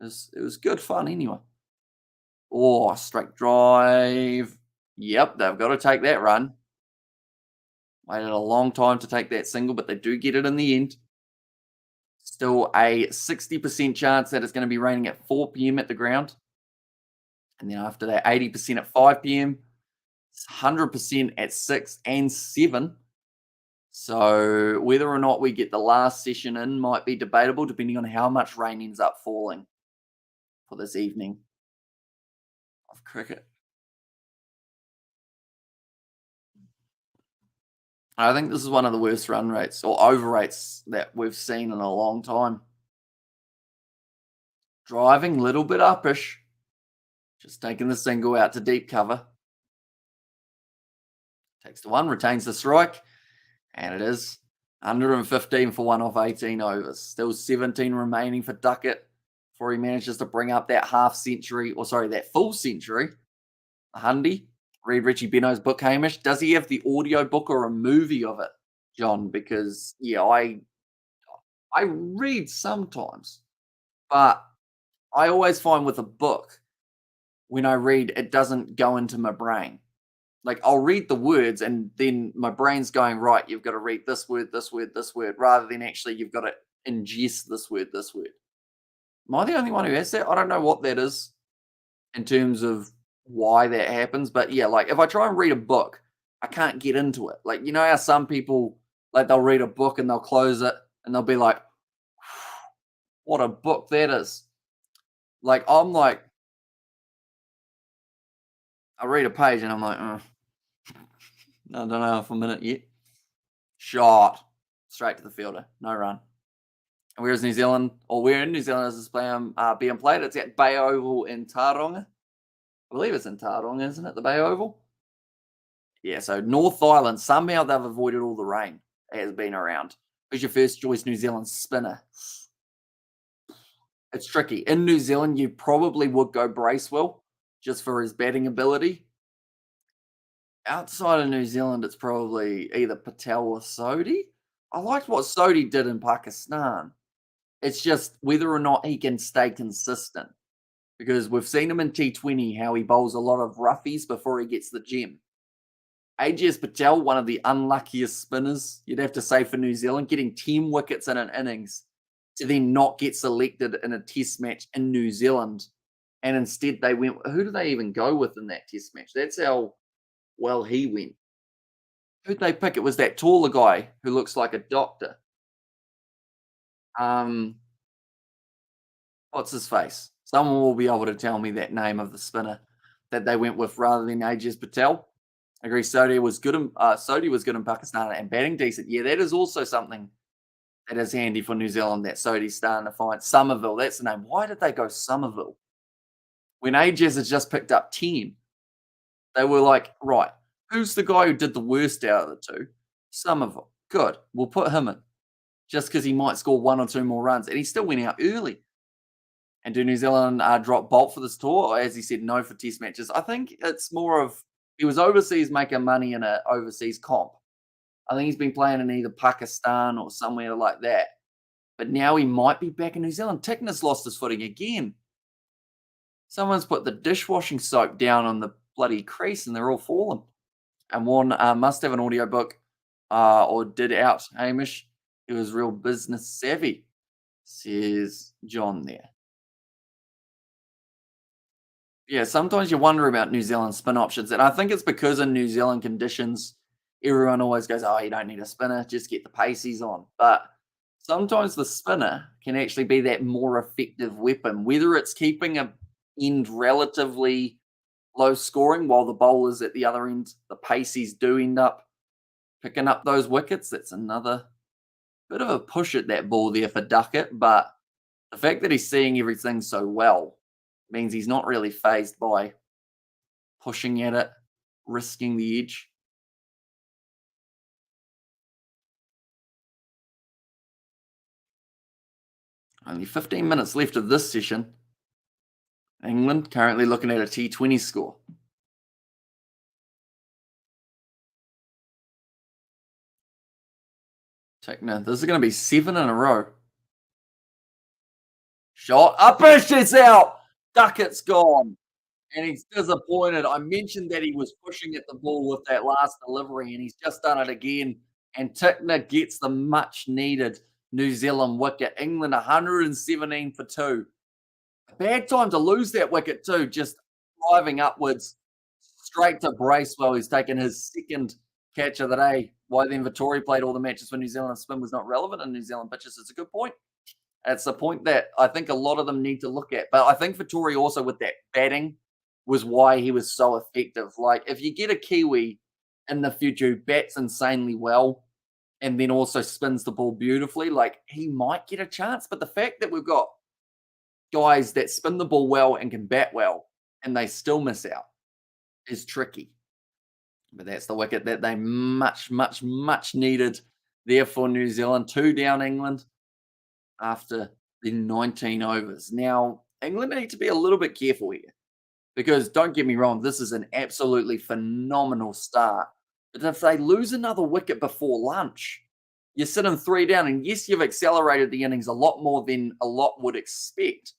Speaker 1: It was good fun anyway. Straight drive. Yep, they've got to take that run. Waited a long time to take that single, but they do get it in the end. Still a 60% chance that it's going to be raining at 4 p.m. at the ground. And then after that, 80% at 5 p.m. 100% at 6 and 7. So whether or not we get the last session in might be debatable depending on how much rain ends up falling for this evening of cricket. I think this is one of the worst run rates or over rates that we've seen in a long time. Driving, little bit uppish. Just taking the single out to deep cover. Takes the one, retains the strike, and it is 115 for one off 18 overs. Still 17 remaining for Duckett before he manages to bring up that half century, or sorry, that full century. Hundy, read Richie Beno's book, Hamish. Does he have the audio book or a movie of it, John? Because yeah, I read sometimes, but I always find with a book, when I read, it doesn't go into my brain. Like I'll read the words and then my brain's going, right, you've got to read this word, this word, this word, rather than actually you've got to ingest this word, this word. Am I the only one who has that? I don't know what that is in terms of why that happens. But yeah, like if I try and read a book, I can't get into it. Like, you know how some people, like they'll read a book and they'll close it and they'll be like, what a book that is. Like, I'm like, I read a page and I'm like, I don't know if I'm in it yet. Shot. Straight to the fielder. No run. And where's New Zealand? Or where in New Zealand is this being played? It's at Bay Oval in Taronga. I believe it's in Taronga, isn't it? The Bay Oval? Yeah, so North Island. Somehow they've avoided all the rain that has been around. Who's your first choice New Zealand spinner? It's tricky. In New Zealand, you probably would go Bracewell just for his batting ability. Outside of New Zealand, it's probably either Patel or Sodhi. I liked what Sodhi did in Pakistan. It's just whether or not he can stay consistent. Because we've seen him in T20 how he bowls a lot of roughies before he gets the gem. AJS Patel, one of the unluckiest spinners, you'd have to say, for New Zealand, getting 10 wickets in an innings to then not get selected in a test match in New Zealand. And instead they went, who did they even go with in that test match? That's how well he went. Who'd they pick? It was that taller guy who looks like a doctor. What's his face? Someone will be able to tell me that name of the spinner that they went with rather than AJS Patel. I agree. Sodhi was good in Pakistan and batting decent. Yeah, that is also something that is handy for New Zealand that Sodhi's starting to find. Somerville, that's the name. Why did they go Somerville? When AJS has just picked up 10, they were like, right, who's the guy who did the worst out of the two? Somerville. Good. We'll put him in just because he might score one or two more runs. And he still went out early. And do New Zealand drop Bolt for this tour? Or as he said, no for test matches. I think it's more of he was overseas making money in an overseas comp. I think he's been playing in either Pakistan or somewhere like that. But now he might be back in New Zealand. Tickner's lost his footing again. Someone's put the dishwashing soap down on the bloody crease and they're all falling. And one must have an audiobook or did out, Hamish. He was real business savvy, says John there. Yeah, sometimes you wonder about New Zealand spin options. And I think it's because in New Zealand conditions, everyone always goes, oh, you don't need a spinner, just get the paces on. But sometimes the spinner can actually be that more effective weapon, whether it's keeping a end relatively low scoring while the bowlers at the other end, the paces do end up picking up those wickets. That's another bit of a push at that ball there for Duckett. But the fact that he's seeing everything so well means he's not really fazed by pushing at it, risking the edge. Only 15 minutes left of this session. England currently looking at a T20 score. Tickner, this is going to be 7 in a row. Shot, uppish, it's out. Duckett's gone. And he's disappointed. I mentioned that he was pushing at the ball with that last delivery, and he's just done it again. And Tickner gets the much-needed New Zealand wicket. England 117 for 2. A bad time to lose that wicket too, just driving upwards straight to Bracewell. He's taken his second catch of the day. Why then Vittori played all the matches for New Zealand and spin was not relevant in New Zealand pitches. It's a good point. It's the point that I think a lot of them need to look at. But I think Vittori also with that batting was why he was so effective. Like if you get a Kiwi in the future who bats insanely well and then also spins the ball beautifully, like he might get a chance. But the fact that we've got guys that spin the ball well and can bat well and they still miss out is tricky. But that's the wicket that they much needed there for New Zealand. 2 down England after the 19 overs. Now, England need to be a little bit careful here because don't get me wrong, this is an absolutely phenomenal start. But if they lose another wicket before lunch, you're sitting 3 down. And yes, you've accelerated the innings a lot more than a lot would expect,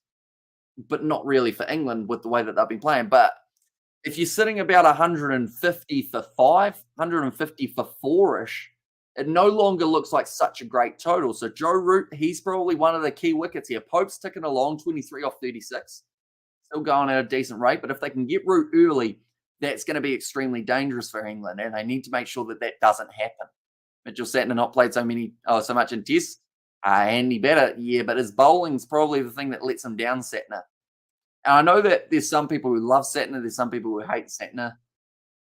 Speaker 1: but not really for England with the way that they've been playing. But if you're sitting about 150 for 5, 150 for 4-ish, it no longer looks like such a great total. So Joe Root, he's probably one of the key wickets here. Pope's ticking along, 23 off 36. Still going at a decent rate. But if they can get Root early, that's going to be extremely dangerous for England. And they need to make sure that that doesn't happen. Mitchell Santner not played so much in tests. And he better, yeah, but his bowling's probably the thing that lets him down, Santner. And I know that there's some people who love Santner, there's some people who hate Santner,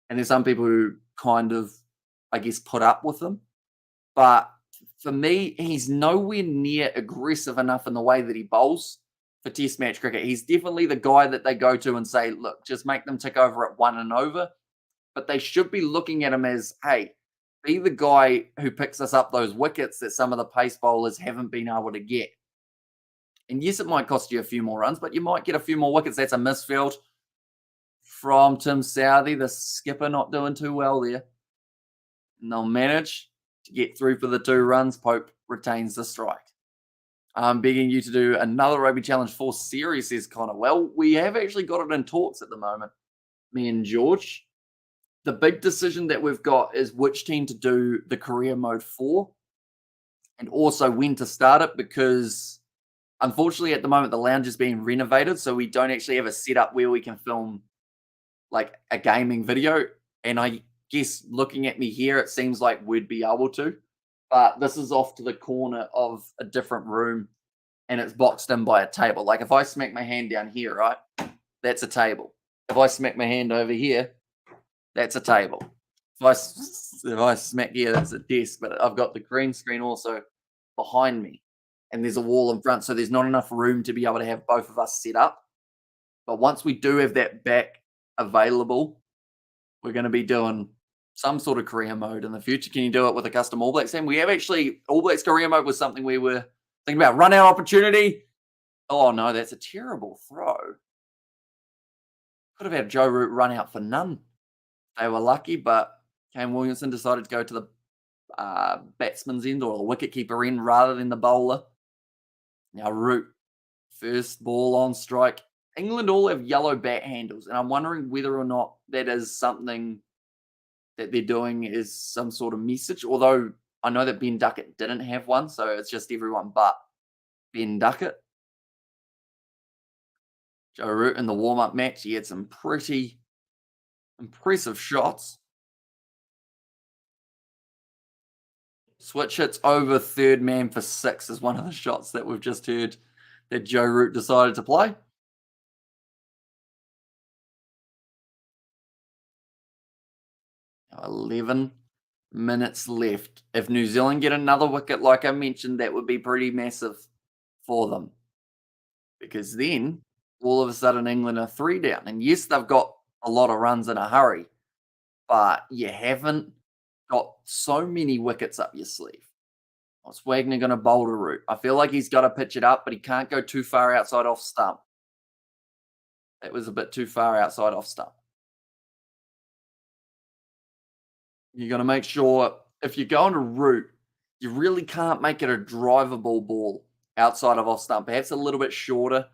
Speaker 1: and there's some people who kind of, I guess, put up with him. But for me, he's nowhere near aggressive enough in the way that he bowls for Test match cricket. He's definitely the guy that they go to and say, look, just make them tick over at 1 and over. But they should be looking at him as, hey, be the guy who picks us up those wickets that some of the pace bowlers haven't been able to get. And yes, it might cost you a few more runs, but you might get a few more wickets. That's a misfield from Tim Southey, the skipper, not doing too well there. And they'll manage to get through for the 2 runs. Pope retains the strike. I'm begging you to do another Rugby Challenge 4 series, says Connor. Well, we have actually got it in talks at the moment, me and George. The big decision that we've got is which team to do the career mode for and also when to start it, because unfortunately, at the moment, the lounge is being renovated, so we don't actually have a setup where we can film like a gaming video. And I guess looking at me here, it seems like we'd be able to. But this is off to the corner of a different room, and it's boxed in by a table. Like if I smack my hand down here, right, that's a table. If I smack my hand over here, that's a table. If I smack here, that's a desk. But I've got the green screen also behind me. And there's a wall in front, so there's not enough room to be able to have both of us set up. But once we do have that back available, we're going to be doing some sort of career mode in the future. Can you do it with a custom All Blacks team? We have actually, All Blacks career mode was something we were thinking about. Run out opportunity. Oh, no, that's a terrible throw. Could have had Joe Root run out for none. They were lucky, but Kane Williamson decided to go to the batsman's end or the wicketkeeper end rather than the bowler. Now, Root, first ball on strike. England all have yellow bat handles, and I'm wondering whether or not that is something that they're doing is some sort of message, although I know that Ben Duckett didn't have one, so it's just everyone but Ben Duckett. Joe Root in the warm-up match, he had some pretty impressive shots. Switch hits over third man for 6 is one of the shots that we've just heard that Joe Root decided to play. 11 minutes left. If New Zealand get another wicket, like I mentioned, that would be pretty massive for them. Because then, all of a sudden, England are 3 down. And yes, they've got a lot of runs in a hurry, but you haven't got so many wickets up your sleeve. What's Wagner going to bowl to Root? I feel like he's got to pitch it up, but he can't go too far outside off stump. That was a bit too far outside off stump. You're going to make sure, if you're going to Root, you really can't make it a drivable ball outside of off stump. Perhaps a little bit shorter.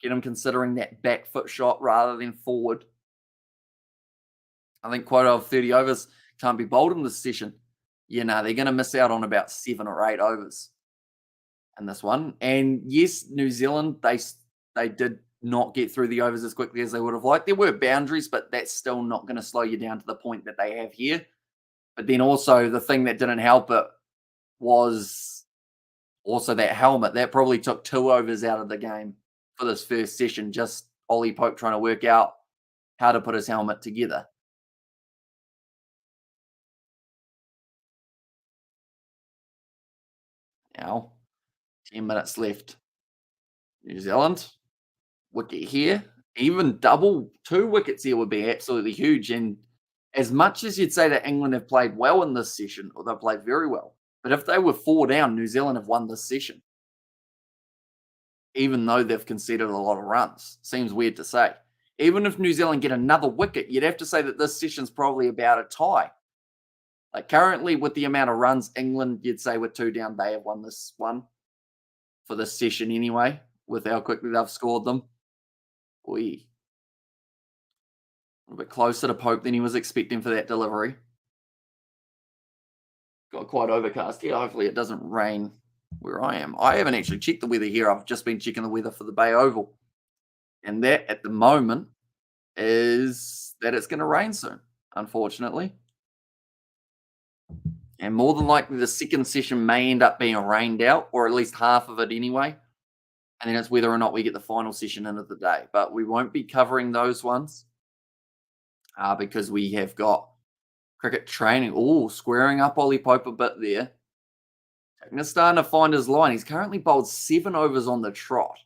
Speaker 1: Get him considering that back foot shot rather than forward. I think quota of 30 overs can't be bowled in this session. Yeah, no, they're going to miss out on about 7 or 8 overs in this one. And yes, New Zealand, they did not get through the overs as quickly as they would have liked. There were boundaries, but that's still not going to slow you down to the point that they have here. But then also the thing that didn't help it was also that helmet. That probably took 2 overs out of the game for this first session. Just Ollie Pope trying to work out how to put his helmet together. Now, 10 minutes left. New Zealand, wicket here. Even double 2 wickets here would be absolutely huge. And as much as you'd say that England have played well in this session, or they've played very well, but if they were 4 down, New Zealand have won this session, even though they've conceded a lot of runs. Seems weird to say. Even if New Zealand get another wicket, you'd have to say that this session's probably about a tie. Like currently, with the amount of runs England, you'd say with 2 down, they have won this one for this session anyway, with how quickly they've scored them. A little bit closer to Pope than he was expecting for that delivery. Got quite overcast here. Hopefully it doesn't rain where I am. I haven't actually checked the weather here. I've just been checking the weather for the Bay Oval. And that at the moment is that it's going to rain soon, unfortunately. And more than likely the second session may end up being rained out, or at least half of it anyway. And then it's whether or not we get the final session in of the day. But we won't be covering those ones because we have got cricket training. Oh, squaring up Ollie Pope a bit there. He's starting to find his line. He's currently bowled 7 overs on the trot.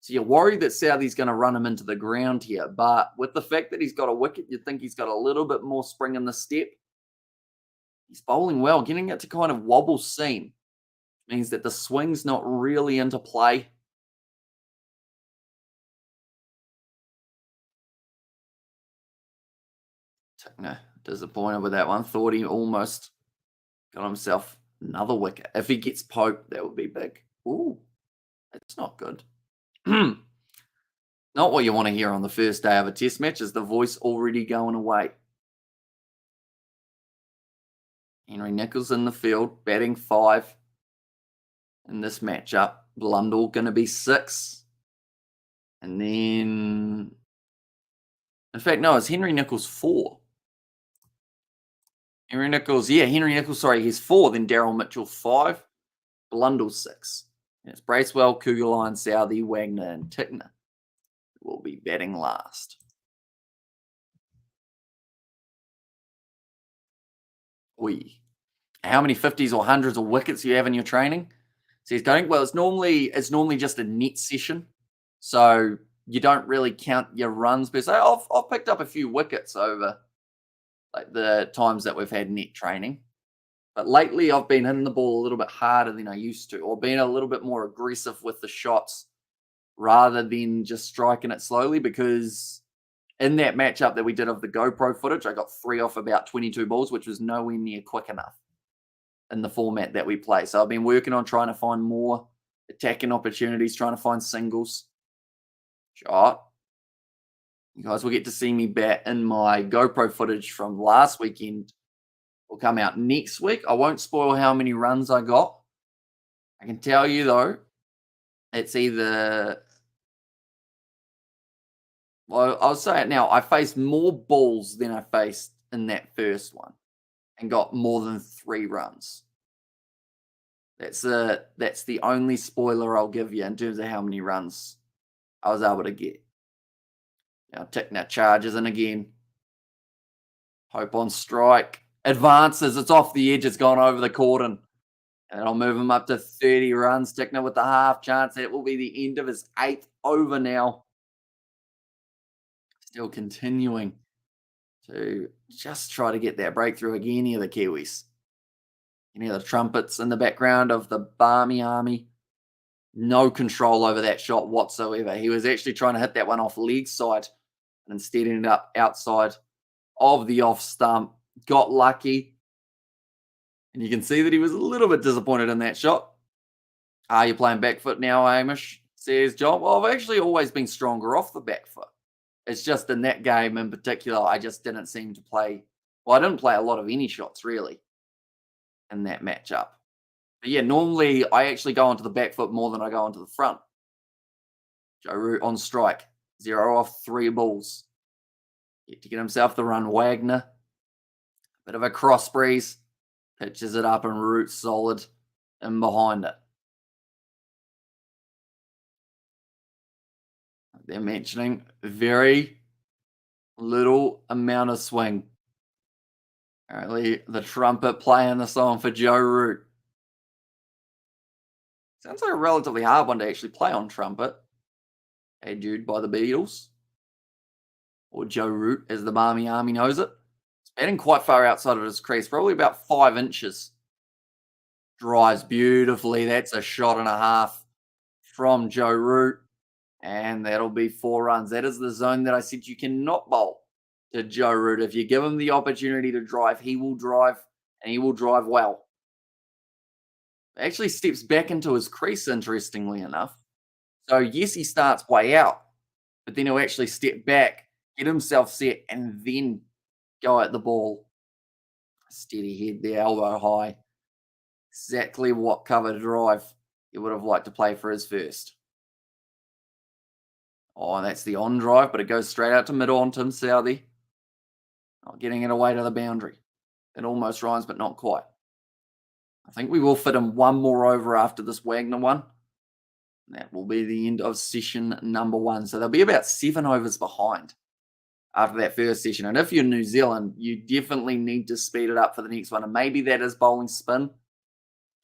Speaker 1: So you're worried that Southie's going to run him into the ground here. But with the fact that he's got a wicket, you'd think he's got a little bit more spring in the step. He's bowling well, getting it to kind of wobble seam. Means that the swing's not really into play. Tickner disappointed with that one. Thought he almost got himself another wicket. If he gets Pope, that would be big. Ooh, that's not good. Not what you want to hear on the first day of a test match. Is the voice already going away? Henry Nicholls in the field, batting 5 in this matchup. Blundell going to be 6. And then, in fact, no, it's Henry Nicholls 4. Henry Nicholls, sorry, he's 4. Then Daryl Mitchell 5. Blundell 6. And it's Bracewell, Kugelheim, Southee, Wagner, and Tickner will be batting last. How many 50s or 100s or wickets do you have in your training? So he's going, well, it's normally just a net session. So you don't really count your runs per se. I've picked up a few wickets over like the times that we've had net training. But lately I've been hitting the ball a little bit harder than I used to, or being a little bit more aggressive with the shots rather than just striking it slowly, because in that matchup that we did of the GoPro footage, I got 3 off about 22 balls, which was nowhere near quick enough in the format that we play. So I've been working on trying to find more attacking opportunities, trying to find singles. Shot. You guys will get to see me bat in my GoPro footage from last weekend. Will come out next week. I won't spoil how many runs I got. I can tell you, though, it's either... Well, I'll say it now. I faced more balls than I faced in that first one and got more than 3 runs. That's the only spoiler I'll give you in terms of how many runs I was able to get. Now, Tickner charges in again. Hope on strike. Advances. It's off the edge. It's gone over the cordon. And I'll move him up to 30 runs. Tickner with the half chance. That will be the end of his 8th over now. Still continuing to just try to get that breakthrough again here, the Kiwis. You hear the trumpets in the background of the Barmy Army. No control over that shot whatsoever. He was actually trying to hit that one off leg side and instead ended up outside of the off stump. Got lucky. And you can see that he was a little bit disappointed in that shot. Are you playing back foot now, Hamish? Says John. Well, I've actually always been stronger off the back foot. It's just in that game in particular, I just didn't seem to play. Well, I didn't play a lot of any shots, really, in that matchup. But yeah, normally I actually go onto the back foot more than I go onto the front. Joe Root on strike. 0 off 3 balls. Yet to get himself the run. Wagner. Bit of a cross breeze. Pitches it up and Root solid in behind it. They're mentioning very little amount of swing. Apparently, the trumpet playing the song for Joe Root. Sounds like a relatively hard one to actually play on trumpet. Hey Jude by the Beatles. Or Joe Root, as the Barmy Army knows it. It's batting quite far outside of his crease, probably about 5 inches. Drives beautifully. That's a shot and a half from Joe Root. And that'll be 4 runs. That is the zone that I said you cannot bowl to Joe Root. If you give him the opportunity to drive, he will drive, and he will drive well. Actually steps back into his crease, interestingly enough. So, yes, he starts way out, but then he'll actually step back, get himself set, and then go at the ball. Steady head there, elbow high. Exactly what cover drive he would have liked to play for his first. Oh, that's the on drive, but it goes straight out to mid-on, Tim Southey. Not getting it away to the boundary. It almost rhymes, but not quite. I think we will fit in one more over after this Wagner one. That will be the end of session number 1. So they'll be about 7 overs behind after that first session. And if you're New Zealand, you definitely need to speed it up for the next one. And maybe that is bowling spin.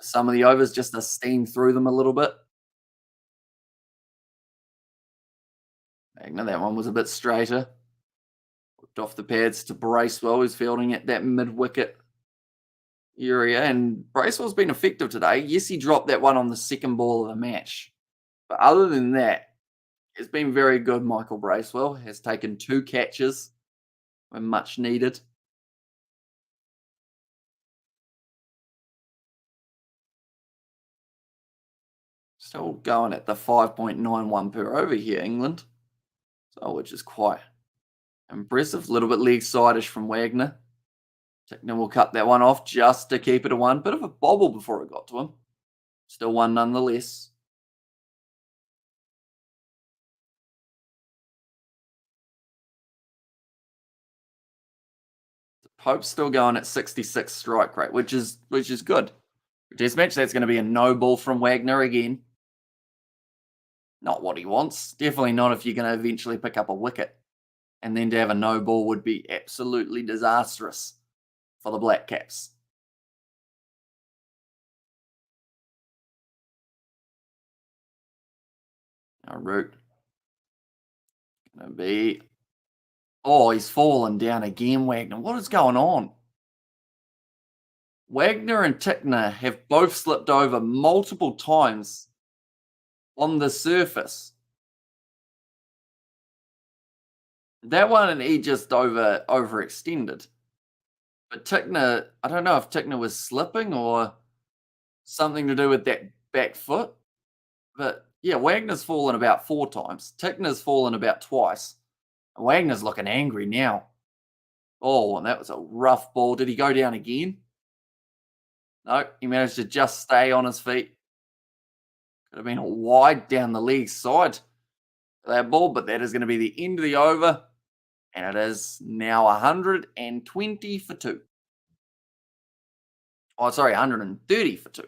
Speaker 1: Some of the overs just to steam through them a little bit. Wagner, that one was a bit straighter. Whipped off the pads to Bracewell, who's fielding at that mid-wicket area. And Bracewell's been effective today. Yes, he dropped that one on the second ball of the match. But other than that, it's been very good. Michael Bracewell has taken 2 catches when much needed. Still going at the 5.91 per over here, England. So, which is quite impressive. A little bit leg side-ish from Wagner. Tickner will cut that one off just to keep it a 1. Bit of a bobble before it got to him. Still 1 nonetheless. Pope's still going at 66 strike rate, which is good. Test match, that's going to be a no ball from Wagner again. Not what he wants. Definitely not if you're going to eventually pick up a wicket. And then to have a no ball would be absolutely disastrous for the Black Caps. Now Root. Going to be... Oh, he's fallen down again, Wagner. What is going on? Wagner and Tickner have both slipped over multiple times on the surface. That one, he just overextended. But Tickner, I don't know if Tickner was slipping or something to do with that back foot. But yeah, Wagner's fallen about 4 times. Tickner's fallen about twice. And Wagner's looking angry now. Oh, and that was a rough ball. Did he go down again? No, he managed to just stay on his feet. Could have been a wide down the leg side for that ball, but that is going to be the end of the over. And it is now 120 for 2. Oh, sorry, 130 for 2,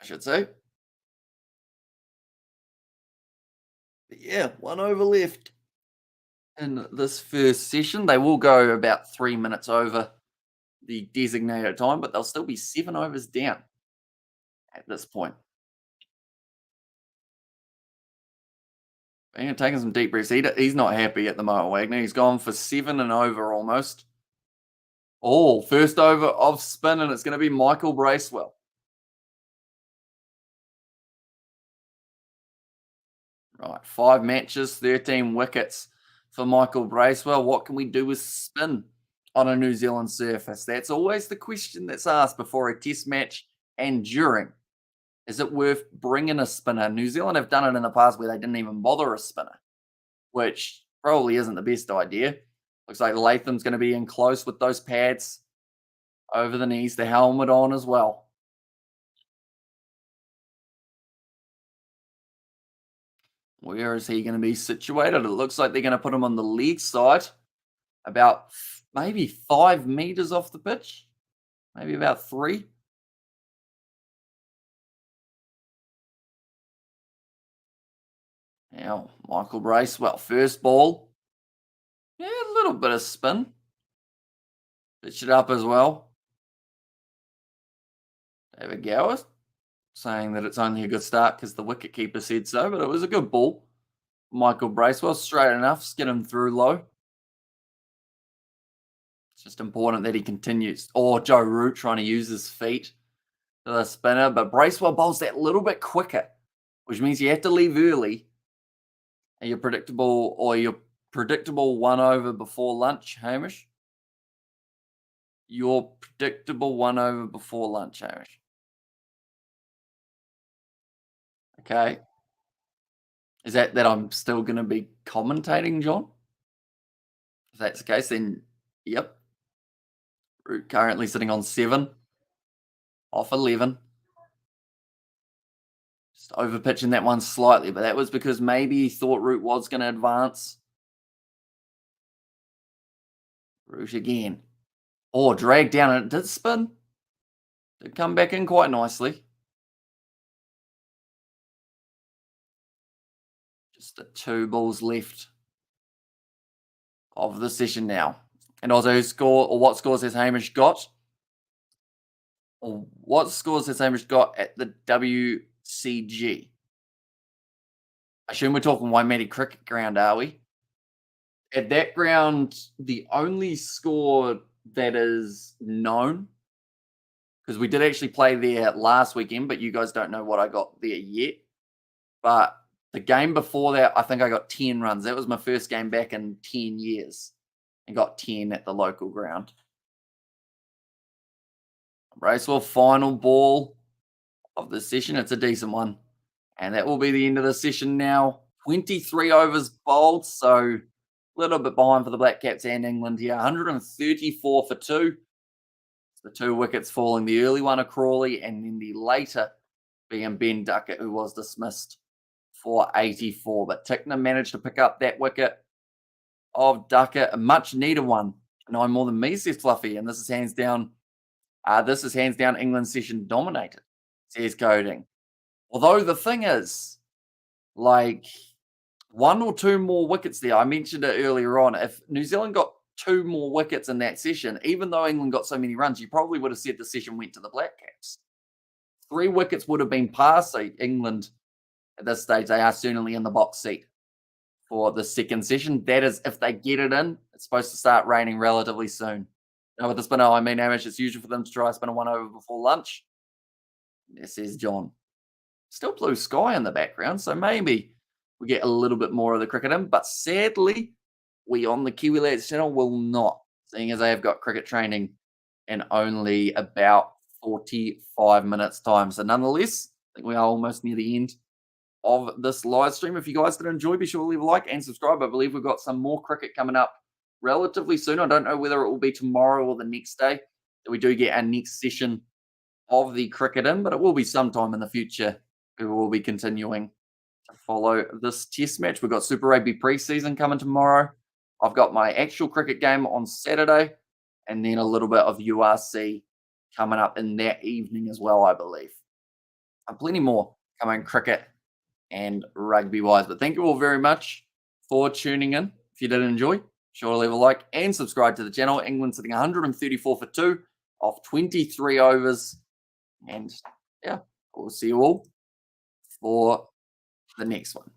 Speaker 1: I should say. But yeah, 1 over left in this first session. They will go about 3 minutes over the designated time, but they'll still be 7 overs down at this point. And taking some deep breaths. He's not happy at the moment, Wagner. He's gone for 7 and over almost. Oh, first over of spin, and it's going to be Michael Bracewell. Right, 5 matches, 13 wickets for Michael Bracewell. What can we do with spin on a New Zealand surface? That's always the question that's asked before a test match and during. Is it worth bringing a spinner? New Zealand have done it in the past where they didn't even bother a spinner, which probably isn't the best idea. Looks like Latham's going to be in close with those pads over the knees, the helmet on as well. Where is he going to be situated? It looks like they're going to put him on the leg side, about maybe 5 meters off the pitch, maybe about 3. Now, Michael Bracewell, first ball. Yeah, a little bit of spin. Pitch it up as well. David Gower saying that it's only a good start because the wicket keeper said so, but it was a good ball. Michael Bracewell, straight enough, skid him through low. It's just important that he continues. Or Joe Root trying to use his feet for the spinner, but Bracewell bowls that little bit quicker, which means you have to leave early. And your predictable 1 over before lunch, Hamish. Your predictable 1 over before lunch, Hamish. Okay. Is that I'm still going to be commentating, John? If that's the case, then yep. Root currently sitting on 7 off 11. Just over pitching that one slightly, but that was because maybe he thought Root was going to advance. Root again. Or dragged down, and it did spin. Did come back in quite nicely. Just the 2 balls left of the session now. And also, what scores has Hamish got? Or what scores has Hamish got at the WCG? I assume we're talking Waimate Cricket Ground, are we? At that ground, the only score that is known, because we did actually play there last weekend, but you guys don't know what I got there yet. But the game before that, I think I got 10 runs. That was my first game back in 10 years. And got 10 at the local ground. Bracewell, final ball of the session. It's a decent one. And that will be the end of the session now. 23 overs bowled, so a little bit behind for the Black Caps and England here. 134 for 2. The 2 wickets falling. The early one of Crawley, and then the later being Ben Duckett, who was dismissed for 84. But Tickner managed to pick up that wicket of Duckett, a much needed one. 9 more than me, says Fluffy, and this is hands down. England session dominated, says Coding. Although the thing is, like, 1 or 2 more wickets there. I mentioned it earlier on. If New Zealand got 2 more wickets in that session, even though England got so many runs, you probably would have said the session went to the Black Caps. 3 wickets would have been passed. So England, at this stage, they are certainly in the box seat for the second session. That is, if they get it in, it's supposed to start raining relatively soon. Now, with the spinner, I mean, Hamish, it's usual for them to try a spinner 1 over before lunch. This is John. Still blue sky in the background, so maybe we get a little bit more of the cricket in. But sadly, we on the Kiwi Lads channel will not, seeing as they have got cricket training in only about 45 minutes' time. So nonetheless, I think we are almost near the end of this live stream. If you guys did enjoy, be sure to leave a like and subscribe. I believe we've got some more cricket coming up relatively soon. I don't know whether it will be tomorrow or the next day that we do get our next session of the cricket in, but it will be sometime in the future. We will be continuing to follow this test match. We've got Super Rugby pre-season coming tomorrow. I've got my actual cricket game on Saturday, and then a little bit of URC coming up in that evening as well, I believe. And plenty more coming cricket and rugby-wise. But thank you all very much for tuning in. If you did enjoy, be sure to leave a like and subscribe to the channel. England sitting 134 for 2 off 23 overs. And yeah, we'll see you all for the next one.